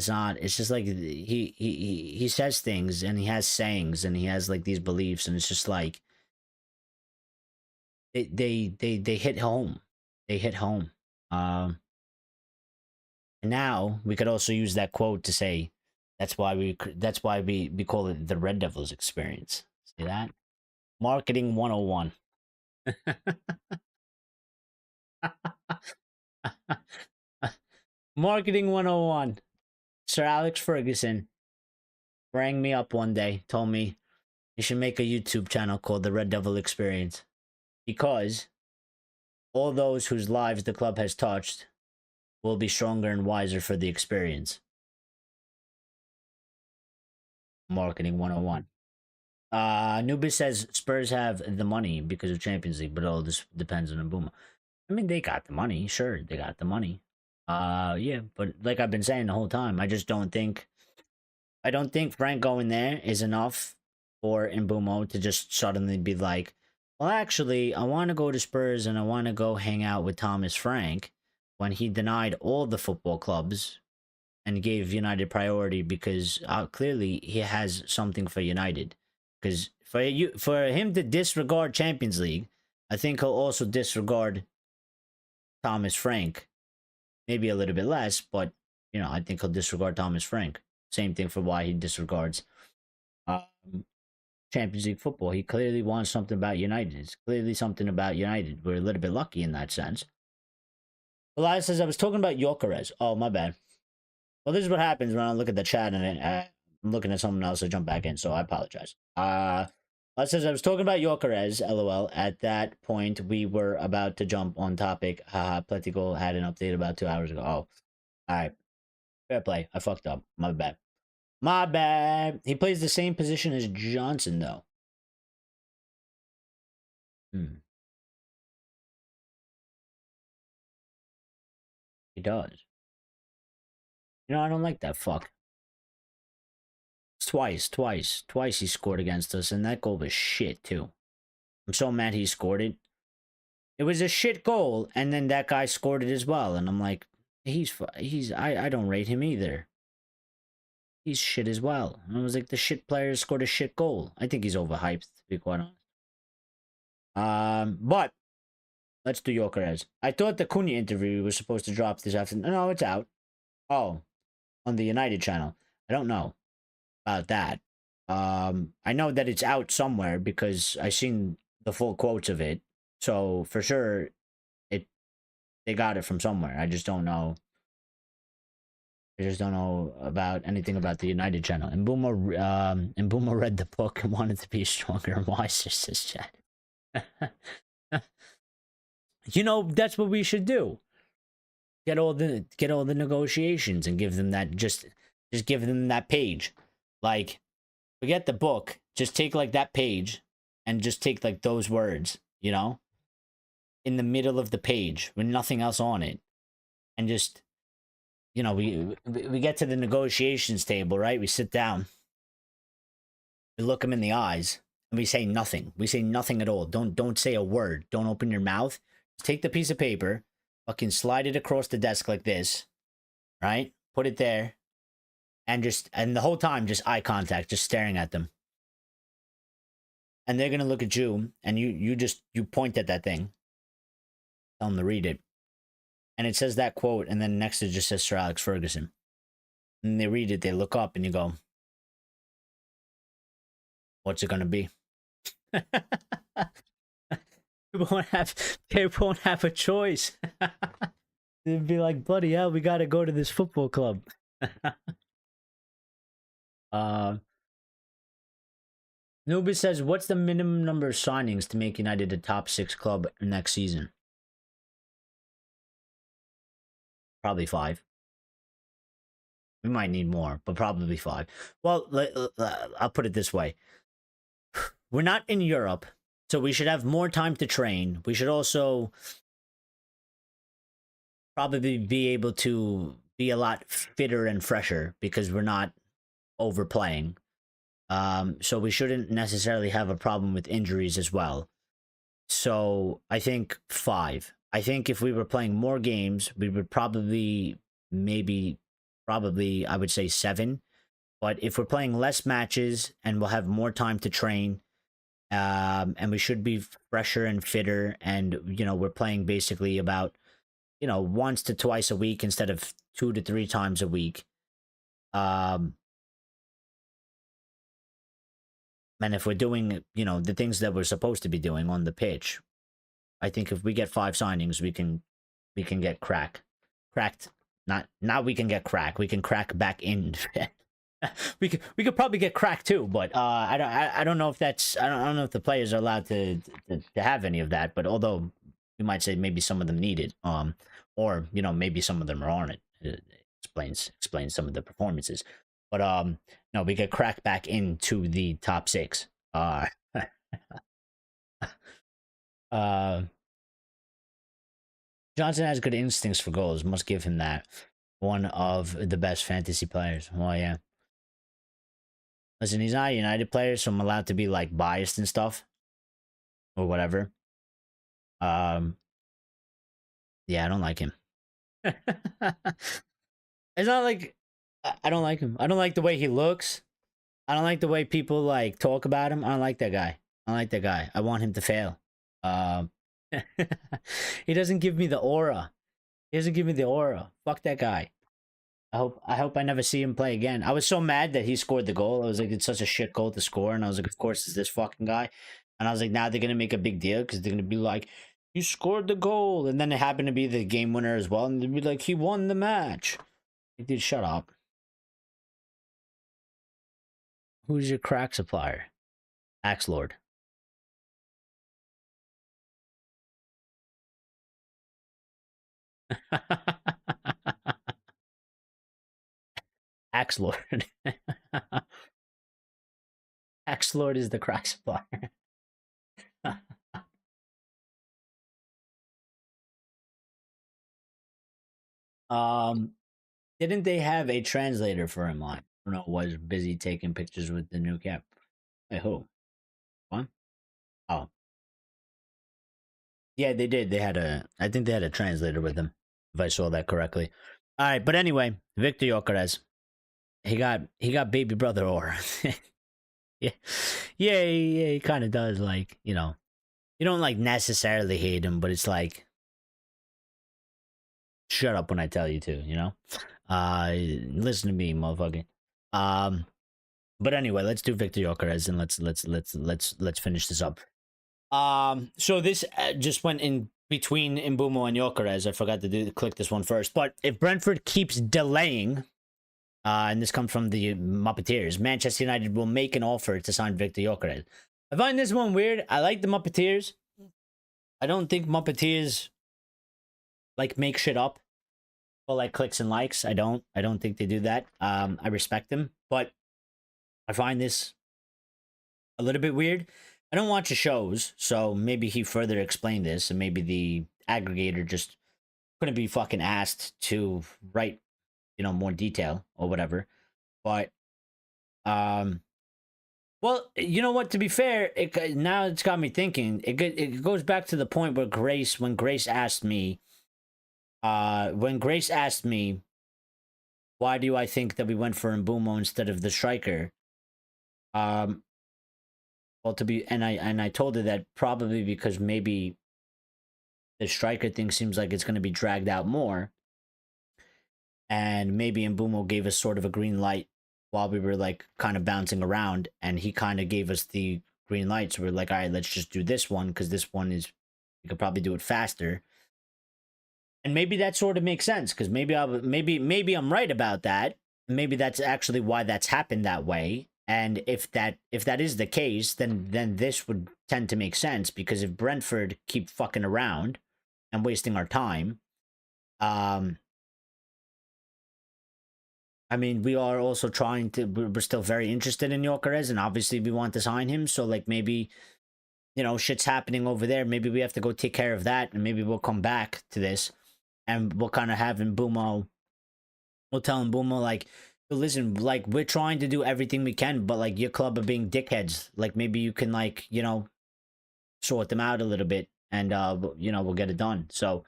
It's not. It's just like he says things and he has sayings and he has like these beliefs and it's just like they hit home. They hit home. And now we could also use that quote to say that's why we call it the Red Devils experience. See that? Marketing 101. Marketing 101. Sir Alex Ferguson rang me up one day, told me you should make a YouTube channel called the Red Devil Experience because all those whose lives the club has touched will be stronger and wiser for the experience. Marketing 101. Nubis says Spurs have the money because of Champions League, but all this depends on Mbeumo. I mean, they got the money. Sure, they got the money. Yeah, but like I've been saying the whole time, I don't think Frank going there is enough for Mbeumo to just suddenly be like, well, actually, I want to go to Spurs and I want to go hang out with Thomas Frank when he denied all the football clubs and gave United priority because clearly he has something for United. Because for him to disregard Champions League, I think he'll also disregard Thomas Frank. Maybe a little bit less, but you know, I think he'll disregard Thomas Frank. Same thing for why he disregards Champions League football. He clearly wants something about United. It's clearly something about United. We're a little bit lucky in that sense. Elias says, I was talking about Gyokeres. Oh, my bad. Well, this is what happens when I look at the chat and I'm looking at someone else to jump back in, so I apologize. Elias says, I was talking about Gyokeres, LOL. At that point, we were about to jump on topic. Pletico had an update about 2 hours ago. Oh, all right. Fair play. I fucked up. My bad. My bad. He plays the same position as Johnson, though. He does. You know, I don't like that fuck. Twice he scored against us, and that goal was shit, too. I'm so mad he scored it. It was a shit goal, and then that guy scored it as well, and I'm like, I don't rate him either. He's shit as well. And I was like, the shit player scored a shit goal. I think he's overhyped, to be quite honest. But let's do Gyokeres. I thought the Cunha interview was supposed to drop this afternoon. No, it's out. Oh, on the United channel. I don't know about that. I know that it's out somewhere because I seen the full quotes of it. So for sure, they got it from somewhere. I just don't know. I just don't know about anything about the United channel. And Mbeumo read the book and wanted to be stronger and wiser, says chat. You know, that's what we should do. Get all the negotiations and give them that just give them that page. Like, forget the book. Just take like that page and just take like those words, you know, in the middle of the page with nothing else on it, and just, you know, we get to the negotiations table, right? We sit down, we look them in the eyes, and we say nothing. We say nothing at all. Don't say a word. Don't open your mouth. Just take the piece of paper, fucking slide it across the desk like this, right? Put it there, and the whole time just eye contact, just staring at them. And they're gonna look at you, and you point at that thing, tell them to read it. And it says that quote, and then next it just says Sir Alex Ferguson. And they read it, they look up, and you go, what's it gonna be? They won't have a choice. They'd be like, bloody hell, we gotta go to this football club. Nubis says, what's the minimum number of signings to make United a top 6 club next season? Probably 5. We might need more, but probably 5. Well, I'll put it this way. We're not in Europe, so we should have more time to train. We should also probably be able to be a lot fitter and fresher because we're not overplaying. So we shouldn't necessarily have a problem with injuries as well. So I think 5. I think if we were playing more games, we would probably probably, I would say 7. But if we're playing less matches and we'll have more time to train, and we should be fresher and fitter, and we're playing basically about once to twice a week instead of 2 to 3 times a week. And if we're doing the things that we're supposed to be doing on the pitch, I think if we get 5 signings, we can get cracked. Not we can get cracked. We can crack back in. we could probably get cracked too, but I don't know if that's I don't know if the players are allowed to have any of that. But although you might say maybe some of them need it, or maybe some of them aren't. It explains some of the performances. But no, we get cracked back into the top 6. Johnson has good instincts for goals. Must give him that. One of the best fantasy players. Well, yeah. Listen, he's not a United player, so I'm allowed to be like biased and stuff, or whatever. Yeah, I don't like him. It's not like I don't like him. I don't like the way he looks. I don't like the way people like talk about him. I don't like that guy. I don't like that guy. I want him to fail. He doesn't give me the aura. He doesn't give me the aura. Fuck that guy. I hope I never see him play again. I was so mad that he scored the goal. I was like, it's such a shit goal to score. And I was like, of course, it's this fucking guy. And I was like, now they're going to make a big deal because they're going to be like, you scored the goal. And then it happened to be the game winner as well. And they'd be like, he won the match. Like, dude, shut up. Who's your crack supplier? Axe Lord. Axe Lord. Axe Lord is the crack supplier. Didn't they have a translator for him on? I don't know, was busy taking pictures with the new cap. Hey, who? What? Oh. Yeah, they did. I think they had a translator with them, if I saw that correctly. All right, but anyway, Viktor Gyokeres. He got baby brother aura. Yeah. Yeah, he kind of does, like, you don't like necessarily hate him, but it's like, shut up when I tell you to, listen to me, motherfucker. But anyway, let's do Viktor Gyokeres and let's finish this up. So this just went in between Mbeumo and Gyokeres. I forgot to click this one first. But if Brentford keeps delaying, and this comes from the Muppeteers, Manchester United will make an offer to sign Viktor Gyokeres. I find this one weird. I like the Muppeteers. I don't think Muppeteers like make shit up for like clicks and likes. I don't think they do that. I respect them, but I find this a little bit weird. I don't watch the shows, so maybe he further explained this, and maybe the aggregator just couldn't be fucking asked to write, more detail or whatever. But, well, you know what? To be fair, now it's got me thinking. It goes back to the point where when Grace asked me, why do I think that we went for Mbeumo instead of the striker? Well, I told her that probably because maybe the striker thing seems like it's going to be dragged out more, and maybe Mbeumo gave us sort of a green light while we were like kind of bouncing around, and he kind of gave us the green light. So we're like, all right, let's just do this one because this one we could probably do it faster, and maybe that sort of makes sense because maybe I'm right about that. Maybe that's actually why that's happened that way. And if that is the case, then this would tend to make sense, because if Brentford keep fucking around and wasting our time, I mean, we are also we're still very interested in Gyokeres, and obviously we want to sign him. So like maybe, shit's happening over there. Maybe we have to go take care of that, and maybe we'll come back to this, and we'll kind of have Mbeumo. We'll tell Mbeumo like, listen, like, we're trying to do everything we can, but like your club are being dickheads. Like maybe you can like, sort them out a little bit, and we'll get it done. So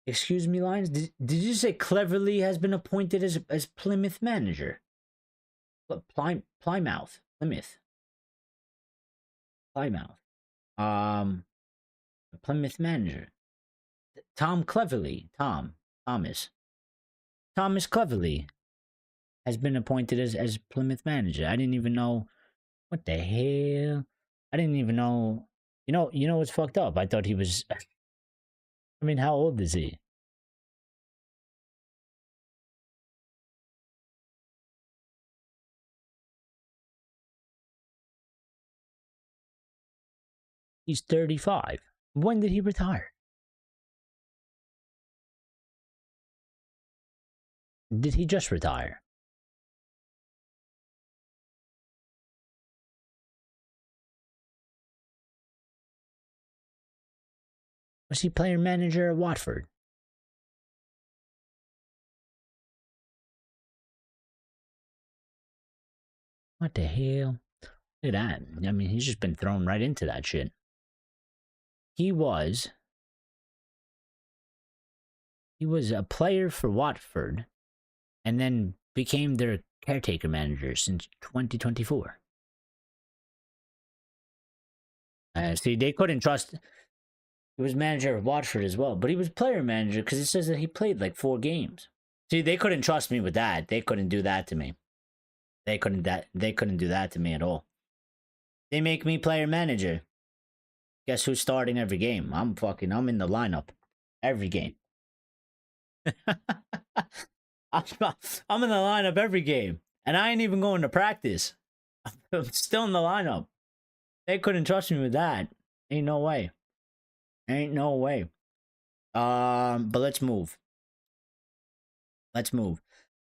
Excuse me, Lions. Did you say Cleverly has been appointed as Plymouth manager? Plymouth. Plymouth. Plymouth manager. Thomas Cleverly has been appointed as Plymouth manager. I didn't even know. What the hell? I didn't even know. You know what's fucked up? I thought he was. I mean, how old is he? He's 35. When did he retire? Did he just retire? Was he player manager at Watford? What the hell? Look at that. I mean, he's just been thrown right into that shit. He was a player for Watford and then became their caretaker manager since 2024. See, they couldn't trust. He was manager of Watford as well, but he was player manager because it says that he played like 4 games. See, they couldn't trust me with that. They couldn't do that to me. They couldn't do that to me at all. They make me player manager. Guess who's starting every game? I'm in the lineup every game. I'm in the lineup every game, and I ain't even going to practice. I'm still in the lineup. They couldn't trust me with that. Ain't no way. Ain't no way. But let's move.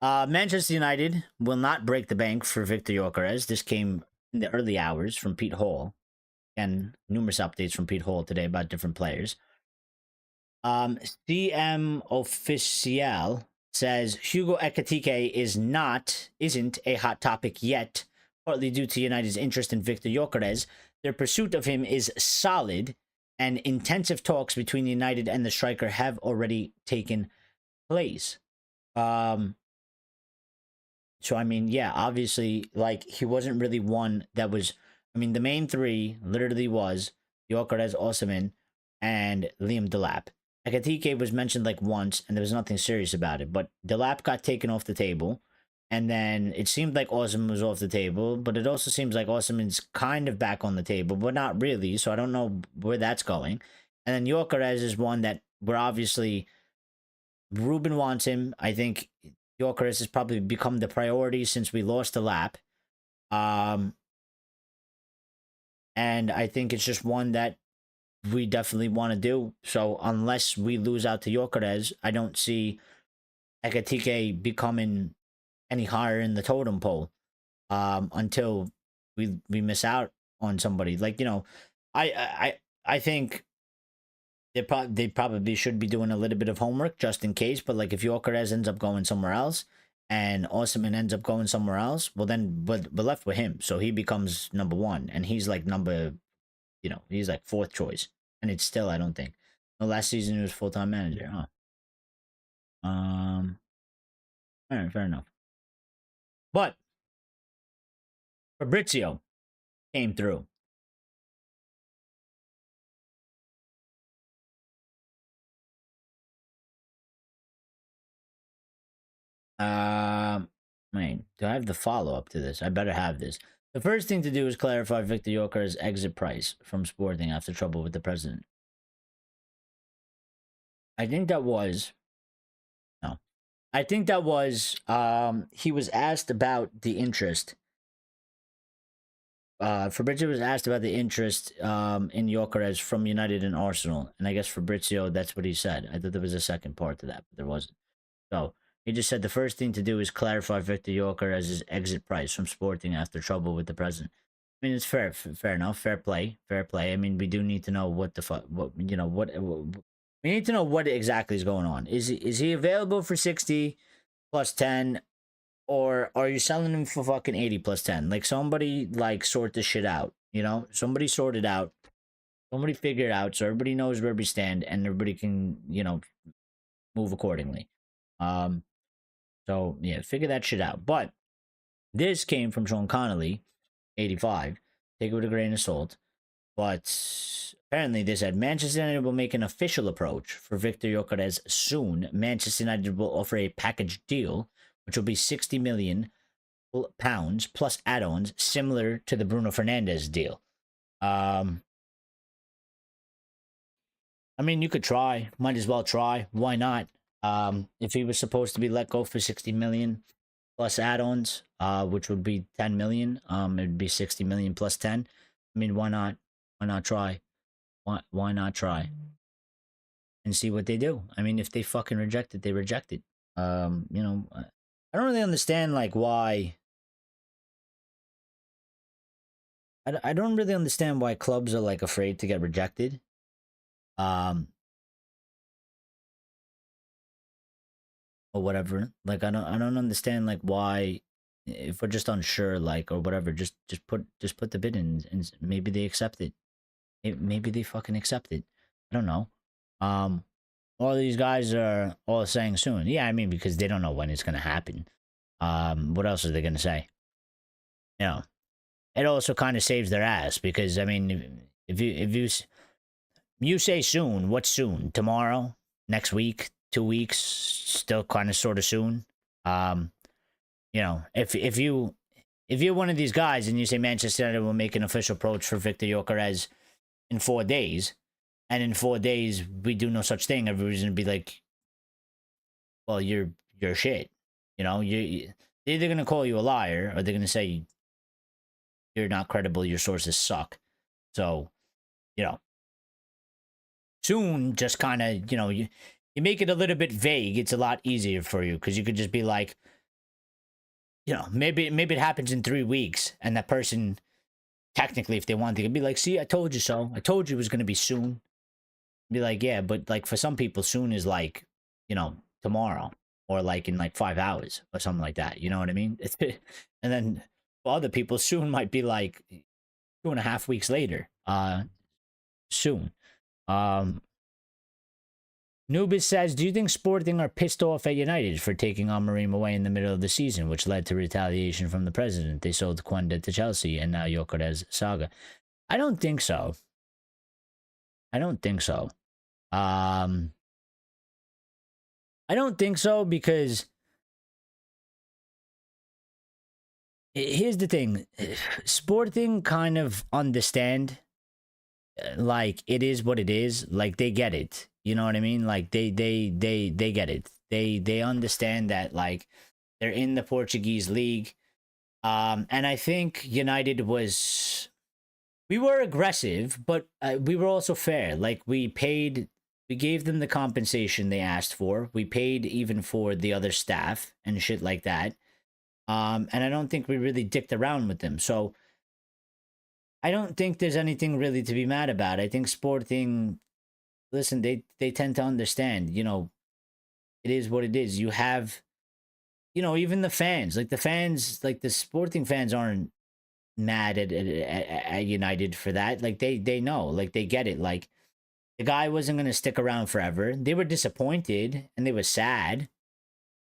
Manchester United will not break the bank for Viktor Gyokeres. This came in the early hours from Pete Hall. And numerous updates from Pete Hall today about different players. CM Official says Hugo Ekitike isn't a hot topic yet, partly due to United's interest in Viktor Gyokeres. Their pursuit of him is solid, and intensive talks between United and the striker have already taken place. So I mean, yeah, obviously, like, he wasn't really one that was. I mean, the main 3 literally was Gyokeres, Osimhen, and Liam Delap. Ekitike was mentioned like once, and there was nothing serious about it. But Delap got taken off the table, and then it seemed like Osimhen was off the table, but it also seems like Osimhen's kind of back on the table, but not really. So I don't know where that's going. And then Gyokeres is one that we're obviously Ruben wants him. I think Gyokeres has probably become the priority since we lost Delap. And I think it's just one that we definitely want to do. So unless we lose out to Gyokeres, I don't see Ekitike becoming any higher in the totem pole until we miss out on somebody. Like, I think they probably should be doing a little bit of homework just in case. But like, if Gyokeres ends up going somewhere else and Osimhen ends up going somewhere else, well, then we're left with him. So he becomes number 1, and he's like he's like 4th choice. And it's still, I don't think. No, last season he was full-time manager, huh? All right, fair enough. But Fabrizio came through. Wait, do I have the follow-up to this? I better have this. The first thing to do is clarify Viktor Gyokeres' exit price from Sporting after trouble with the president. I think that was... No. I think that was... he was asked about the interest. Fabrizio was asked about the interest in Gyokeres from United and Arsenal. And I guess Fabrizio, that's what he said. I thought there was a second part to that, but there wasn't. So... he just said the first thing to do is clarify Viktor Gyokeres' exit price from Sporting after trouble with the president. I mean, it's fair enough, fair play. I mean, we do need to know what the fuck, we need to know what exactly is going on. Is he available for 60 plus 10, or are you selling him for fucking 80 plus 10? Like, somebody like sort this shit out. Somebody sort it out. Somebody figure it out so everybody knows where we stand and everybody can move accordingly. So yeah, figure that shit out. But this came from Sean Connolly, 85. Take it with a grain of salt. But apparently they said Manchester United will make an official approach for Viktor Gyokeres soon. Manchester United will offer a package deal, which will be £60 million plus add-ons, similar to the Bruno Fernandes deal. I mean, you could try. Might as well try. Why not? If he was supposed to be let go for 60 million plus add-ons, which would be 10 million, it'd be 60 million plus 10. I mean, why not? Why not try? Why not try? And see what they do. I mean, if they fucking reject it, they reject it. You know, I don't really understand like why. I don't really understand why clubs are like afraid to get rejected. Or whatever. Like I don't understand like why, if we're just unsure, like, or whatever, just put the bid in and maybe they accept it. Maybe they fucking accept it. I don't know. All these guys are all saying soon. Yeah, I mean, because they don't know when it's gonna happen. What else are they gonna say? You know, it also kind of saves their ass because I mean, if you say soon, what's soon? Tomorrow? Next week? 2 weeks? Still kind of sort of soon. You know, if you're one of these guys and you say Manchester United will make an official approach for Viktor Gyokeres in 4 days, and in 4 days we do no such thing, everybody's gonna be like, well, you're shit. You know, they're either gonna call you a liar or they're gonna say you're not credible, your sources suck. So, you know, soon just kind of, you know, you make it a little bit vague. It's a lot easier for you because you could just be like, you know, maybe it happens in 3 weeks, and that person, technically, if they want, they could be like, see, I told you so. I told you it was going to be soon. Be like, yeah, but like for some people, soon is like, you know, tomorrow or like in like 5 hours or something like that. You know what I mean? And then for other people, soon might be like 2.5 weeks later. Soon. Nubis says, do you think Sporting are pissed off at United for taking Mbeumo away in the middle of the season, which led to retaliation from the president? They sold Quenda to Chelsea and now Gyokeres saga. I don't think so. I don't think so. I don't think so because here's the thing. Sporting kind of understand, like, it is what it is. Like, they get it. You know what I mean? Like, they get it. They understand that, like, they're in the Portuguese league. And I think United was, we were aggressive, but we were also fair. Like, we gave them the compensation they asked for. We paid even for the other staff and shit like that. And I don't think we really dicked around with them. So I don't think there's anything really to be mad about. I think Sporting, listen, they tend to understand, you know, it is what it is. You have, you know, even the fans, like the Sporting fans aren't mad at United for that. Like they know, like they get it. Like the guy wasn't going to stick around forever. They were disappointed and they were sad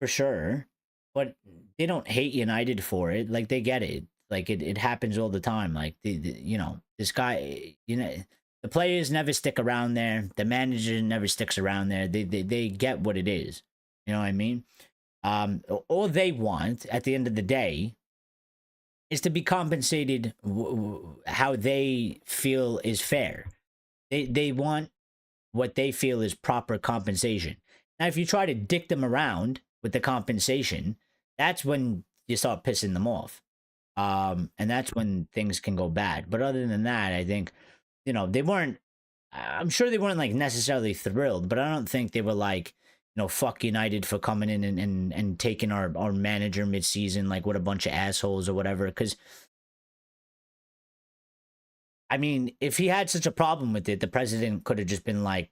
for sure, but they don't hate United for it. Like they get it. Like it happens all the time. Like you know, this guy, you know, the players never stick around there. The manager never sticks around there. They get what it is. You know what I mean? All they want at the end of the day is to be compensated how they feel is fair. They want what they feel is proper compensation. Now, if you try to dick them around with the compensation, that's when you start pissing them off. And that's when things can go bad. But other than that, I think, you know, I'm sure they weren't like necessarily thrilled, but I don't think they were like, you know, fuck United for coming in and taking our manager mid-season, like what a bunch of assholes or whatever. Because, I mean, if he had such a problem with it, the president could have just been like,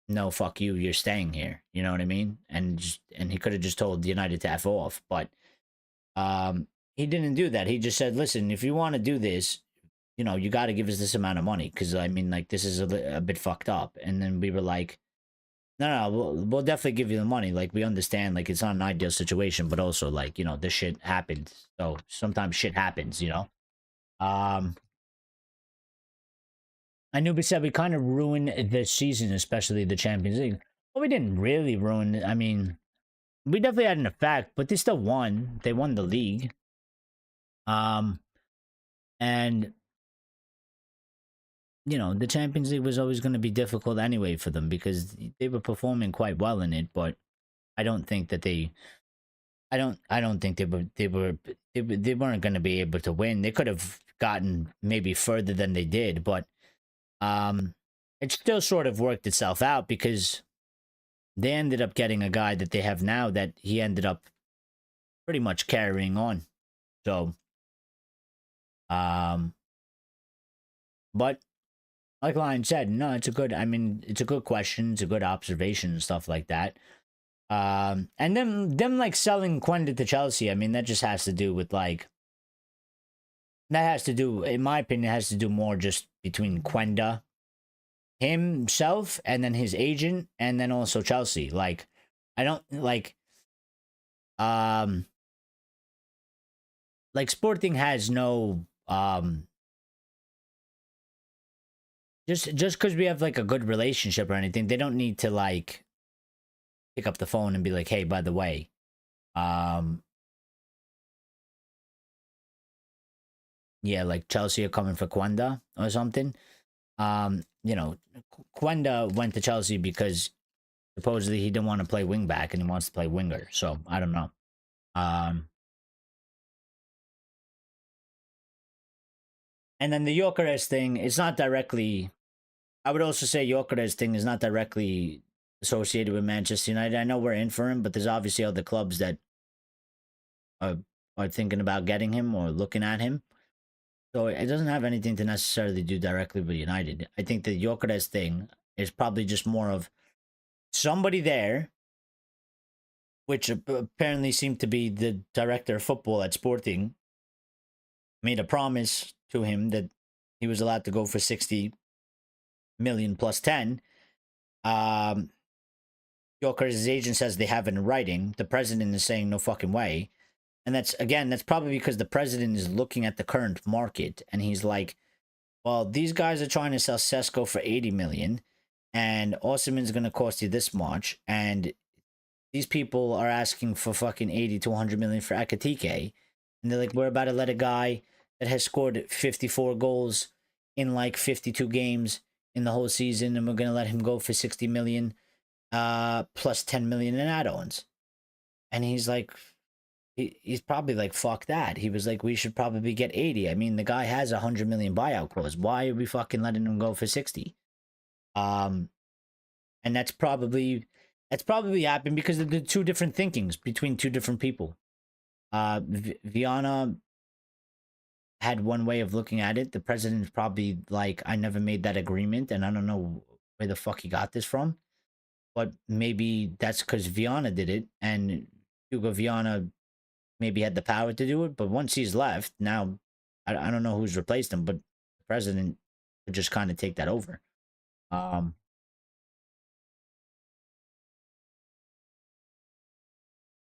no, fuck you, you're staying here. You know what I mean? And he could have just told United to F off. But he didn't do that. He just said, listen, if you want to do this, you know, you got to give us this amount of money. Because, I mean, like, this is a bit fucked up. And then we were like, No, we'll definitely give you the money. Like, we understand, like, it's not an ideal situation, but also, like, you know, this shit happens. So sometimes shit happens, you know. Anubi said we kind of ruined the season, especially the Champions League. Well, we didn't really ruin it. I mean, we definitely had an effect, but they still won. They won the league. Um, and you know, the Champions League was always going to be difficult anyway for them because they were performing quite well in it. But I don't think that I don't think they weren't going to be able to win. They could have gotten maybe further than they did, but um, it still sort of worked itself out because they ended up getting a guy that they have now that he ended up pretty much carrying on. So, um, but like Lion said, no, it's a good. I mean, it's a good question. It's a good observation and stuff like that. And them like selling Quenda to Chelsea. I mean, that just has to do with like that has to do, in my opinion, has to do more just between Quenda himself and then his agent and then also Chelsea. Like, I don't um like Sporting has no just because we have like a good relationship or anything, they don't need to like pick up the phone and be like, hey, by the way, um yeah, like Chelsea are coming for Quenda or something. You know, Quenda went to Chelsea because supposedly he didn't want to play wing back and he wants to play winger. So I don't know. Um and then the Gyökeres thing is not directly, I would also say Gyökeres thing is not directly associated with Manchester United. I know we're in for him, but there's obviously other clubs that are are thinking about getting him or looking at him. So it doesn't have anything to necessarily do directly with United. I think the Gyökeres thing is probably just more of somebody there, which apparently seemed to be the director of football at Sporting, made a promise to him that he was allowed to go for 60 million plus 10. Um, Gyökeres' agent says they have it in writing. The president is saying no fucking way. And that's probably because the president is looking at the current market and he's like, well, these guys are trying to sell Sesko for 80 million and Osimhen's going to cost you this much. And these people are asking for fucking 80 to 100 million for Akatike. And they're like, we're about to let a guy that has scored 54 goals in like 52 games in the whole season. And we're going to let him go for 60 million, plus 10 million in add-ons. And he's like, he's probably like, fuck that. He was like, we should probably get 80. I mean, the guy has a 100 million buyout clause. Why are we fucking letting him go for 60? And that's probably happened because of the two different thinkings between two different people. Viana had one way of looking at it. The president's probably like, I never made that agreement, and I don't know where the fuck he got this from. But maybe that's because Viana did it, and Hugo Viana maybe had the power to do it. But once he's left, now I don't know who's replaced him, but the president could just kind of take that over. Um,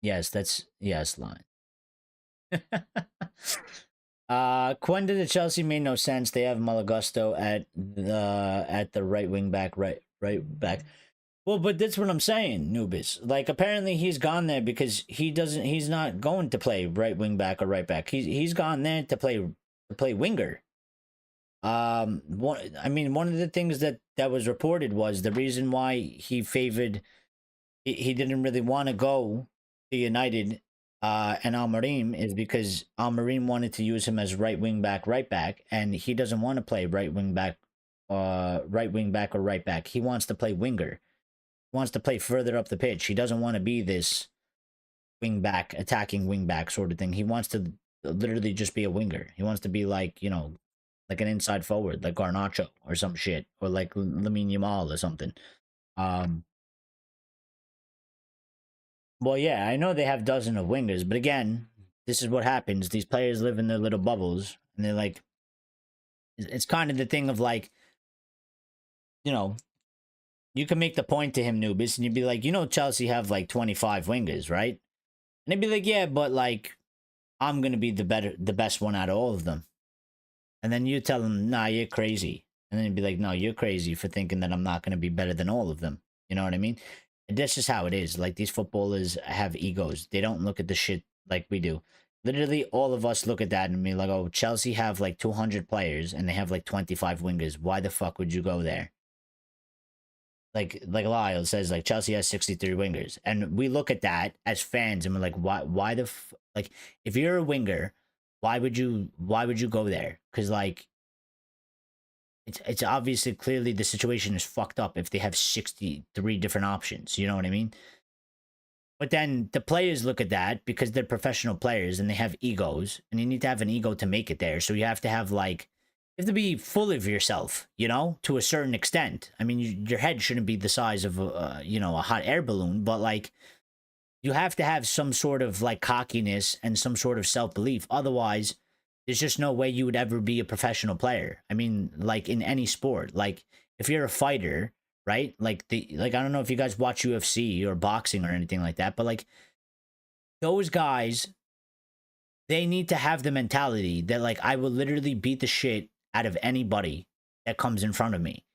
yes, that's yes, line. Quenda to Chelsea made no sense. They have Malagusto at the right wing back, right back. Well, but that's what I'm saying, Nubis. Like apparently he's gone there because he's not going to play right wing back or right back. He's gone there to play winger. One of the things that was reported was the reason why he didn't really want to go to United and Almarim is because Almarim wanted to use him as right wing back, and he doesn't want to play right wing back or right back. He wants to play winger. He wants to play further up the pitch. He doesn't want to be this wing back, attacking wing back sort of thing. He wants to literally just be a winger. He wants to be like, like an inside forward, like Garnacho or some shit, or like Lamine Yamal or something. Um, Well, yeah, I know they have dozens of wingers, but again, this is what happens. These players live in their little bubbles, and they're like, it's kind of the thing of like, you know, you can make the point to him, Nubis, and you'd be like, you know, Chelsea have like 25 wingers, right? And they'd be like, yeah, but like, I'm gonna be the best one out of all of them. And then you tell him, nah, you're crazy. And then he'd be like, no, you're crazy for thinking that I'm not gonna be better than all of them. You know what I mean? And that's just how it is. Like, these footballers have egos. They don't look at the shit like we do. Literally, all of us look at that and be like, oh, Chelsea have like 200 players and they have like 25 wingers. Why the fuck would you go there? Like Lyle says, like, Chelsea has 63 wingers, and we look at that as fans and we're like, why like, if you're a winger, why would you go there? Because like, it's obviously, clearly the situation is fucked up if they have 63 different options. You know what I mean? But then the players look at that because they're professional players and they have egos, and you need to have an ego to make it there. So you have to have like, you have to be full of yourself, you know, to a certain extent. I mean, your head shouldn't be the size of you know, a hot air balloon, but like, you have to have some sort of like cockiness and some sort of self-belief. Otherwise, there's just no way you would ever be a professional player. I mean, like, in any sport, like, if you're a fighter, right? Like, I don't know if you guys watch UFC or boxing or anything like that, but like, those guys, they need to have the mentality that like, I will literally beat the shit out of anybody that comes in front of me.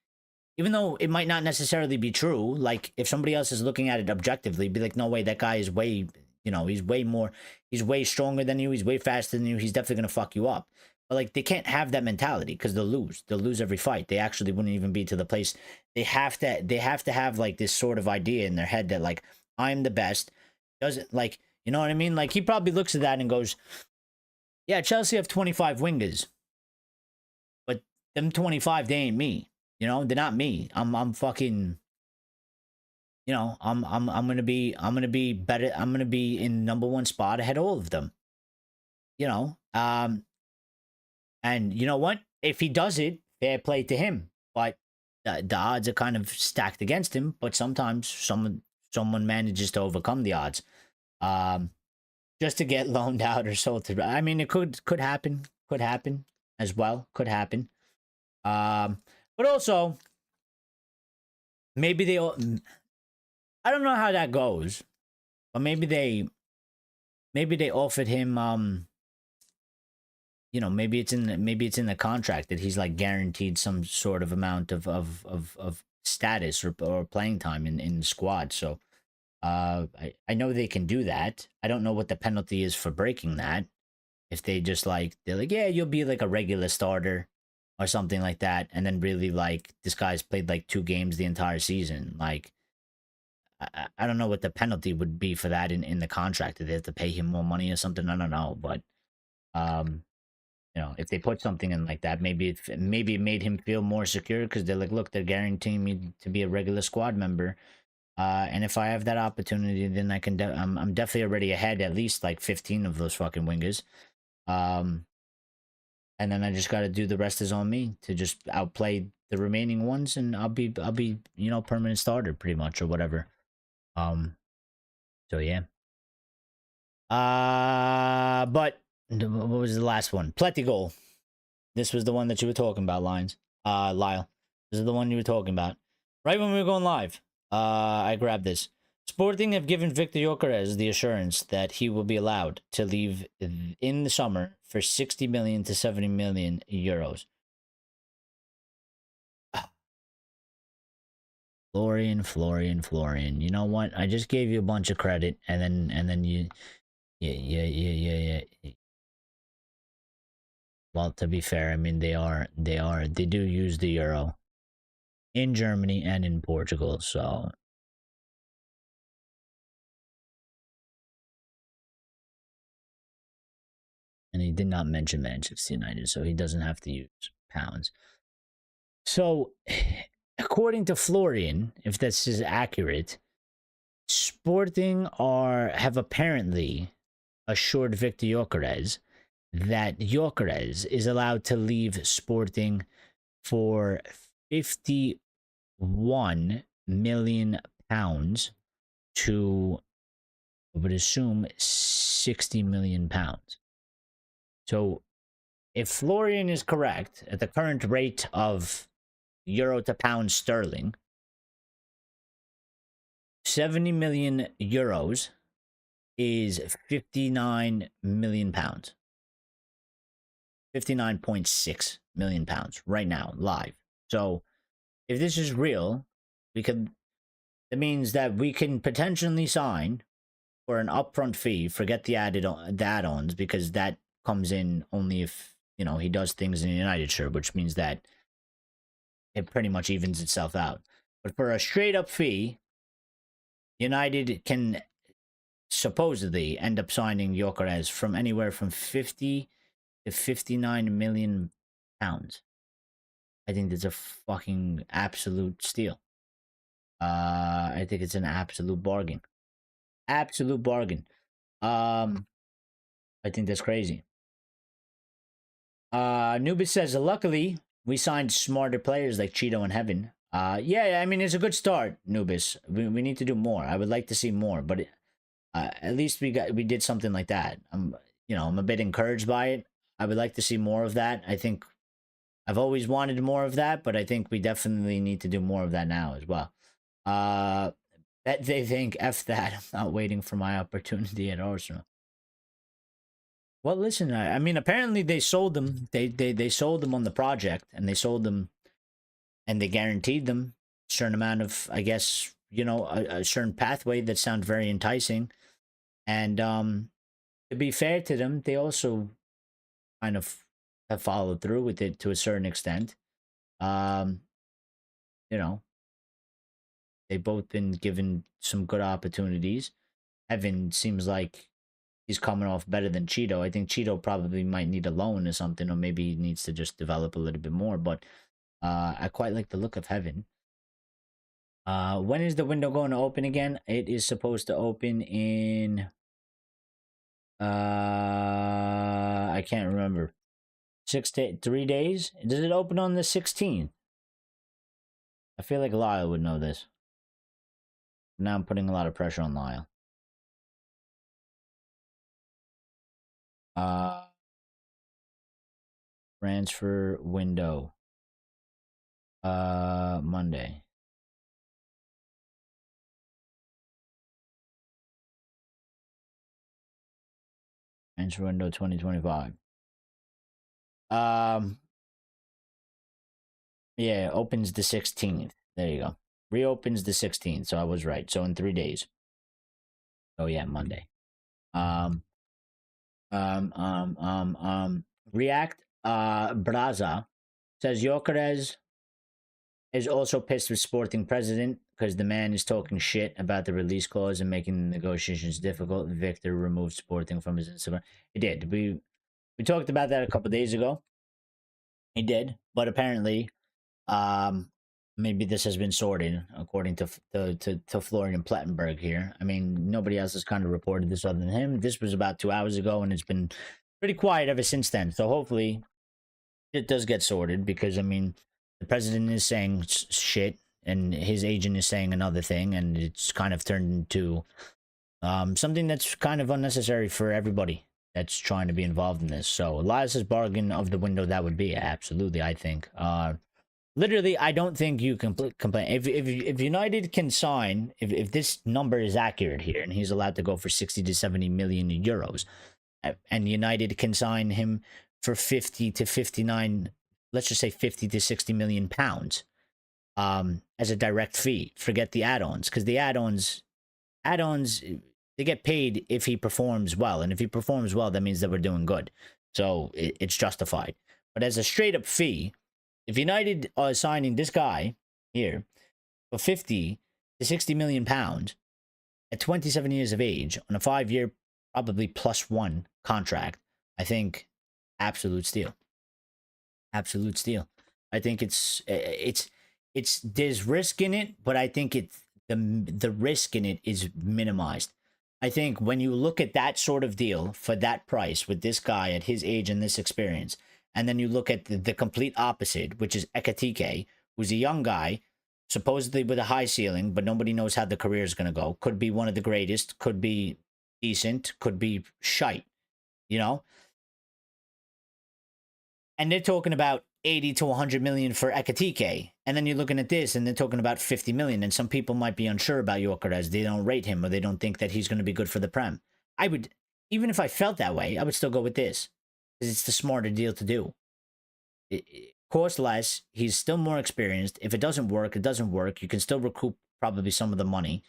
Even though it might not necessarily be true, like, if somebody else is looking at it objectively, be like, no way, that guy is way, you know, he's way stronger than you, he's way faster than you, he's definitely gonna fuck you up. But like, they can't have that mentality because they'll lose every fight. They actually wouldn't even be to the place. They have to have like this sort of idea in their head that like, I'm the best. Doesn't, like, you know what I mean? Like, he probably looks at that and goes, yeah, Chelsea have 25 wingers, but them 25, they ain't me. You know, they're not me. I'm fucking, you know, I'm gonna be better. I'm gonna be in #1 spot ahead of all of them. You know, and you know what? If he does it, fair play to him. But the odds are kind of stacked against him. But sometimes someone manages to overcome the odds, just to get loaned out or sold to. I mean, it could happen. Could happen as well. Could happen. But also, maybe they all, I don't know how that goes, but maybe they offered him, you know, maybe it's in the contract that he's like guaranteed some sort of amount of status or playing time in the squad. So I know they can do that. I don't know what the penalty is for breaking that. If they just like, they're like, yeah, you'll be like a regular starter or something like that, and then really like, this guy's played like 2 games the entire season. Like, I don't know what the penalty would be for that in the contract. Did they have to pay him more money or something? I don't know, but you know, if they put something in like that, maybe it made him feel more secure because they're like, look, they're guaranteeing me to be a regular squad member, and if I have that opportunity, then I can. I'm definitely already ahead at least like 15 of those fucking wingers. And then I just got to do, the rest is on me to just outplay the remaining ones, and I'll be you know, permanent starter pretty much, or whatever. So yeah. But what was the last one? Plenty goal. This was the one that you were talking about, Lyle. This is the one you were talking about. Right when we were going live, I grabbed this. Sporting have given Viktor Gyokeres the assurance that he will be allowed to leave in the summer for 60 million to 70 million euros. Florian. You know what? I just gave you a bunch of credit, and then you, yeah. Well, to be fair, I mean, they do use the euro in Germany and in Portugal, so. And he did not mention Manchester United, so he doesn't have to use pounds. So, according to Florian, if this is accurate, Sporting have apparently assured Viktor Gyokeres that Gyokeres is allowed to leave Sporting for 51 million pounds to, I would assume, 60 million pounds. So if Florian is correct, at the current rate of euro to pound sterling, 70 million euros is 59 million pounds. 59.6 million pounds right now, live. So if this is real, that means that we can potentially sign for an upfront fee. Forget the add-ons, because that comes in only if, you know, he does things in the United shirt, which means that it pretty much evens itself out. But for a straight up fee, United can supposedly end up signing Gyokeres from anywhere from 50 to 59 million pounds. I think that's a fucking absolute steal. I think it's an absolute bargain. Absolute bargain. I think that's crazy. Nubis says, luckily, we signed smarter players like Cheeto and Heaven. Yeah, I mean, it's a good start, Nubis. We need to do more. I would like to see more, but at least we did something like that. I'm a bit encouraged by it. I would like to see more of that. I think I've always wanted more of that, but I think we definitely need to do more of that now as well. That they think F that. I'm not waiting for my opportunity at Arsenal. Well, listen, I mean, apparently they sold them. They sold them on the project, and they sold them, and they guaranteed them a certain amount of, I guess, you know, a certain pathway that sounds very enticing. And to be fair to them, they also kind of have followed through with it to a certain extent. You know, they've both been given some good opportunities. Evan seems like he's coming off better than Cheeto. I think Cheeto probably might need a loan or something, or maybe he needs to just develop a little bit more. But I quite like the look of Heaven. When is the window going to open again? It is supposed to open in... I can't remember. 3 days? Does it open on the 16th? I feel like Lyle would know this. Now I'm putting a lot of pressure on Lyle. Transfer window. Monday. Transfer window 2025. Yeah, opens the 16th. There you go. Reopens the 16th, so I was right. So in 3 days. Oh yeah, Monday. React Braza says Gyokeres is also pissed with Sporting president because the man is talking shit about the release clause and making the negotiations difficult. Viktor removed Sporting from his Instagram. He did. We talked about that a couple days ago. He did, but apparently, maybe this has been sorted according to Florian Plettenberg here. I mean, nobody else has kind of reported this other than him. This was about 2 hours ago, and it's been pretty quiet ever since then. So hopefully, it does get sorted, because I mean, the president is saying shit, and his agent is saying another thing, and it's kind of turned into something that's kind of unnecessary for everybody that's trying to be involved in this. So Elias's bargain of the window, that would be absolutely, I think. Literally, I don't think you can complain. If United can sign, if this number is accurate here, and he's allowed to go for 60 to 70 million euros, and United can sign him for 50 to 59, let's just say 50 to 60 million pounds, as a direct fee. Forget the add-ons, because the add-ons, they get paid if he performs well. And if he performs well, that means that we're doing good. So it's justified. But as a straight up fee, if United are signing this guy here for 50 to 60 million pounds at 27 years of age on a 5-year, probably +1 contract, I think absolute steal. Absolute steal. I think it's there's risk in it, but I think the risk in it is minimized. I think when you look at that sort of deal for that price with this guy at his age and this experience, and then you look at the complete opposite, which is Ekatike, who's a young guy, supposedly with a high ceiling, but nobody knows how the career is going to go. Could be one of the greatest, could be decent, could be shite, you know? And they're talking about 80 to 100 million for Ekatike. And then you're looking at this and they're talking about 50 million. And some people might be unsure about Gyokeres. They don't rate him or they don't think that he's going to be good for the Prem. I would, even if I felt that way, I would still go with this because it's the smarter deal to do. It costs less. He's still more experienced. If it doesn't work, it doesn't work. You can still recoup probably some of the money,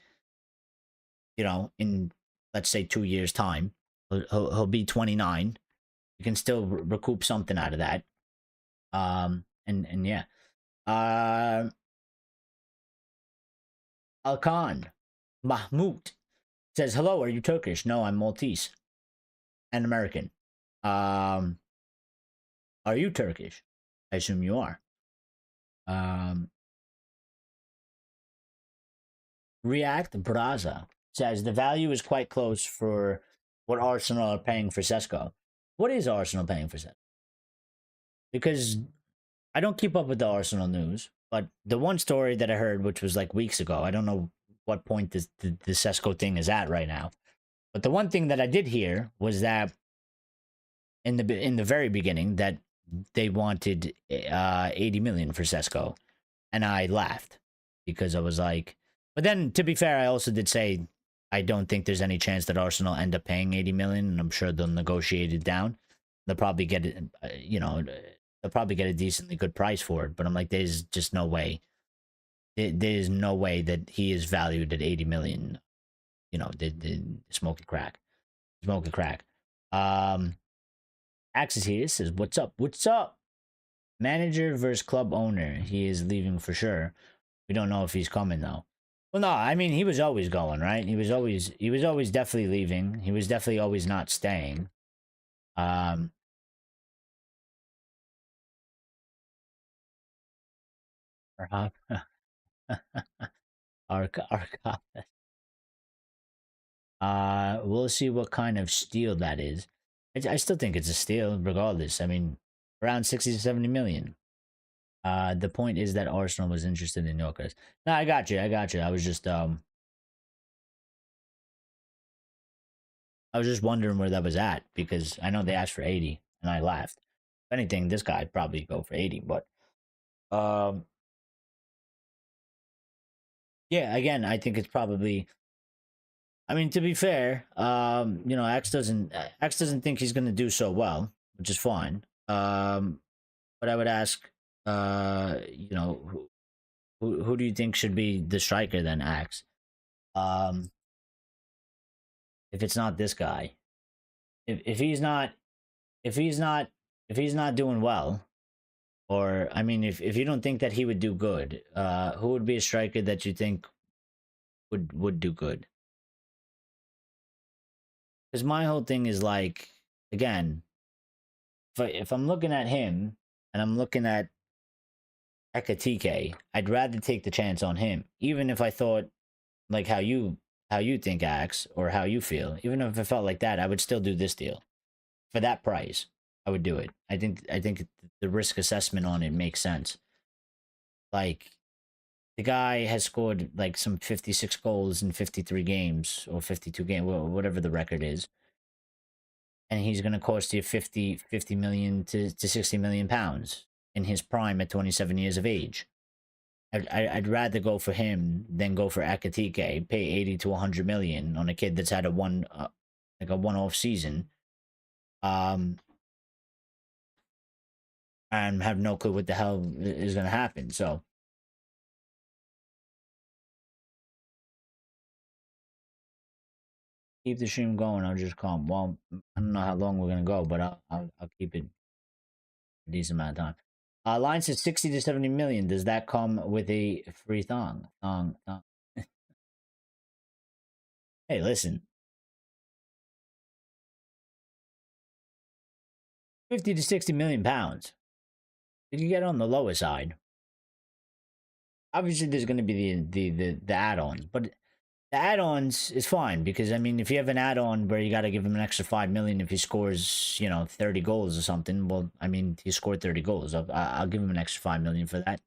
you know, in, let's say, 2 years' time. He'll be 29. You can still recoup something out of that. And yeah. Alkan Mahmoud says, hello, are you Turkish? No, I'm Maltese and American. Are you Turkish? I assume you are. React Braza says the value is quite close for what Arsenal are paying for Sesko. What is Arsenal paying for Sesko? Because I don't keep up with the Arsenal news, but the one story that I heard, which was like weeks ago, I don't know what point the Sesko thing is at right now. But the one thing that I did hear was that in the very beginning that they wanted 80 million for Sesko, and I laughed because I was like, but then to be fair, I also did say I don't think there's any chance that Arsenal end up paying 80 million, and I'm sure they'll negotiate it down. They'll probably get it, you know, they'll probably get a decently good price for it. But I'm like, there's just no way. There's no way that he is valued at 80 million. You know, the smoking crack. Smoking crack. Axis here says, what's up? What's up? Manager versus club owner. He is leaving for sure. We don't know if he's coming though. Well, no, I mean he was always going, right? He was always definitely leaving. He was definitely always not staying. Our we'll see what kind of steal that is. I still think it's a steal, regardless. I mean, around 60 to 70 million. The point is that Arsenal was interested in Gyokeres. No, I got you. I was just wondering where that was at because I know they asked for 80 and I laughed. If anything, this guy'd probably go for 80, but yeah, again, I think it's probably, I mean, to be fair, you know, X doesn't think he's gonna do so well, which is fine. But I would ask, you know, who do you think should be the striker then, Axe? If it's not this guy, if he's not doing well, or I mean, if you don't think that he would do good, who would be a striker that you think would do good? Because my whole thing is like, again, if I'm looking at him and I'm looking at Ekatike, I'd rather take the chance on him, even if I thought like how you think, Axe, or how you feel. Even if it felt like that, I would still do this deal for that price. I would do it. I think the risk assessment on it makes sense. Like, the guy has scored like some 56 goals in 53 games or 52 games, whatever the record is. And he's going to cost you 50 million to 60 million pounds in his prime at 27 years of age. I'd rather go for him than go for Ekatike, pay 80 to 100 million on a kid that's had a one-off season. And have no clue what the hell is going to happen. So keep the stream going. I'll just calm. Well, I don't know how long we're going to go, but I'll keep it a decent amount of time. Line says 60 to 70 million. Does that come with a free thong? Thong. Hey, listen. 50 to 60 million pounds. If you get on the lower side, obviously there's going to be the add-ons, but the add-ons is fine because I mean, if you have an add-on where you got to give him an extra 5 million if he scores, you know, 30 goals or something, well, I mean, he scored 30 goals. I'll give him an extra 5 million for that.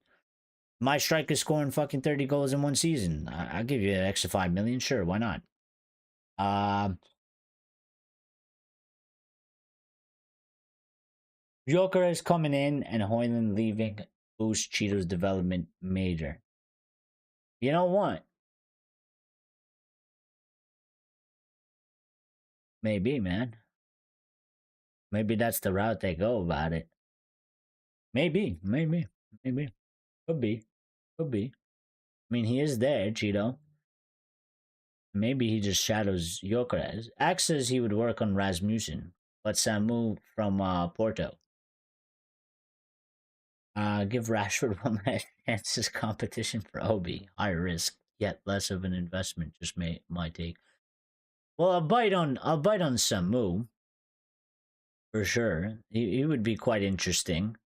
My striker's scoring fucking 30 goals in one season. I'll give you an extra 5 million. Sure, why not? Gyokeres coming in and Hoyland leaving boost Cheeto's development major. You know what? Maybe, man. Maybe that's the route they go about it. Maybe. Could be. Could be. I mean, he is there, Cheeto. Maybe he just shadows Gyokeres. Axe says he would work on Rasmussen, but Samu from Porto. Give Rashford one last chance as competition for Obi. High risk, yet less of an investment. Just my take. Well, I'll bite on Samu for sure. He would be quite interesting.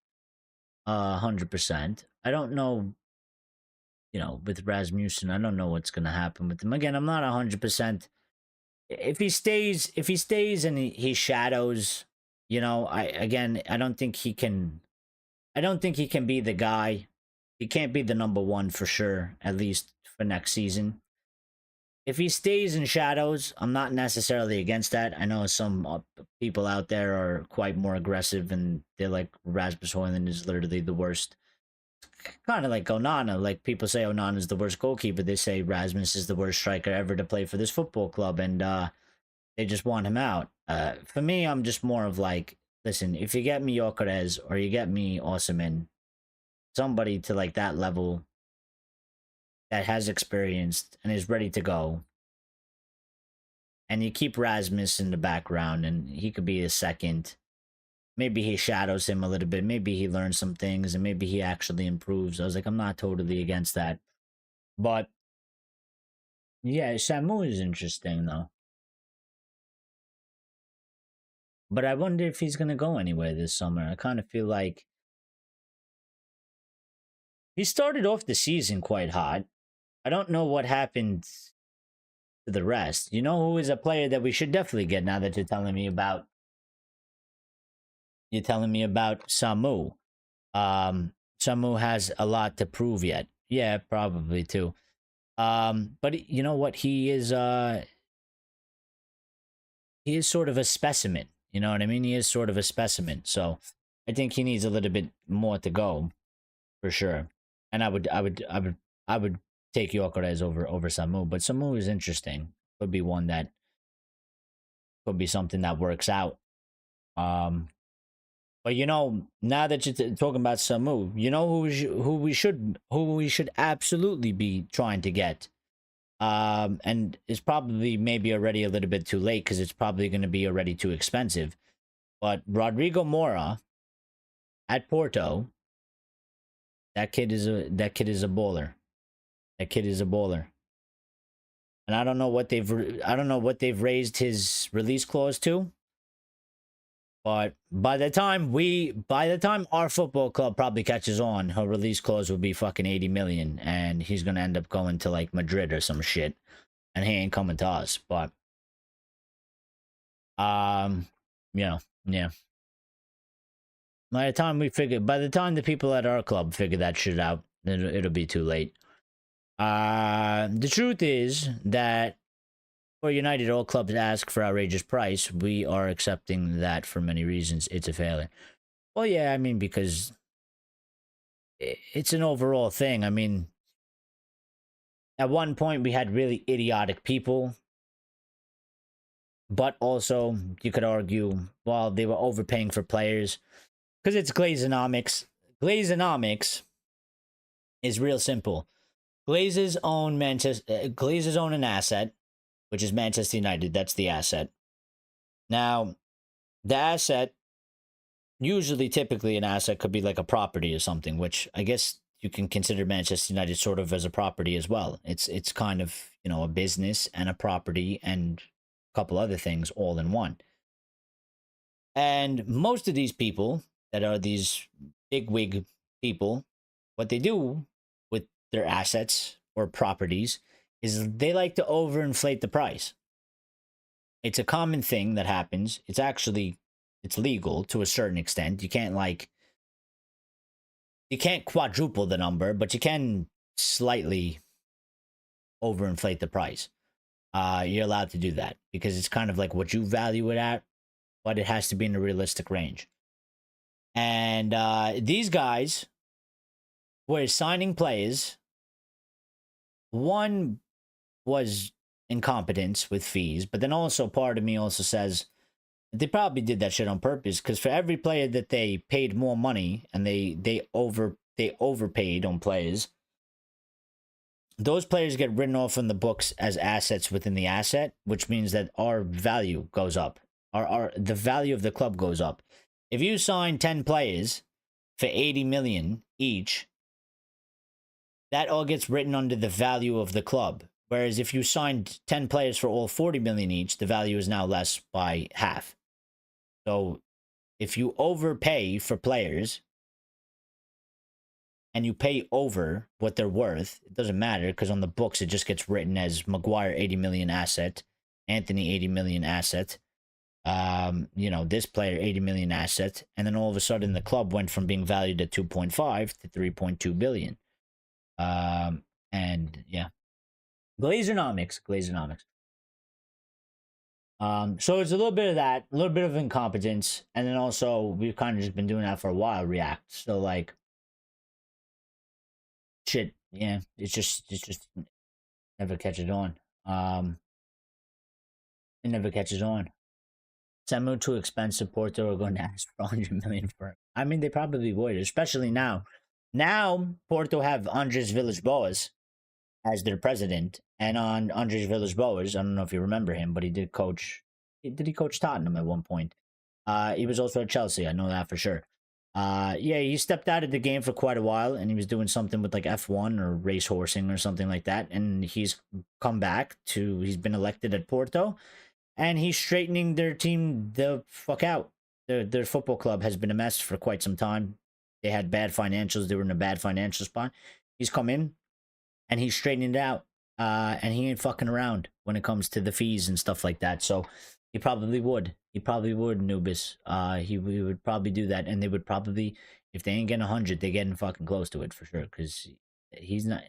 100%. I don't know. You know, with Rasmussen, I don't know what's gonna happen with him. Again, I'm not 100%. If he stays and he shadows, you know, I don't think he can. I don't think he can be the guy. He can't be the number one for sure, at least for next season. If he stays in shadows, I'm not necessarily against that. I know some people out there are quite more aggressive and they're like, Rasmus Højlund is literally the worst. Kind of like Onana. Like, people say Onana is the worst goalkeeper. They say Rasmus is the worst striker ever to play for this football club, and they just want him out. For me, I'm just more of like, listen, if you get me Gyokeres or you get me Osimhen, somebody to like that level that has experience and is ready to go, and you keep Rasmus in the background and he could be a second, maybe he shadows him a little bit, maybe he learns some things and maybe he actually improves. I was like, I'm not totally against that. But yeah, Samu is interesting though. But I wonder if he's going to go anywhere this summer. I kind of feel like he started off the season quite hot. I don't know what happened to the rest. You know who is a player that we should definitely get now that you're telling me about? You're telling me about Samu. Samu has a lot to prove yet. Yeah, probably too. But you know what? He is sort of a specimen. You know what I mean? He is sort of a specimen. So I think he needs a little bit more to go, for sure. And I would take Gyokeres over Samu, but Samu is interesting. Could be one that could be something that works out. But you know, now that you're talking about Samu, you know who we should absolutely be trying to get. And it's probably maybe already a little bit too late because it's probably going to be already too expensive. But Rodrigo Mora at Porto, that kid is a baller. That kid is a baller. And I don't know what they've raised his release clause to. But by the time our football club probably catches on, her release clause will be fucking 80 million, and he's gonna end up going to like Madrid or some shit, and he ain't coming to us. But yeah. By the time the people at our club figure that shit out, it'll be too late. The truth is that for United, all clubs ask for outrageous price. We are accepting that for many reasons. It's a failure. Well, yeah, I mean, because it's an overall thing. I mean, at one point we had really idiotic people, but also you could argue, well, they were overpaying for players because it's Glazeonomics. Glazeonomics is real simple. Glazers own an asset, which is Manchester United. That's the asset. Now, the asset, typically an asset could be like a property or something, which I guess you can consider Manchester United sort of as a property as well. It's kind of, you know, a business and a property and a couple other things all in one. And most of these people that are these bigwig people, what they do with their assets or properties is they like to overinflate the price. It's a common thing that happens. It's legal to a certain extent. You can't quadruple the number, but you can slightly overinflate the price. You're allowed to do that because it's kind of like what you value it at, but it has to be in a realistic range. And these guys were signing players. One was incompetence with fees, but then also part of me also says they probably did that shit on purpose, because for every player that they paid more money and they overpaid on players, those players get written off in the books as assets within the asset, which means that our value goes up. The value of the club goes up. If you sign 10 players for 80 million each, that all gets written under the value of the club. Whereas if you signed 10 players for all 40 million each, the value is now less by half. So if you overpay for players and you pay over what they're worth, it doesn't matter, because on the books it just gets written as Maguire 80 million asset, Antony 80 million asset, this player 80 million asset, and then all of a sudden the club went from being valued at 2.5 to 3.2 billion. And yeah, Glazeronomics. So it's a little bit of that, a little bit of incompetence, and then also we've kind of just been doing that for a while. React. So like, shit. Yeah, it's just never catches on. It never catches on. Samu too expensive. Porto are going to ask for 100 million for it. I mean, they probably would, especially now. Now Porto have Andres Villas-Boas as their president, and on Andres Villas-Boas, I don't know if you remember him, but he did coach. Did he coach Tottenham at one point? He was also at Chelsea. I know that for sure. Yeah, he stepped out of the game for quite a while, and he was doing something with like F1 or race horsing or something like that. And he's come back to. He's been elected at Porto, and he's straightening their team the fuck out. Their football club has been a mess for quite some time. They had bad financials. They were in a bad financial spot. He's come in and he's straightening it out. And he ain't fucking around when it comes to the fees and stuff like that. So he probably would. He probably would, Nubis. He would probably do that. And they would probably, if they ain't getting 100, they're getting fucking close to it for sure. Because he's not.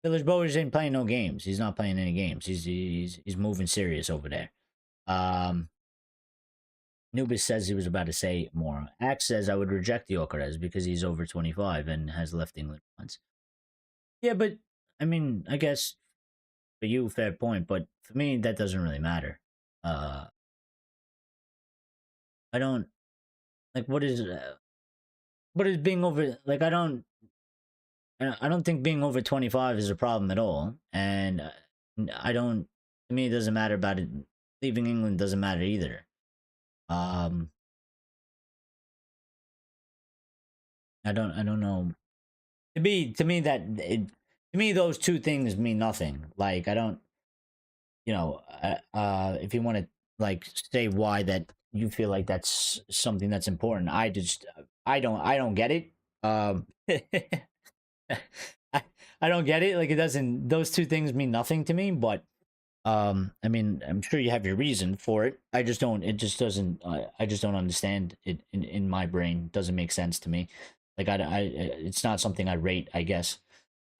Villas-Boas ain't playing no games. He's not playing any games. He's moving serious over there. Nubis says he was about to say more. Axe says I would reject Gyokeres because he's over 25 and has left England once. Yeah, but I mean, I guess for you, fair point. But for me, that doesn't really matter. I don't like what is being over. Like I don't think being over 25 is a problem at all, and I don't. To me, it doesn't matter about it. Leaving England doesn't matter either. I don't know. To me, those two things mean nothing. Like I don't, if you want to like say why that you feel like that's something that's important, I don't get it. I don't get it. Like it doesn't. Those two things mean nothing to me. But I mean, I'm sure you have your reason for it. I just don't. It just doesn't. I just don't understand it in my brain. It doesn't make sense to me. Like it's not something I rate, I guess.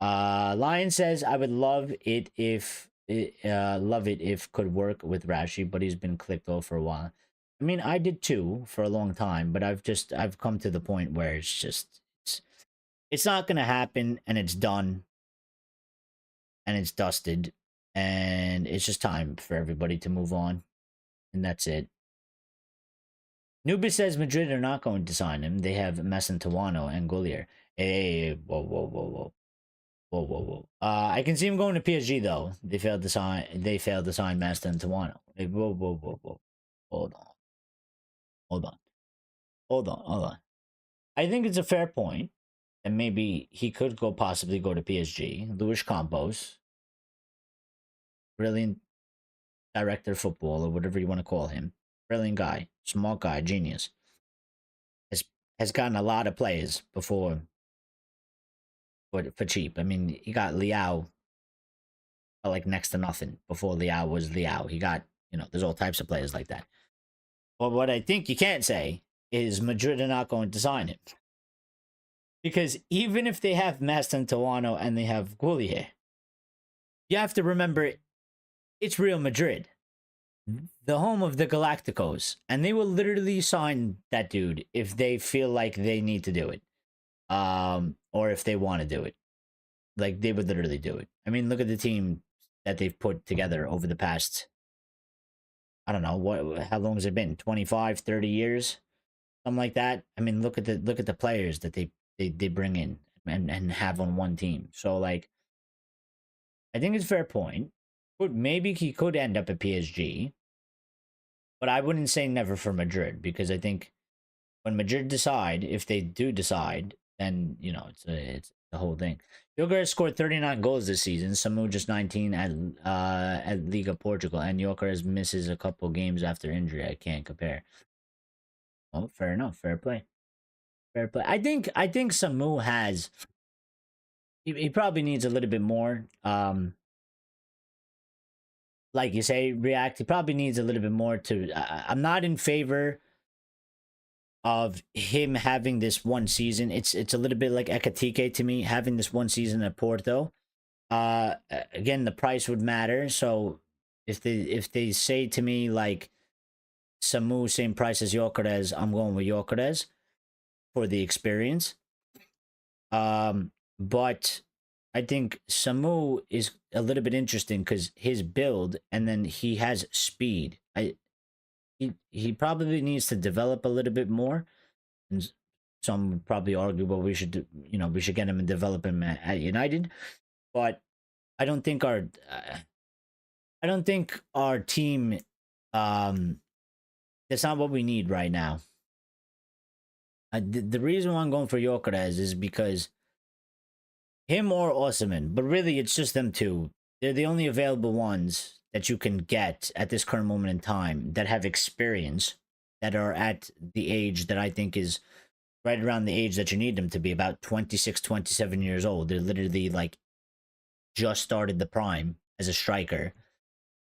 Lion says I would love it if could work with Rashi, but he's been clicked off for a while. I mean, I did too for a long time, but I've come to the point where it's not gonna happen, and it's done, and it's dusted, and it's just time for everybody to move on, and that's it. Nubis says Madrid are not going to sign him. They have Massantawano and Gullier. Hey, whoa. I can see him going to PSG though. They failed to sign Massantawano. Hey, whoa. Hold on. I think it's a fair point, and maybe he could possibly go to PSG. Luis Campos, brilliant director of football or whatever you want to call him. Brilliant guy, smart guy, genius. Has gotten a lot of players before for cheap. I mean, he got Liao for like next to nothing before Liao was Liao. He got, there's all types of players like that. But what I think you can't say is Madrid are not going to sign him. Because even if they have Mastantuono and they have Gullier, you have to remember it's Real Madrid. the home of the Galacticos, and they will literally sign that dude if they feel like they need to do it, or if they want to do it. Like they would literally do it. I mean, look at the team that they've put together over the past, I don't know, how long has it been? 25, 30 years? Something like that. I mean, look at the players that they bring in and have on one team. So like I think it's a fair point. Maybe he could end up at PSG, but I wouldn't say never for Madrid, because I think when Madrid decide, if they do decide, then it's the whole thing. Gyokeres scored 39 goals this season. Samu just 19 at Liga Portugal, and Gyokeres misses a couple games after injury. I can't compare. Oh, fair enough. Fair play. Fair play. I think Samu has. He probably needs a little bit more. Like you say, react. He probably needs a little bit more to. I'm not in favor of him having this one season. It's a little bit like Ekatike to me, having this one season at Porto. Again, the price would matter. So if they say to me like Samu same price as Gyokeres, I'm going with Gyokeres for the experience. But I think Samu is a little bit interesting because his build, and then he has speed. He probably needs to develop a little bit more, and some would probably argue, well, we should get him and develop him at United. But I don't think our team, that's not what we need right now. The reason why I'm going for Gyokeres is because him or Osimhen, but really it's just them two. They're the only available ones that you can get at this current moment in time that have experience, that are at the age that I think is right around the age that you need them to be, about 26, 27 years old. They're literally like just started the prime as a striker,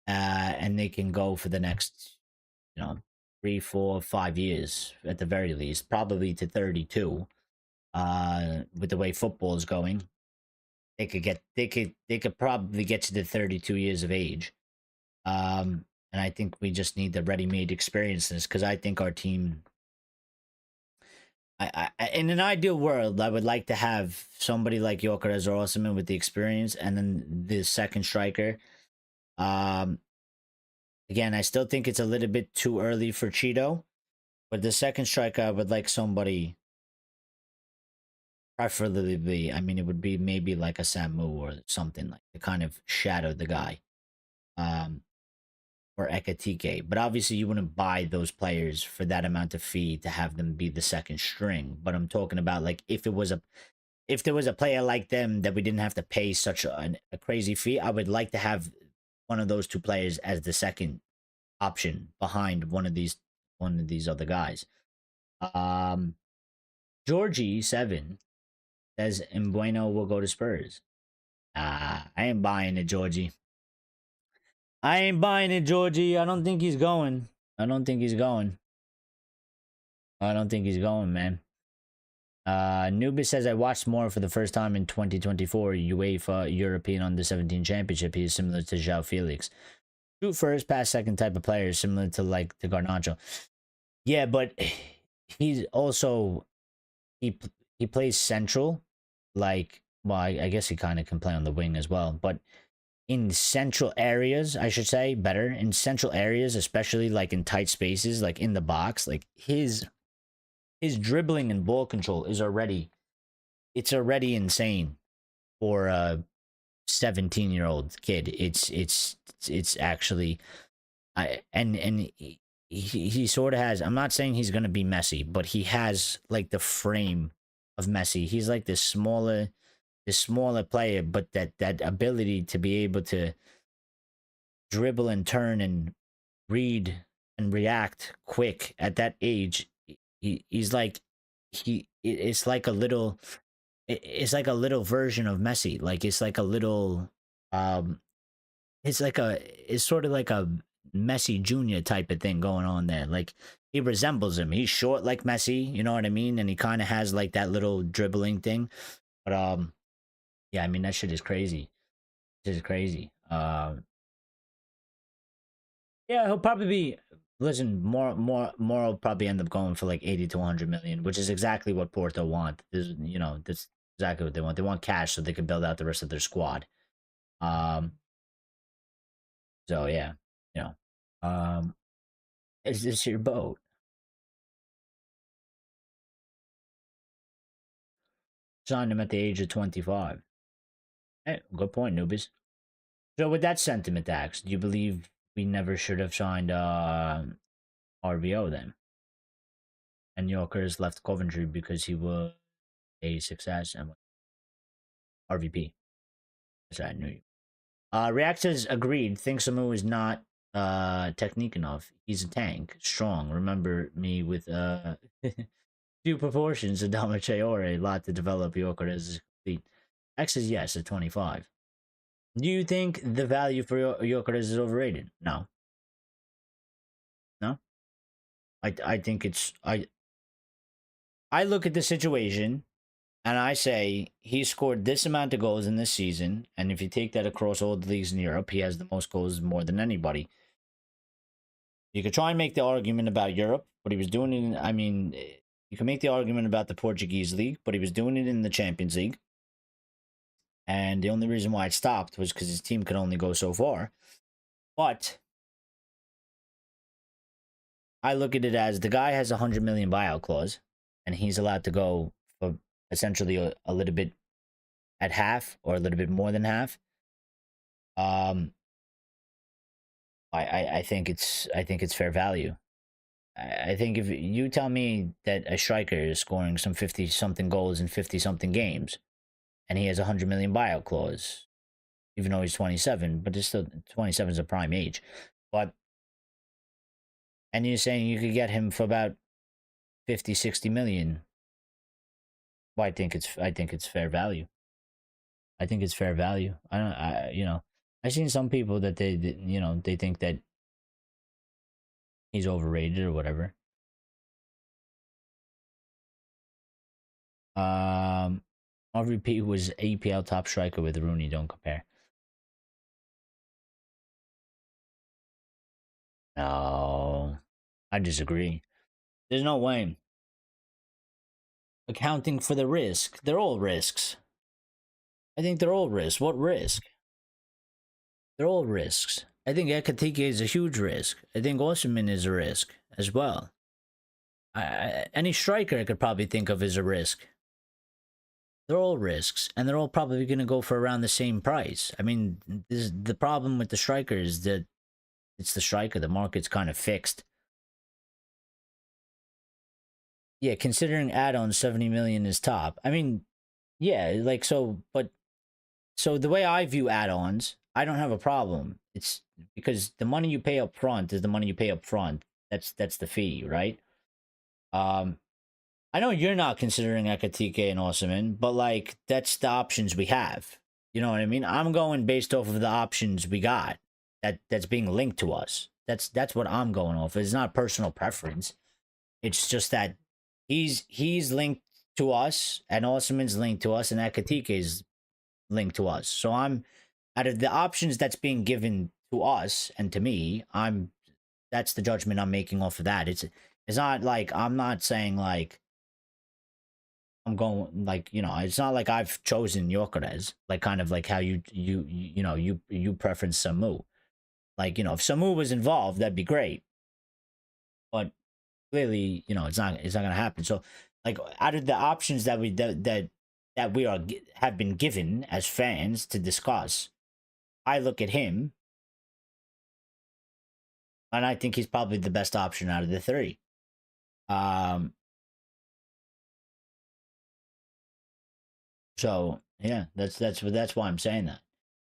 and they can go for the next, 3, 4, 5 years at the very least, probably to 32. With the way football is going, they could probably get to the 32 years of age. And I think we just need the ready-made experiences, because I think our team. In an ideal world, I would like to have somebody like Gyokeres or Osimhen with the experience, and then the second striker. Um, Again, I still think it's a little bit too early for Cheeto, but the second striker, I would like somebody, preferably. I mean, it would be maybe like a Samu or something, like to kind of shadow the guy, or Ekatike. But obviously, you wouldn't buy those players for that amount of fee to have them be the second string. But I'm talking about like if there was a player like them that we didn't have to pay such a crazy fee, I would like to have one of those two players as the second option behind one of these other guys. Um, Georgie7 says Mbeumo will go to Spurs. I ain't buying it, Georgie. I ain't buying it, Georgie. I don't think he's going. I don't think he's going. I don't think he's going, man. Nubis says, I watched more for the first time in 2024 UEFA European Under-17 Championship. He is similar to João Felix. Shoot first, pass second type of player, similar to like the Garnacho. Yeah, but he's also he plays central. Like, well, I guess he kind of can play on the wing as well, but in central areas, I should say, better in central areas, especially like in tight spaces, like in the box, like his dribbling and ball control is already insane for a 17-year-old kid. It's actually, he sort of has, I'm not saying he's going to be Messi, but he has like the frame of Messi. He's like this smaller player, but that ability to be able to dribble and turn and read and react quick at that age. He's like it's like a little version of Messi. Like it's like a little it's sort of like a Messi Junior type of thing going on there. Like he resembles him. He's short like Messi, you know what I mean? And he kind of has like that little dribbling thing. But yeah, I mean that shit is crazy. This is crazy. Yeah, he'll probably be. Listen, more will probably end up going for like 80 to 100 million, which is exactly what Porto want. That's exactly what they want. They want cash so they can build out the rest of their squad. Um, so yeah, you know, um, is this your boat? Signed him at the age of 25. Hey, good point, newbies. So with that sentiment, Dax, do you believe we never should have signed RVO then? And Gyokeres left Coventry because he was a success and RVP. Sorry, I knew you. React says agreed. Thinks Samu is not technique enough. He's a tank, strong. Remember me with few proportions of Damacheore, a lot to develop. Gyokeres is complete. X is yes at 25. Do you think the value for Gyokeres is overrated? No. No. I think it's I look at the situation and I say he scored this amount of goals in this season, and if you take that across all the leagues in Europe, he has the most goals more than anybody. You could try and make the argument about Europe, but he was doing it I mean, you can make the argument about the Portuguese league, but he was doing it in the Champions League. And the only reason why it stopped was because his team could only go so far. But I look at it as the guy has a 100 million buyout clause, and he's allowed to go for essentially a little bit at half or a little bit more than half. I think it's fair value. I think if you tell me that a striker is scoring some 50 something goals in 50 something games, and he has a 100 million buyout clause, even though he's 27, but it's still 27 is a prime age, but and you're saying you could get him for about 50, 60 million. Well, I think it's fair value. I think it's fair value. I don't. I've seen some people that they think that he's overrated or whatever. RVP was APL top striker with Rooney. Don't compare. No, I disagree. There's no way. Accounting for the risk, they're all risks. I think they're all risks. What risk? They're all risks. I think Ekatike is a huge risk. I think Osimhen is a risk as well. Any striker I could probably think of is a risk. They're all risks, and they're all probably going to go for around the same price. I mean, the problem with the striker is that it's the striker. The market's kind of fixed. Yeah, considering add-ons, 70 million is top. I mean, yeah, like so, but so the way I view add-ons, I don't have a problem. It's because the money you pay up front is the money you pay up front. That's the fee, right? Um, I know you're not considering Ekatike and Osimhen, but like that's the options we have. You know what I mean? I'm going based off of the options we got that's being linked to us. That's what I'm going off. It's not personal preference. It's just that he's linked to us, and Osimhen's linked to us, and Ekatike is linked to us. So I'm out of the options that's being given to us and to me, that's the judgment I'm making off of that. It's not like I'm not saying like I'm going like it's not like I've chosen Gyokeres, like kind of like how you preference Samu. Like if Samu was involved, that'd be great, but clearly it's not gonna happen. So like out of the options that we have been given as fans to discuss, I look at him and I think he's probably the best option out of the three. So yeah, that's why I'm saying that.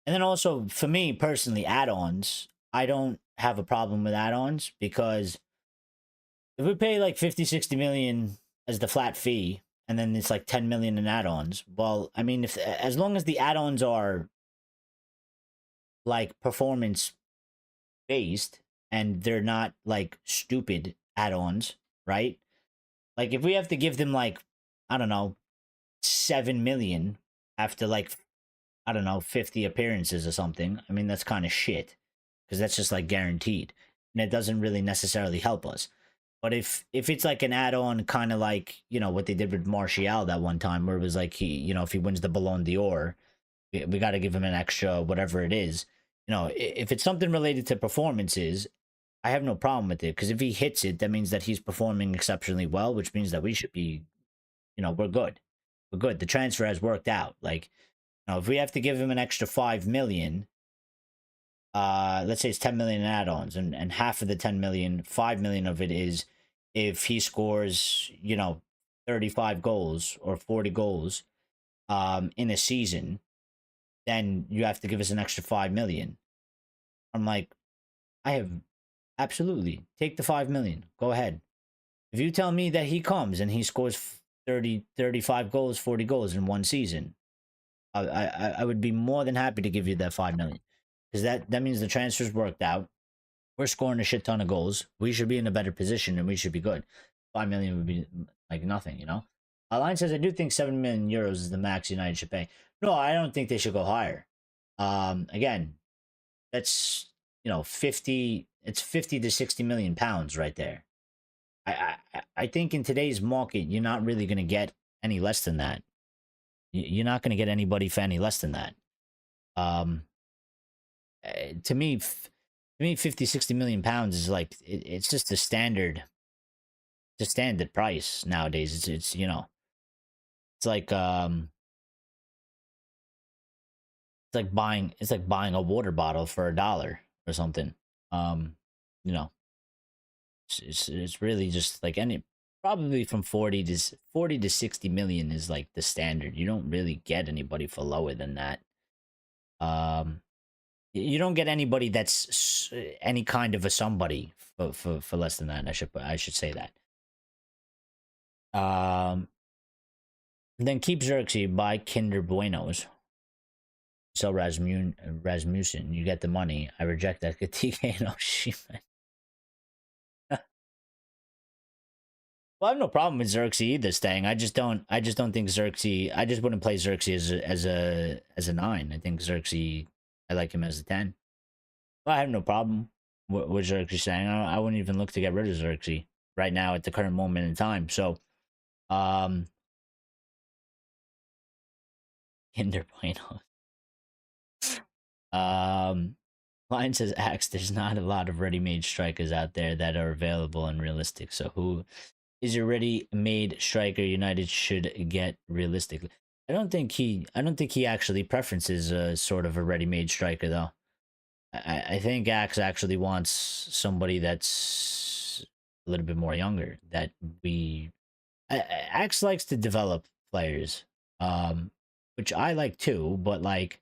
And then also for me personally, add-ons, I don't have a problem with add-ons because if we pay like 50, 60 million as the flat fee and then it's like 10 million in add-ons, well, I mean, if as long as the add-ons are like performance based and they're not like stupid add-ons, right? Like if we have to give them like I don't know 7 million after like I don't know 50 appearances or something, I mean that's kind of shit because that's just like guaranteed. and it doesn't really necessarily help us. But if it's like an add-on, kind of like, you know, what they did with Martial that one time, where it was like, he, you know, if he wins the Ballon d'Or, we got to give him an extra whatever it is. You know, if it's something related to performances, I have no problem with it, because if he hits it, that means that he's performing exceptionally well, which means that we should be, you know, we're good. We're good. The transfer has worked out. Like, you know, if we have to give him an extra 5 million, let's say it's 10 million in add-ons, and half of the 10 million, 5 million of it is if he scores, you know, 35 goals or 40 goals in a season, then you have to give us an extra 5 million. I'm like, I have absolutely take the 5 million. Go ahead. If you tell me that he comes and he scores 30, 35 goals, 40 goals in one season, I would be more than happy to give you that 5 million, because that means the transfer's worked out. We're scoring a shit ton of goals. We should be in a better position and we should be good. 5 million would be like nothing, you know? Line says, I do think 7 million euros is the max United should pay. No, I don't think they should go higher. Again, that's, you know, 50 to 60 million pounds right there. I think in today's market, you're not really going to get any less than that. You're not going to get anybody for any less than that. To me, 50, 60 million pounds is like, it's just the standard price nowadays. It's you know, it's like buying a water bottle for $1 or something. You know, it's really just like probably from 40 to 60 million is like the standard. You don't really get anybody for lower than that. You don't get anybody that's any kind of a somebody for less than that. I should say that. Then keep Xerxes, buy Kinder Buenos. Sell Rasmussen. You get the money. I reject that. TK no Oshima. Well, I have no problem with Xerxes either staying. I just don't think Xerxes. I just wouldn't play Xerxes as a 9. I think Xerxes. I like him as a 10. Well, I have no problem with Xerxes staying. I wouldn't even look to get rid of Xerxes right now at the current moment in time. So, Kinder Bueno. Line says, Axe, there's not a lot of ready-made strikers out there that are available and realistic. So who is your ready-made striker United should get realistically? I don't think he actually preferences sort of a ready-made striker though. I think Axe actually wants somebody that's a little bit more younger. That Axe likes to develop players, which I like too. But like,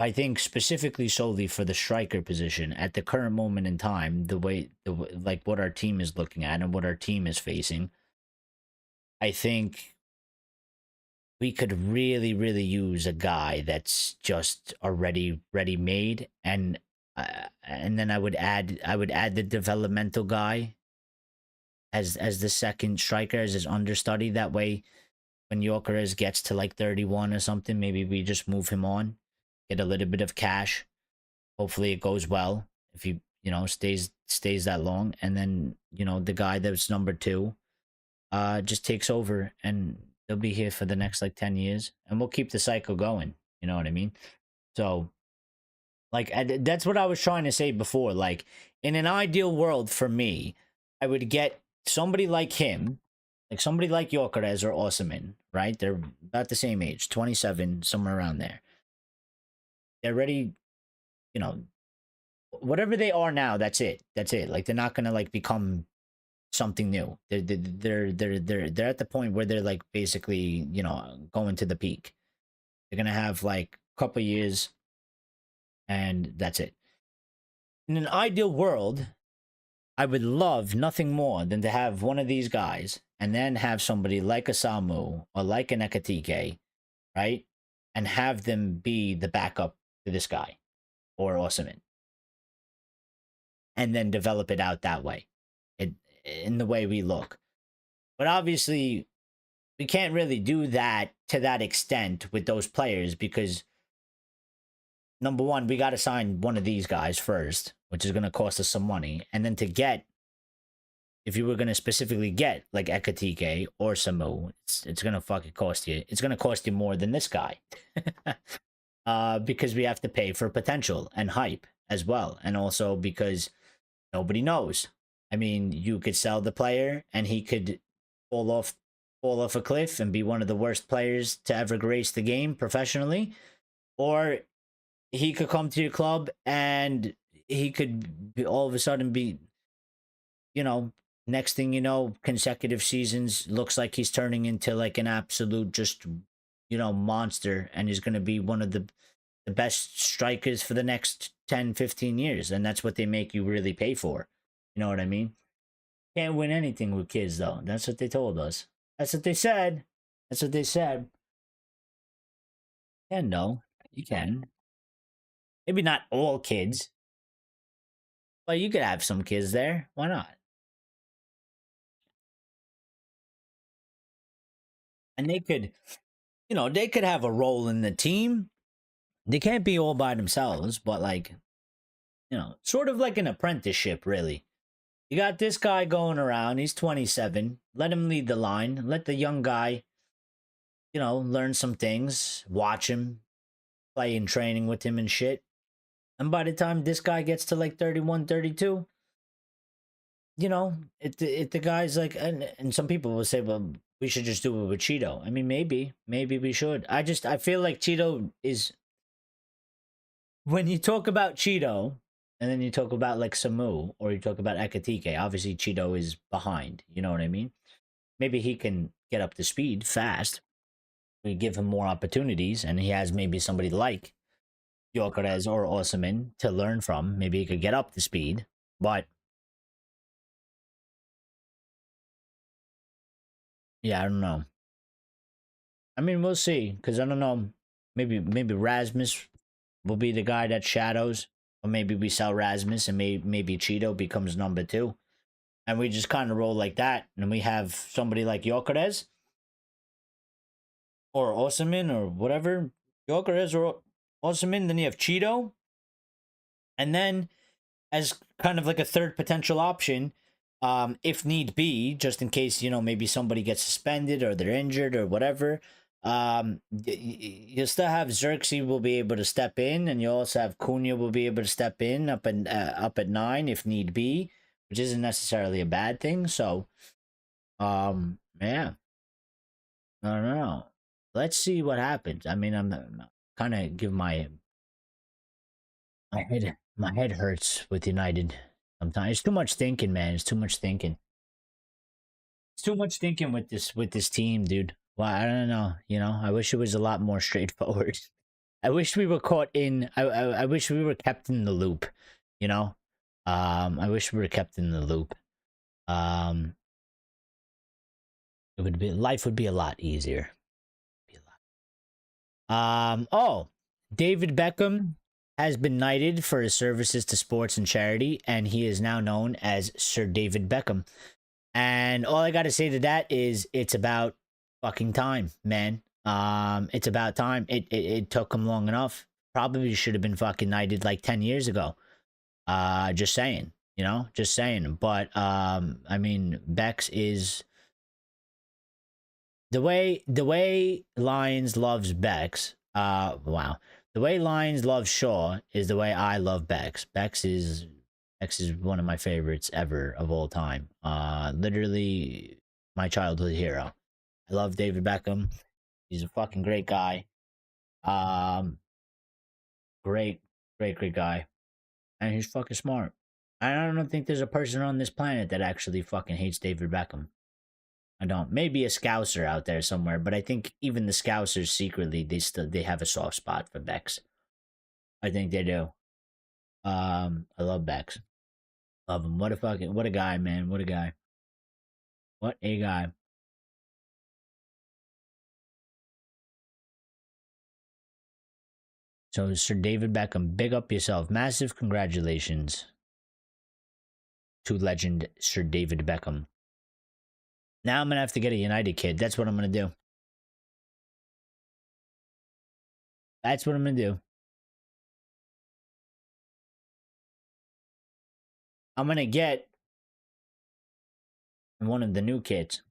I think specifically solely for the striker position at the current moment in time, the way like what our team is looking at and what our team is facing, I think we could really, really use a guy that's just already ready-made, and then I would add the developmental guy as the second striker, as his understudy. That way, when Gyokeres gets to like 31 or something, maybe we just move him on, get a little bit of cash. Hopefully, it goes well if he, you know, stays that long, and then, you know, the guy that's number 2 just takes over, and they'll be here for the next like 10 years, and we'll keep the cycle going. You know what I mean? So, like, that's what I was trying to say before. Like, in an ideal world for me, I would get somebody like him, like somebody like Gyokeres or Osimhen, right? They're about the same age, 27, somewhere around there. They're ready, you know, whatever they are now, that's it. That's it. Like, they're not gonna like become something new. They're at the point where they're like basically, you know, going to the peak. They're gonna have like a couple years, and that's it. In an ideal world, I would love nothing more than to have one of these guys, and then have somebody like a Samu or like an Ekatike, right, and have them be the backup to this guy or Osimhen, and then develop it out that way, in the way we look. But obviously, we can't really do that to that extent with those players, because number one, we got to sign one of these guys first, which is going to cost us some money. And then to get, if you were going to specifically get like Ekatike or Samu, it's going to fucking cost you. It's going to cost you more than this guy. Because we have to pay for potential and hype as well. And also because nobody knows. I mean, you could sell the player and he could fall off a cliff and be one of the worst players to ever grace the game professionally, or he could come to your club and he could all of a sudden be, you know, next thing you know, consecutive seasons, looks like he's turning into like an absolute just, you know, monster, and he's going to be one of the best strikers for the next 10, 15 years. And that's what they make you really pay for. You know what I mean? Can't win anything with kids, though. That's what they told us. That's what they said. That's what they said. And no, you can. Maybe not all kids, but you could have some kids there. Why not? And they could, you know, they could have a role in the team. They can't be all by themselves, but like, you know, sort of like an apprenticeship, really. You got this guy going around. He's 27. Let him lead the line. Let the young guy, you know, learn some things. Watch him, play in training with him and shit. And by the time this guy gets to like 31, 32, you know, if the guy's like, and some people will say, well, we should just do it with Cheeto. I mean, maybe we should. I feel like Cheeto is, when you talk about Cheeto, and then you talk about like Samu, or you talk about Ekatike, obviously Cheeto is behind. You know what I mean? Maybe he can get up to speed fast. We give him more opportunities, and he has maybe somebody like Gyokeres or Osimhen to learn from. Maybe he could get up to speed. But yeah, I don't know. I mean, we'll see, because I don't know. Maybe Rasmus will be the guy that shadows, or maybe we sell Rasmus and maybe Cheeto becomes number two, and we just kind of roll like that. And we have somebody like Gyokeres or Osimhen or whatever, Gyokeres or Osimhen. Then you have Cheeto, and then as kind of like a third potential option, if need be, just in case, you know, maybe somebody gets suspended or they're injured or whatever. You still have Xerxes will be able to step in, and you also have Cunha will be able to step in up at 9 if need be, which isn't necessarily a bad thing. So, yeah, I don't know. Let's see what happens. I mean, I'm kind of give my head hurts with United sometimes. It's too much thinking, man. It's too much thinking. It's too much thinking with this team, dude. Well, I don't know. You know, I wish it was a lot more straightforward. I wish we were caught in. I wish we were kept in the loop. You know, I wish we were kept in the loop. It would be life would be a lot easier. Oh, David Beckham has been knighted for his services to sports and charity, and he is now known as Sir David Beckham. And all I got to say to that is it's about fucking time, man. It's about time. It took him long enough. Probably should have been fucking knighted like 10 years ago. Just saying, you know, just saying. But I mean, Bex is the way Lions loves Bex. Wow. The way Lions love Shaw is the way I love Bex. Bex is one of my favorites ever of all time. Literally my childhood hero. I love David Beckham. He's a fucking great guy. Great guy. And he's fucking smart. I don't think there's a person on this planet that actually fucking hates David Beckham. I don't. Maybe a Scouser out there somewhere, but I think even the Scousers secretly they have a soft spot for Bex. I think they do. I love Bex. Love him. What a guy, man. What a guy. What a guy. So Sir David Beckham, big up yourself. Massive congratulations to legend Sir David Beckham. Now I'm gonna have to get a United kid. That's what I'm gonna do. That's what I'm gonna do. I'm going to get one of the new kits.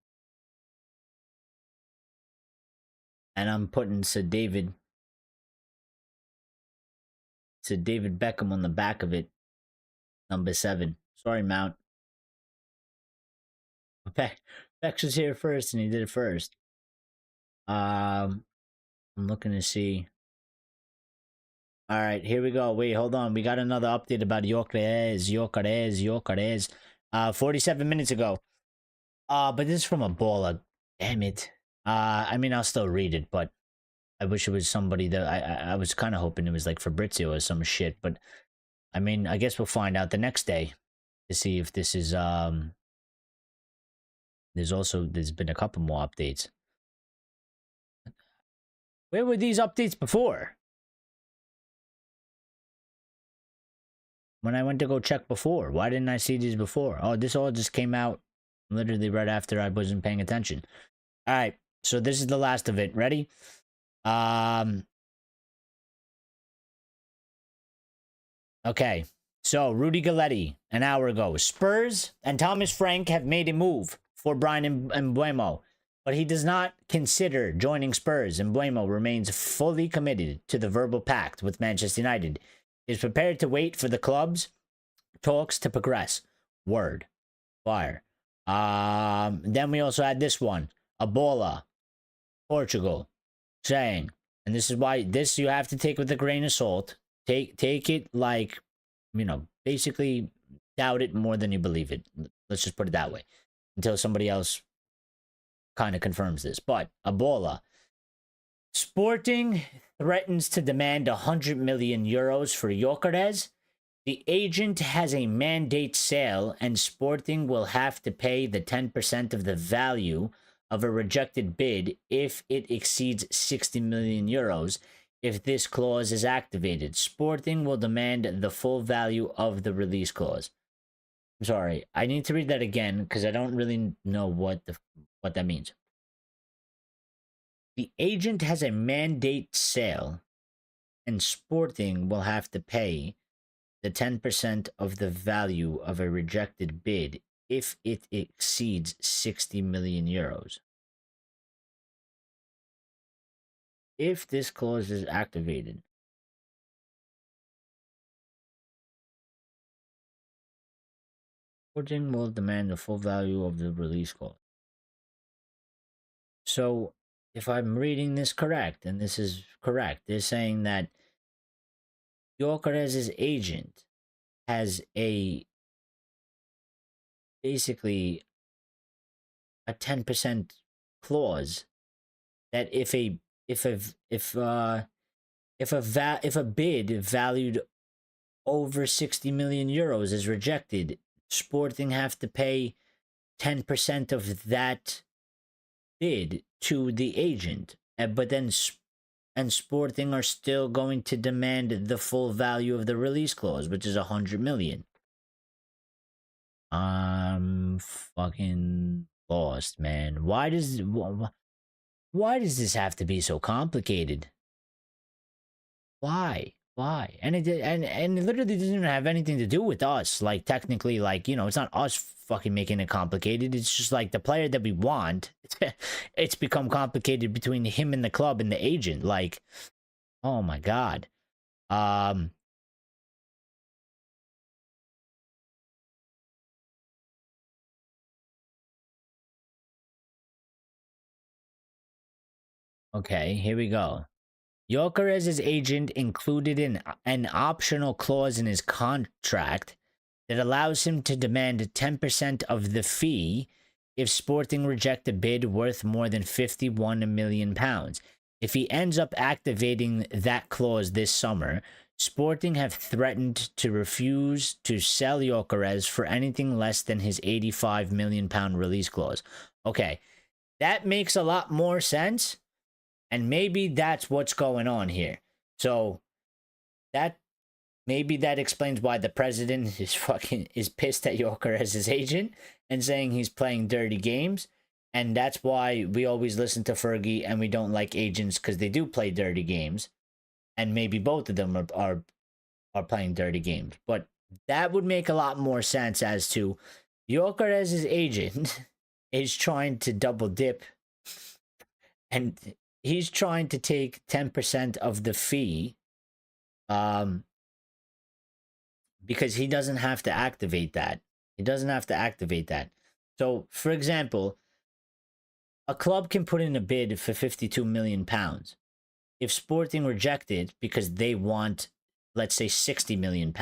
And I'm putting Sir David Beckham on the back of it. Number 7. Sorry, Mount. Bex was here first and he did it first. I'm looking to see. All right, here we go. Wait, hold on. We got another update about Gyokeres. 47 minutes ago. But this is from a baller. Damn it. I mean, I'll still read it, but I wish it was somebody that I was kind of hoping it was like Fabrizio or some shit. But I mean, I guess we'll find out the next day to see if this is there's been a couple more updates. Where were these updates before? When I went to go check before, why didn't I see these before? Oh, this all just came out literally right after I wasn't paying attention. All right, so this is the last of it. Ready? Okay, so Rudy Galletti, an hour ago. Spurs and Thomas Frank have made a move for Brian Mbeumo, but he does not consider joining Spurs. Mbeumo remains fully committed to the verbal pact with Manchester United. He is prepared to wait for the club's talks to progress. Word. Fire. Then we also had this one. Ebola. Portugal. Saying, and this is why this you have to take with a grain of salt. Take it like, you know, basically doubt it more than you believe it. Let's just put it that way. Until somebody else kind of confirms this. But Ebola. Sporting threatens to demand 100 million euros for Gyokeres. The agent has a mandate sale and Sporting will have to pay the 10% of the value of a rejected bid if it exceeds 60 million euros. If this clause is activated, Sporting will demand the full value of the release clause. I'm sorry, I need to read that again because I don't really know what that means. The agent has a mandate sale and Sporting will have to pay the 10% of the value of a rejected bid if it exceeds 60 million euros. If this clause is activated, Sporting will demand the full value of the release clause. So, if I'm reading this correct, and this is correct, they're saying that Gyokeres' agent has basically a 10% clause that if a bid valued over 60 million euros is rejected, Sporting have to pay 10% of that bid to the agent, but then Sporting are still going to demand the full value of the release clause, which is 100 million. I'm fucking lost, man. Why does this have to be so complicated? Why? And it literally doesn't even have anything to do with us. Like, technically, like, you know, it's not us fucking making it complicated. It's just like the player that we want. It's become complicated between him and the club and the agent. Like, oh my god. Okay, here we go. Gyokeres' agent included an optional clause in his contract that allows him to demand 10% of the fee if Sporting reject a bid worth more than £51 million. If he ends up activating that clause this summer, Sporting have threatened to refuse to sell Gyokeres for anything less than his £85 million release clause. Okay, that makes a lot more sense. And maybe that's what's going on here. So maybe that explains why the president is pissed at Gyokeres' agent and saying he's playing dirty games. And that's why we always listen to Fergie and we don't like agents because they do play dirty games. And maybe both of them are playing dirty games. But that would make a lot more sense as to Gyokeres' agent is trying to double dip, and he's trying to take 10% of the fee, because he doesn't have to activate that. He doesn't have to activate that. So, for example, a club can put in a bid for £52 million. If Sporting rejected because they want, let's say, £60 million,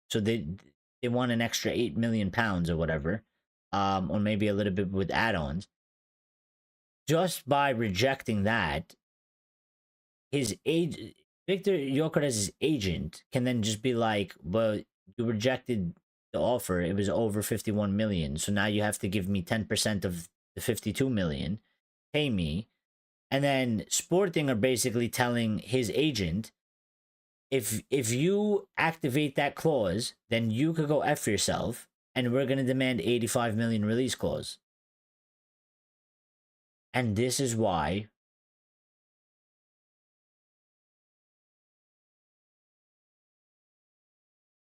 so they want an extra £8 million or whatever, or maybe a little bit with add-ons. Just by rejecting that, Viktor Gyokeres' agent can then just be like, well, you rejected the offer. It was over 51 million. So now you have to give me 10% of the 52 million, pay me. And then Sporting are basically telling his agent, if you activate that clause, then you could go F yourself, and we're going to demand 85 million release clause. And this is why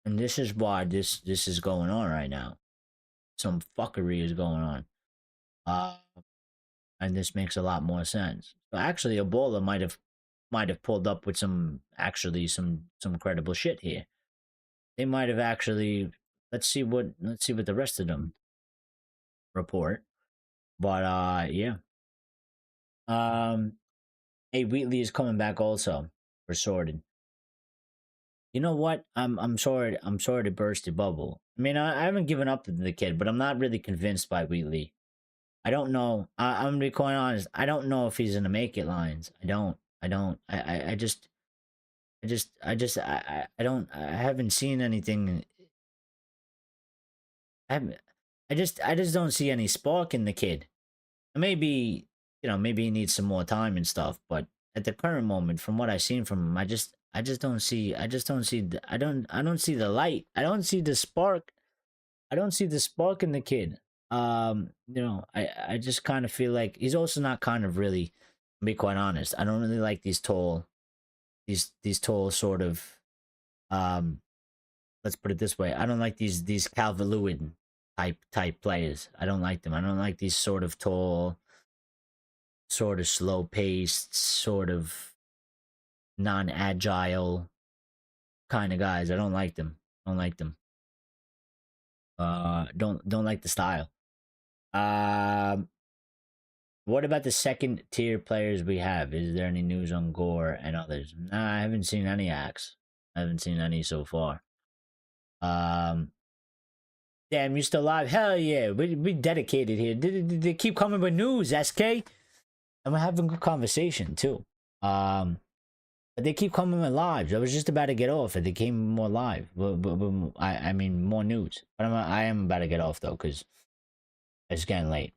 this is going on right now. Some fuckery is going on. And this makes a lot more sense. But actually, Ebola might have pulled up with some credible shit here. They might have actually. Let's see what the rest of them report. But yeah. Hey, Wheatley is coming back also for sorted. You know what? I'm sorry to burst your bubble. I mean, I haven't given up to the kid, but I'm not really convinced by Wheatley. I don't know. I'm gonna be quite honest. I don't know if he's gonna make it, Lions. I don't. I don't. I haven't seen anything. I just don't see any spark in the kid. Maybe maybe he needs some more time and stuff. But at the current moment, from what I've seen from him, I just don't see. I don't see the light. I don't see the spark. I don't see the spark in the kid. I just kind of feel like he's also not kind of really, to be quite honest. I don't really like these tall sort of, let's put it this way. I don't like these Calvert-Lewin type players. I don't like them. I don't like these sort of tall, sort of slow paced, sort of non-agile kind of guys. I don't like them. Don't like them. Don't like the style. What about the second tier players we have? Is there any news on Gore and others? Nah, I haven't seen any acts. I haven't seen any so far. Damn, you still alive? Hell yeah, we dedicated here. They keep coming with news, SK, and we're having good conversation too. But they keep coming with lives. I was just about to get off, and they came more live. I mean more news. But I am about to get off though, because it's getting late.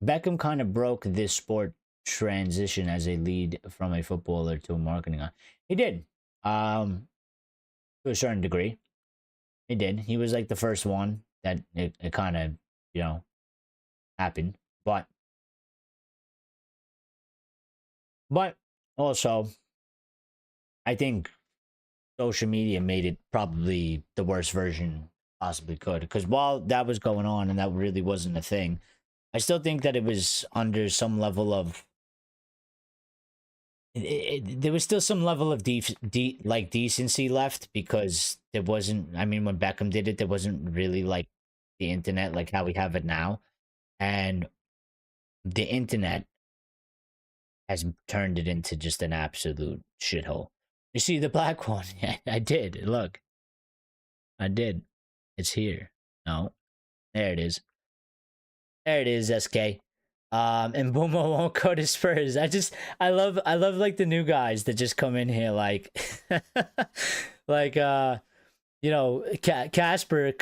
Beckham kind of broke this sport transition as a lead from a footballer to a marketing guy. He did, to a certain degree. He did. He was like the first one that it kind of, happened. But also, I think social media made it probably the worst version possibly could. Because while that was going on and that really wasn't a thing, I still think that it was under some level of there was still some level of decency left, because there wasn't. I mean, when Beckham did it, there wasn't really like the internet like how we have it now, and the internet has turned it into just an absolute shithole. You see the black one? Yeah, I did. Look, I did. It's here. No, there it is. There it is, SK. And Mbeumo won't go to Spurs. I love like the new guys that just come in here like like Casper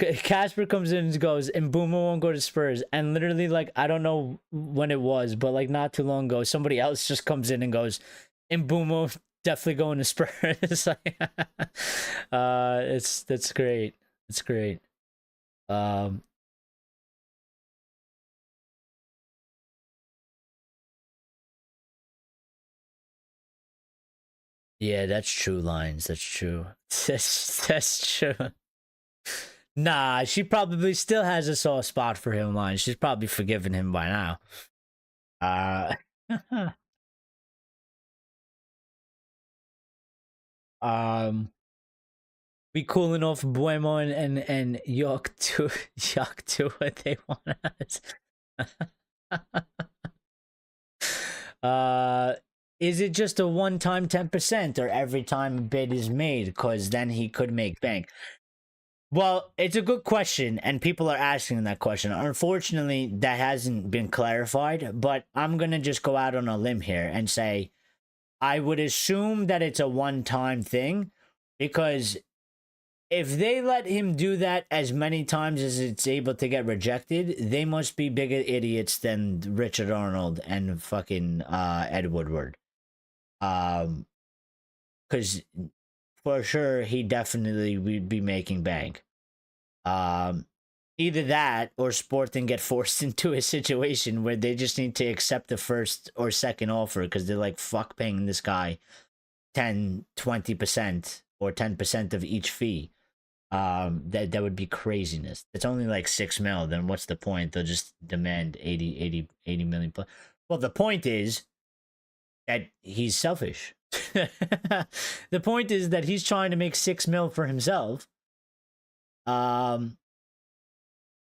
comes in and goes, and Mbeumo won't go to Spurs, and literally like I don't know when it was, but like not too long ago, somebody else just comes in and goes, and Mbeumo definitely going to Spurs. That's great. It's great. Yeah, that's true, Lines. That's true. That's true. Nah, she probably still has a soft spot for him, man. She's probably forgiven him by now. Um, we cooling off Mbeumo and York to York to what they want us. uh, is it just a one-time 10% or every time a bid is made? Because then he could make bank. Well, it's a good question, and people are asking that question. Unfortunately, that hasn't been clarified, but I'm gonna just go out on a limb here and say I would assume that it's a one-time thing, because if they let him do that as many times as it's able to get rejected, they must be bigger idiots than Richard Arnold and fucking Ed Woodward. Because for sure he definitely would be making bank. Either that or Sporting get forced into a situation where they just need to accept the first or second offer because they're like, fuck paying this guy 10, 20% or 10% of each fee. That would be craziness. It's only like 6 mil, then what's the point? They'll just demand 80 million plus. Well, the point is that he's selfish. The point is that he's trying to make 6 mil for himself.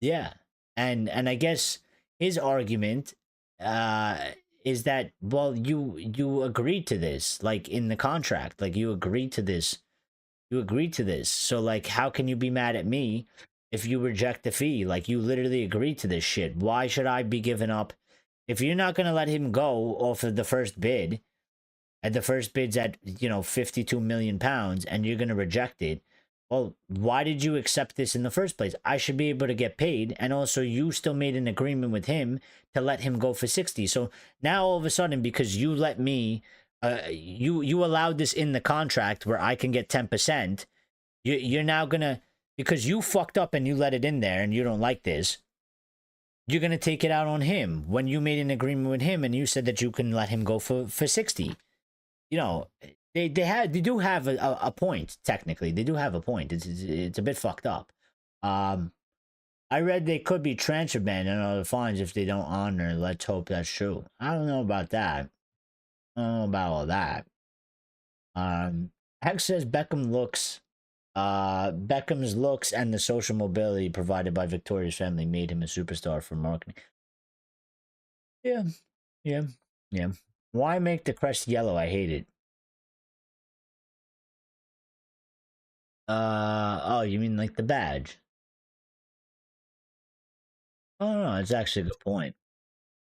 Yeah. And I guess his argument is that, well, you agreed to this, like in the contract, like you agreed to this. You agreed to this. So like how can you be mad at me if you reject the fee? Like you literally agreed to this shit. Why should I be giving up if you're not going to let him go off of the first bid? And the first bid's at, 52 million pounds and you're going to reject it. Well, why did you accept this in the first place? I should be able to get paid. And also you still made an agreement with him to let him go for 60. So now all of a sudden, because you let me, you allowed this in the contract where I can get 10%, you're now going to, because you fucked up and you let it in there and you don't like this, you're going to take it out on him when you made an agreement with him and you said that you can let him go for 60. They do have a point. Technically, they do have a point. It's a bit fucked up. I read they could be transfer banned and other fines if they don't honor. Let's hope that's true. I don't know about that. I don't know about all that. Hex says Beckham's looks and the social mobility provided by Victoria's family made him a superstar for marketing. Yeah. Why make the crest yellow? I hate it. Oh, you mean like the badge? Oh no, it's actually a good point.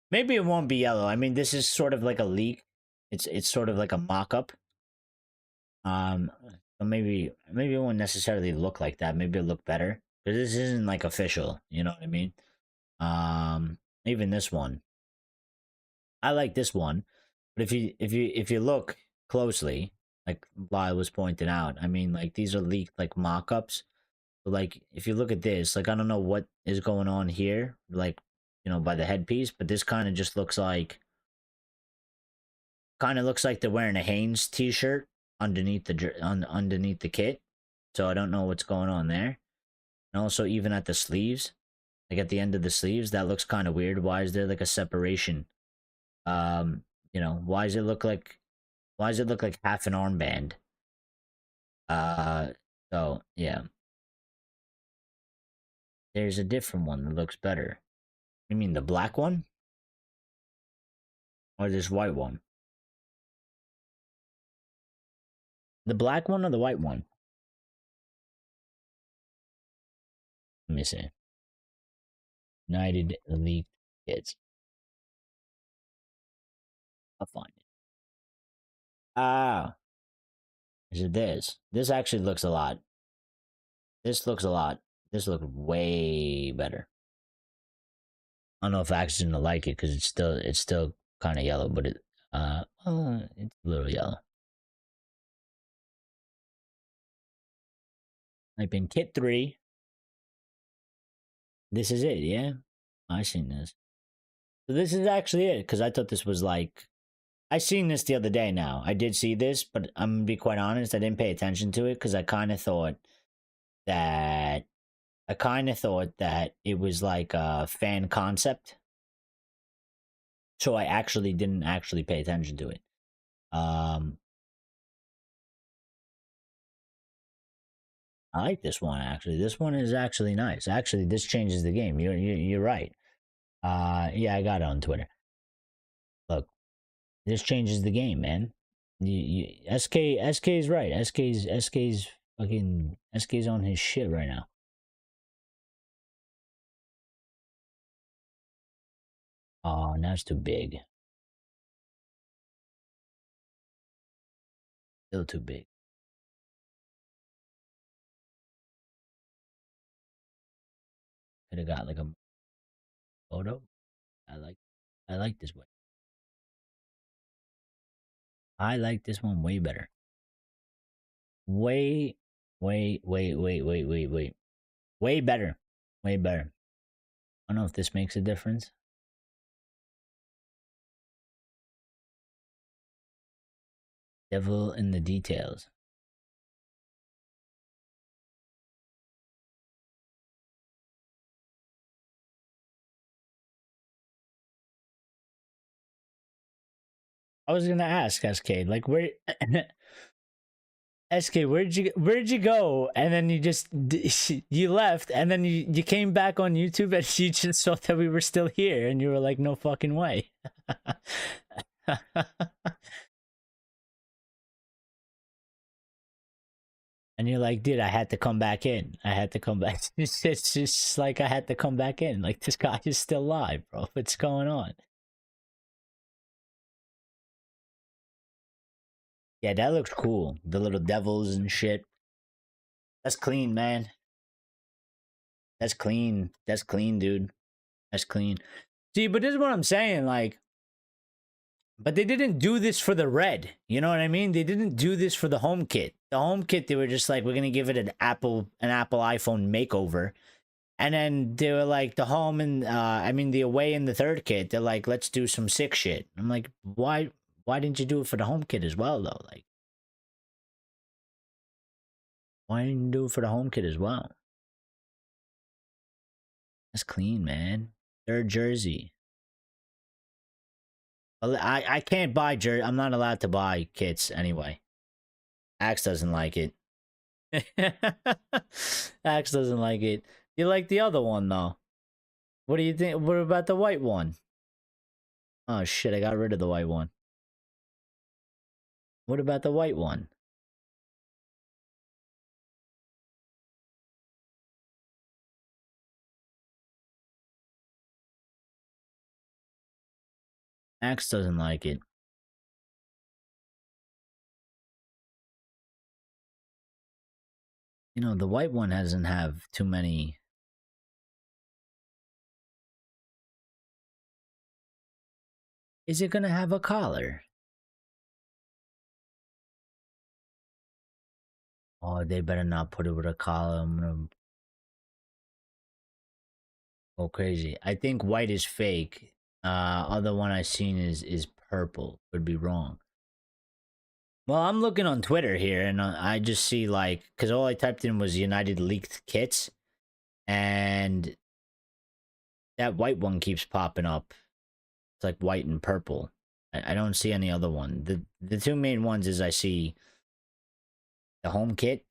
Maybe it won't be yellow. I mean, this is sort of like a leak. It's sort of like a mock-up. So maybe it won't necessarily look like that. Maybe it'll look better. Because this isn't like official, you know what I mean? Even this one. I like this one. But if you look closely, like Lyle was pointing out, I mean, like these are leaked like mock-ups. So, like if you look at this, like I don't know what is going on here, like by the headpiece, but this kind of just looks like they're wearing a Hanes t-shirt underneath the kit. So I don't know what's going on there. And also even at the sleeves, like at the end of the sleeves, that looks kind of weird. Why is there like a separation? Why does it look like half an armband? So yeah. There's a different one that looks better. You mean the black one? Or this white one? The black one or the white one? Let me see. United Elite Kids. I'll find it. Ah. Is it this? This actually looks a lot. This looks way better. I don't know if Axe's gonna like it because it's still kind of yellow, but it's a little yellow. Type in kit 3. This is it, yeah? I seen this. So this is actually it, because I thought this was like I seen this the other day now. I did see this, but I'm gonna be quite honest, I didn't pay attention to it because I kind of thought that it was like a fan concept. So I actually didn't actually pay attention to it. I like this one actually. This one is actually nice. Actually, this changes the game. You're right. Yeah, I got it on Twitter. Look, this changes the game, man. SK is right. SK's fucking SK's on his shit right now. Oh, now it's too big. Still too big. Could have got like a photo. I like this one. I like this one way better. Way way better. Way better. I don't know if this makes a difference. Devil in the details. I was gonna ask SK, like where SK, where'd you go? And then you just you left, and then you came back on YouTube, and you just thought that we were still here, and you were like, no fucking way. And you're like, dude, I had to come back in. I had to come back. It's just like I had to come back in. Like this guy is still live, bro. What's going on? Yeah, that looks cool. The little devils and shit. That's clean, man. That's clean. That's clean, dude. That's clean. See, but this is what I'm saying. Like, but they didn't do this for the red. You know what I mean? They didn't do this for the home kit. The home kit, they were just like, we're gonna give it an Apple iPhone makeover. And then they were like, the home and the away in the third kit, they're like, let's do some sick shit. I'm like, why didn't you do it for the home kit as well though? Like, why didn't you do it for the home kit as well? That's clean, man. Third jersey. I can't buy jersey. I'm not allowed to buy kits anyway. Axe doesn't like it. Axe doesn't like it. You like the other one though. What do you think? What about the white one? Oh shit, I got rid of the white one. What about the white one? Axe doesn't like it. You know, the white one doesn't have too many. Is it gonna have a collar? Oh, they better not put it with a collar. I'm gonna go crazy. I think white is fake. Other one I seen is purple. Could be wrong. Well, I'm looking on Twitter here, and I just see like, because all I typed in was United leaked kits, and that white one keeps popping up. It's like white and purple. I don't see any other one. The two main ones is I see the home kit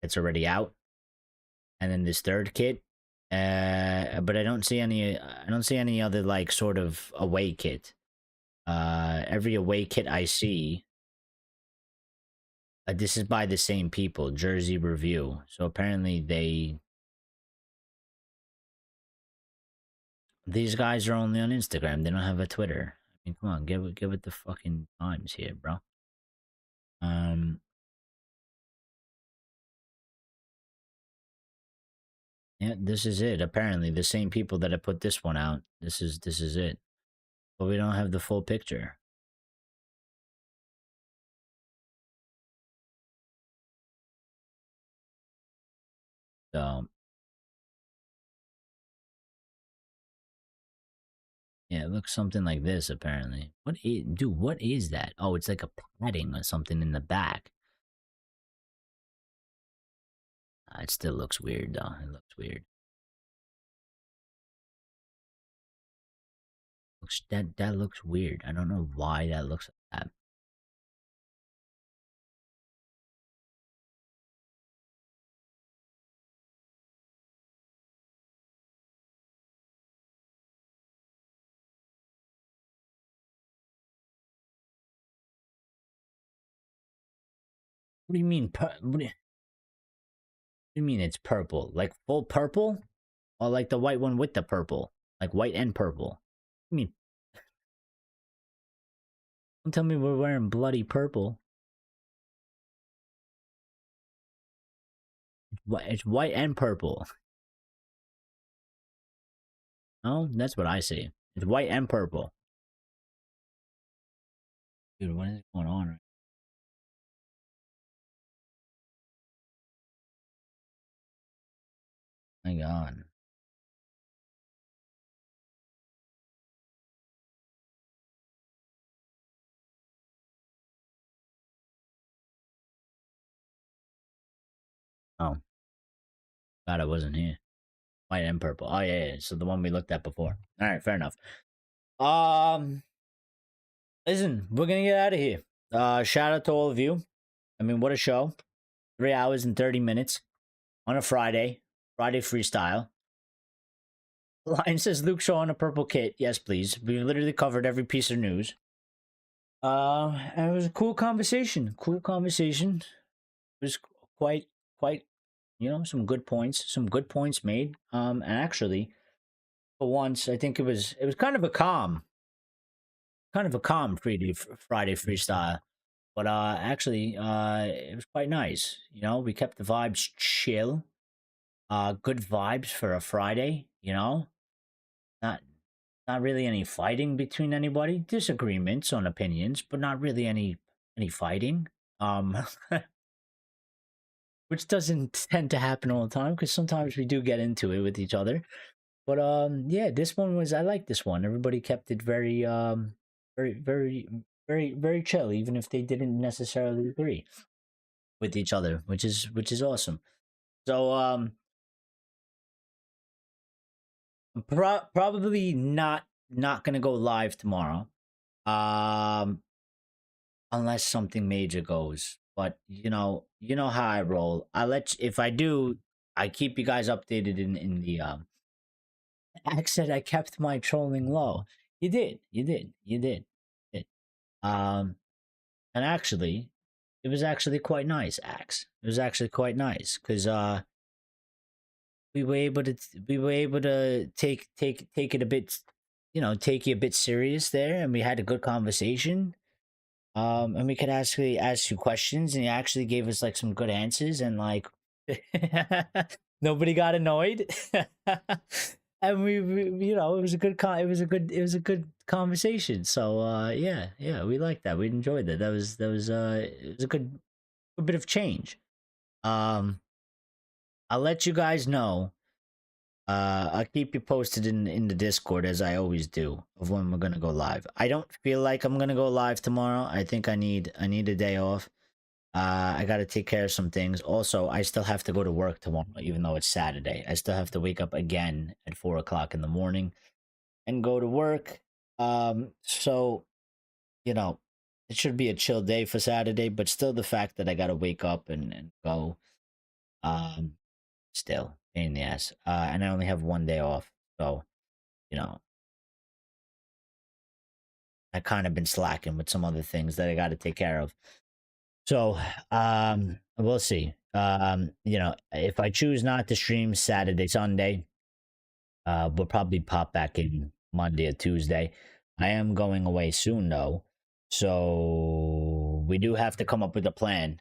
that's already out, and then this third kit. But I don't see any. I don't see any other like sort of away kit. Every away kit I see. This is by the same people, Jersey Review. So apparently these guys are only on Instagram. They don't have a Twitter. I mean, come on, give it the fucking times here, bro. Yeah, this is it. Apparently, the same people that have put this one out. This is it. But we don't have the full picture. So, Yeah, it looks something like this, apparently. Dude, what is that? Oh, it's like a padding or something in the back. It still looks weird, though. It looks weird. That looks weird. I don't know why that looks like that. What do you mean? What do you mean it's purple? Like full purple? Or like the white one with the purple? Like white and purple? I mean, don't tell me we're wearing bloody purple. It's white and purple. Oh, that's what I see. It's white and purple. Dude, what is going on? My God. Oh, God, I wasn't here. White and purple. Oh yeah, yeah. So the one we looked at before. All right, fair enough. Listen, we're gonna get out of here. Shout out to all of you. I mean, what a show! 3 hours and 30 minutes on a Friday. Friday freestyle. Lion says Luke Shaw on a purple kit. Yes, please. We literally covered every piece of news. And it was a cool conversation. Cool conversation. It was quite, some good points. Some good points made. And actually, for once, I think it was kind of a Friday freestyle. But actually, it was quite nice. We kept the vibes chill. Good vibes for a Friday. Not not really any fighting between anybody. Disagreements on opinions, but not really any fighting. Which doesn't tend to happen all the time because sometimes we do get into it with each other. But yeah, this one was I like this one. Everybody kept it very very chill, even if they didn't necessarily agree with each other, which is awesome. So probably not gonna go live tomorrow. Unless something major goes. But you know how I roll. If I do, I keep you guys updated in the Axe said I kept my trolling low. You did. You did. Um and actually, it was actually quite nice, Axe. It was actually quite nice because we were able to take it a bit, take you a bit serious there, and we had a good conversation. And we could actually ask you questions, and you actually gave us like some good answers, and like nobody got annoyed. And it was a good it was a good conversation. So yeah, we liked that. We enjoyed that. That was it was a good bit of change. I'll let you guys know. I'll keep you posted in the Discord as I always do of when we're gonna go live. I don't feel like I'm gonna go live tomorrow. I think I need a day off. I gotta take care of some things. Also, I still have to go to work tomorrow, even though it's Saturday. I still have to wake up again at 4 o'clock in the morning and go to work. So it should be a chill day for Saturday, but still the fact that I gotta wake up and go. Still pain in the ass. And I only have one day off, so I kind of been slacking with some other things that I got to take care of. So we'll see. If I choose not to stream Saturday, Sunday, we'll probably pop back in Monday or Tuesday. I am going away soon though, so we do have to come up with a plan.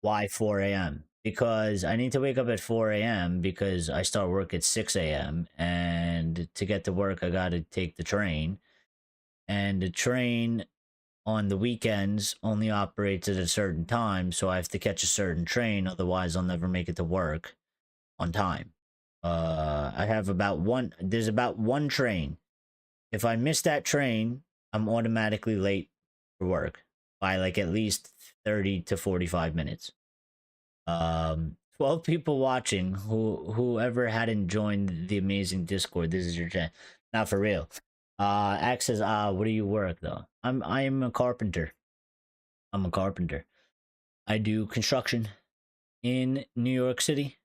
Why 4 a.m.? Because I need to wake up at 4 a.m. because I start work at 6 a.m. And to get to work, I got to take the train. And the train on the weekends only operates at a certain time, so I have to catch a certain train. Otherwise, I'll never make it to work on time. There's about one train if I miss that train, I'm automatically late for work by like at least 30 to 45 minutes. 12 people watching. Whoever hadn't joined the amazing Discord, this is your chance. Not for real. Axe says, what do you work though? I'm a carpenter. I'm a carpenter. I do construction in New York City.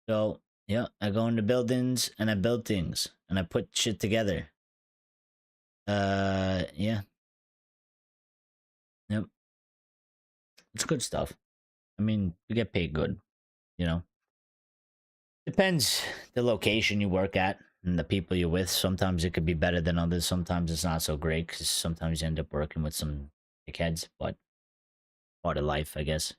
So yeah, I go into buildings and I build things and I put shit together. Yeah. Yep. It's good stuff. I mean, we get paid good, you know. Depends the location you work at and the people you're with. Sometimes it could be better than others. Sometimes it's not so great because sometimes you end up working with some dickheads, but part of life, I guess.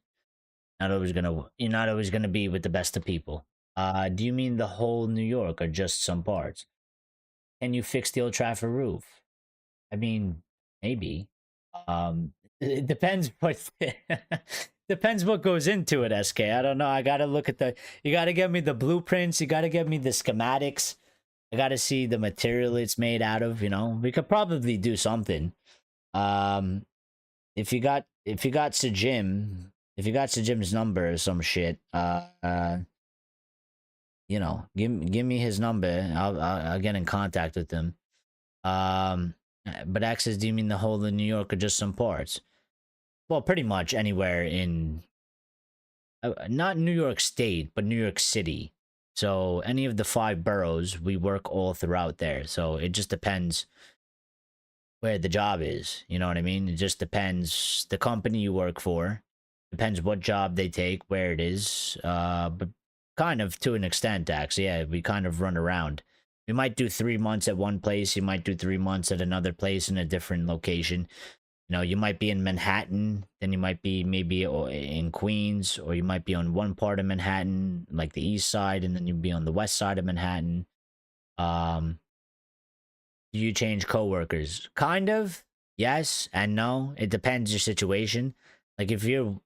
You're not always gonna be with the best of people. Do you mean the whole New York or just some parts? Can you fix the Old Trafford roof? I mean, maybe. It depends what depends what goes into it, SK. I don't know. I gotta look at you gotta give me the blueprints, you gotta give me the schematics. I gotta see the material it's made out of, you know. We could probably do something. If you got Sajim, if you got Sajim's number or some shit, you know, give me his number. I'll get in contact with him. But Access, do you mean the whole of New York or just some parts? Well, pretty much anywhere in, not New York State, but New York City. So any of the 5 boroughs, we work all throughout there. So it just depends where the job is. You know what I mean? It just depends the company you work for. Depends what job they take, where it is. But kind of to an extent, actually. Yeah, we kind of run around. We might do 3 months at one place. You might do 3 months at another place in a different location. You know, you might be in Manhattan, then you might be maybe in Queens, or you might be on one part of Manhattan, like the east side, and then you'd be on the west side of Manhattan. Do you change coworkers? Kind of, yes and no. It depends your situation. Like if you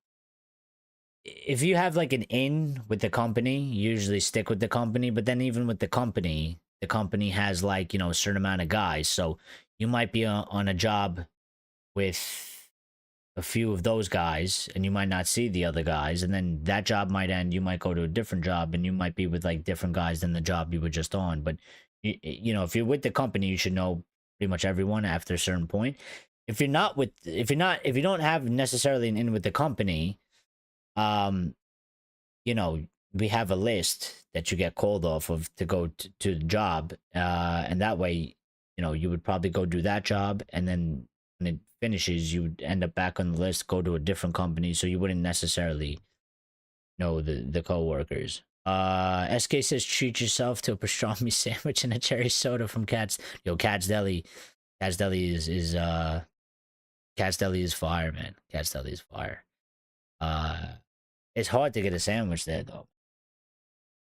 have like an in with the company, you usually stick with the company. But then even with the company has like, you know, a certain amount of guys. So you might be on a job with a few of those guys and you might not see the other guys, and then that job might end. You might go to a different job and you might be with like different guys than the job you were just on. But you know, if you're with the company, you should know pretty much everyone after a certain point. If you don't have necessarily an in with the company, you know, we have a list that you get called off of to go to the job, and that way, you know, you would probably go do that job, and then when it finishes, you would end up back on the list, go to a different company, so you wouldn't necessarily know the co-workers. SK says treat yourself to a pastrami sandwich and a cherry soda from Cat's. Yo, Cat's Deli. Cat's Deli is Cat's Deli is fire, man. Cat's Deli is fire. It's hard to get a sandwich there though.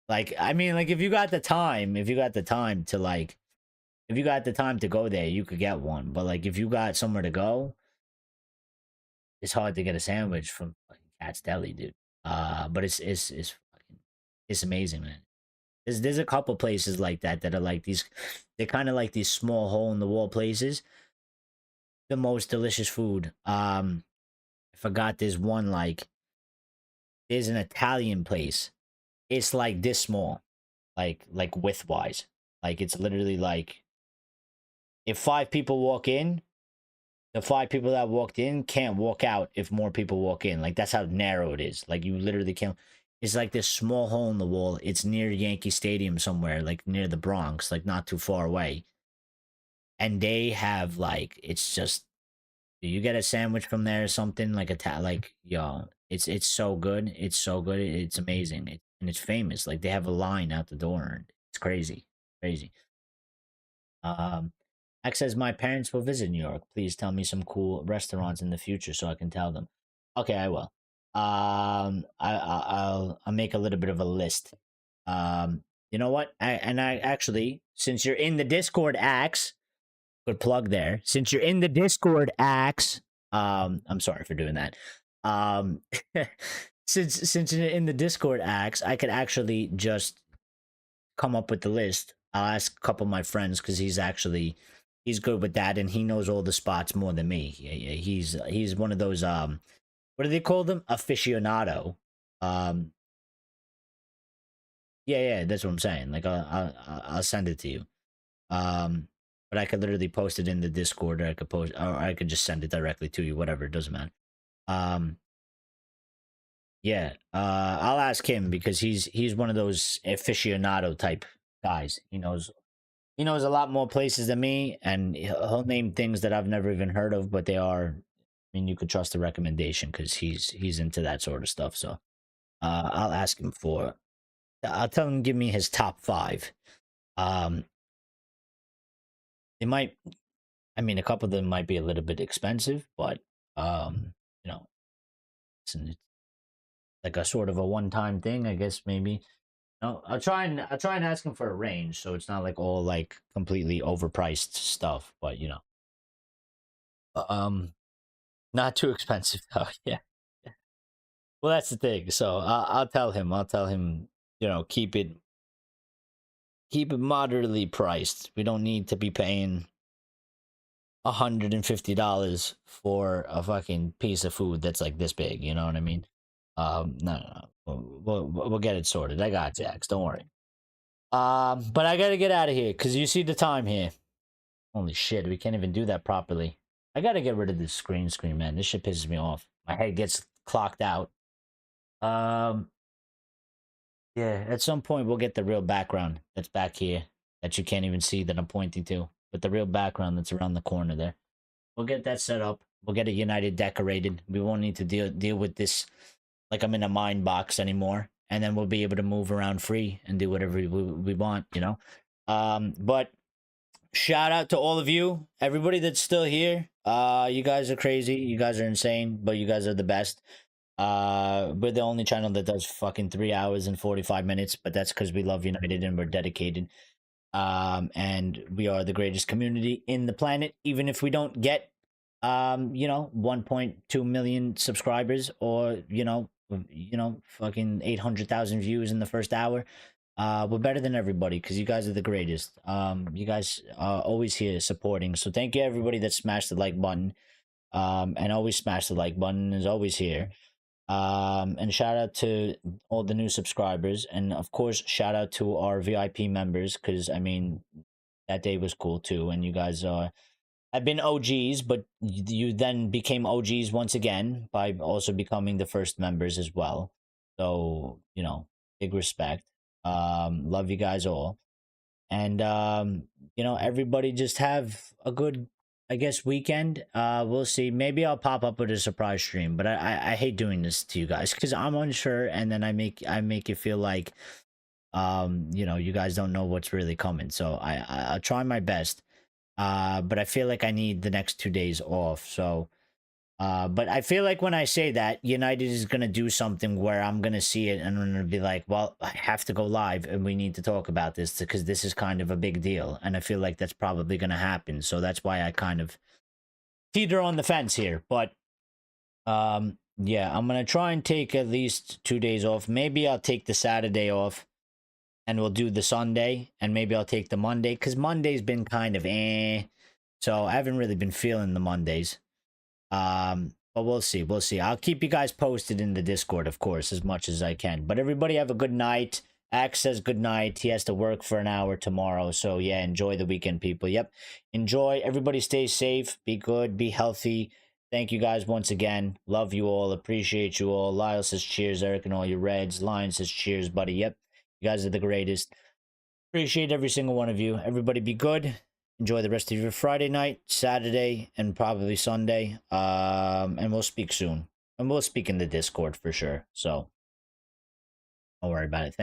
Like, I mean, like if you got the time to like, if you got the time to go there, you could get one. But like if you got somewhere to go, it's hard to get a sandwich from fucking Cat's Deli, dude. But it's fucking, it's amazing, man. There's a couple places like that are like these, they're kind of like these small hole in the wall places. The most delicious food. I forgot there's one, like there's an Italian place. It's like this small, like width wise. Like it's literally like if 5 people walk in, the 5 people that walked in can't walk out if more people walk in. Like that's how narrow it is. Like you literally can't. It's like this small hole in the wall. It's near Yankee Stadium somewhere, like near the Bronx, like not too far away. And they have like, it's just, you get a sandwich from there or something, like yo, it's so good. It's so good. It's amazing. And it's famous. Like they have a line out the door. It's crazy. Crazy. X says, my parents will visit New York. Please tell me some cool restaurants in the future so I can tell them. Okay, I will. I'll make a little bit of a list. You know what? I actually, since you're in the Discord, Axe, good plug there. Since you're in the Discord, Axe, I'm sorry for doing that. Since you're in the Discord, Axe, I could actually just come up with the list I'll ask a couple of my friends because he's good with that and he knows all the spots more than me. He's one of those what do they call them? Aficionado. Um, yeah, that's what I'm saying. Like I'll send it to you. But I could literally post it in the Discord, or I could just send it directly to you. Whatever, it doesn't matter. Yeah, I'll ask him because he's one of those aficionado type guys. He knows a lot more places than me, and he'll name things that I've never even heard of, but they are. I mean, you could trust the recommendation because he's into that sort of stuff. So, I'll ask him for. I'll tell him to give me his top 5. They might. I mean, a couple of them might be a little bit expensive, but you know, it's like a sort of a one-time thing, I guess. Maybe. No, I'll try and ask him for a range, so it's not like all like completely overpriced stuff, but um, not too expensive though. Yeah. Well, that's the thing. So I'll tell him. Keep it moderately priced. We don't need to be paying $150 for a fucking piece of food that's like this big. You know what I mean? No. We'll get it sorted. I got Jax. Don't worry. But I gotta get out of here because you see the time here. Holy shit, we can't even do that properly. I gotta get rid of this screen, man. This shit pisses me off. My head gets clocked out. Yeah, at some point we'll get the real background that's back here that you can't even see that I'm pointing to, but the real background that's around the corner there. We'll get that set up. We'll get it United decorated. We won't need to deal with this like I'm in a mine box anymore, and then we'll be able to move around free and do whatever we want, But shout out to all of you, everybody that's still here. You guys are crazy. You guys are insane, but you guys are the best. We're the only channel that does fucking 3 hours and 45 minutes, but that's because we love United and we're dedicated. And we are the greatest community in the planet, even if we don't get 1.2 million subscribers or fucking 800,000 views in the first hour. We're better than everybody because you guys are the greatest. You guys are always here supporting, so thank you everybody that smashed the like button, and always smash the like button, is always here. And shout out to all the new subscribers, and of course shout out to our VIP members, because I mean that day was cool too, and you guys have been OGs, but you then became OGs once again by also becoming the first members as well. So big respect. Love you guys all, and everybody just have a good, I guess, weekend. We'll see. Maybe I'll pop up with a surprise stream, but I hate doing this to you guys because I'm unsure, and then I make it feel like you guys don't know what's really coming. So I'll try my best. But I feel like I need the next 2 days off. So but I feel like when I say that, United is gonna do something where I'm gonna see it and I'm gonna be like, well, I have to go live and we need to talk about this because this is kind of a big deal, and I feel like that's probably gonna happen. So that's why I kind of teeter on the fence here. But yeah, I'm gonna try and take at least 2 days off. Maybe I'll take the Saturday off and we'll do the Sunday, and maybe I'll take the Monday because Monday's been kind of so I haven't really been feeling the Mondays. But we'll see. I'll keep you guys posted in the Discord, of course, as much as I can. But everybody have a good night. Axe says good night. He has to work for an hour tomorrow. So yeah, enjoy the weekend, people. Yep. Enjoy. Everybody stay safe. Be good. Be healthy. Thank you guys once again. Love you all. Appreciate you all. Lyle says cheers, Eric, and all your Reds. Lion says cheers, buddy. Yep. You guys are the greatest. Appreciate every single one of you. Everybody be good. Enjoy the rest of your Friday night, Saturday, and probably Sunday. And we'll speak soon. And we'll speak in the Discord for sure. So don't worry about it. Thanks.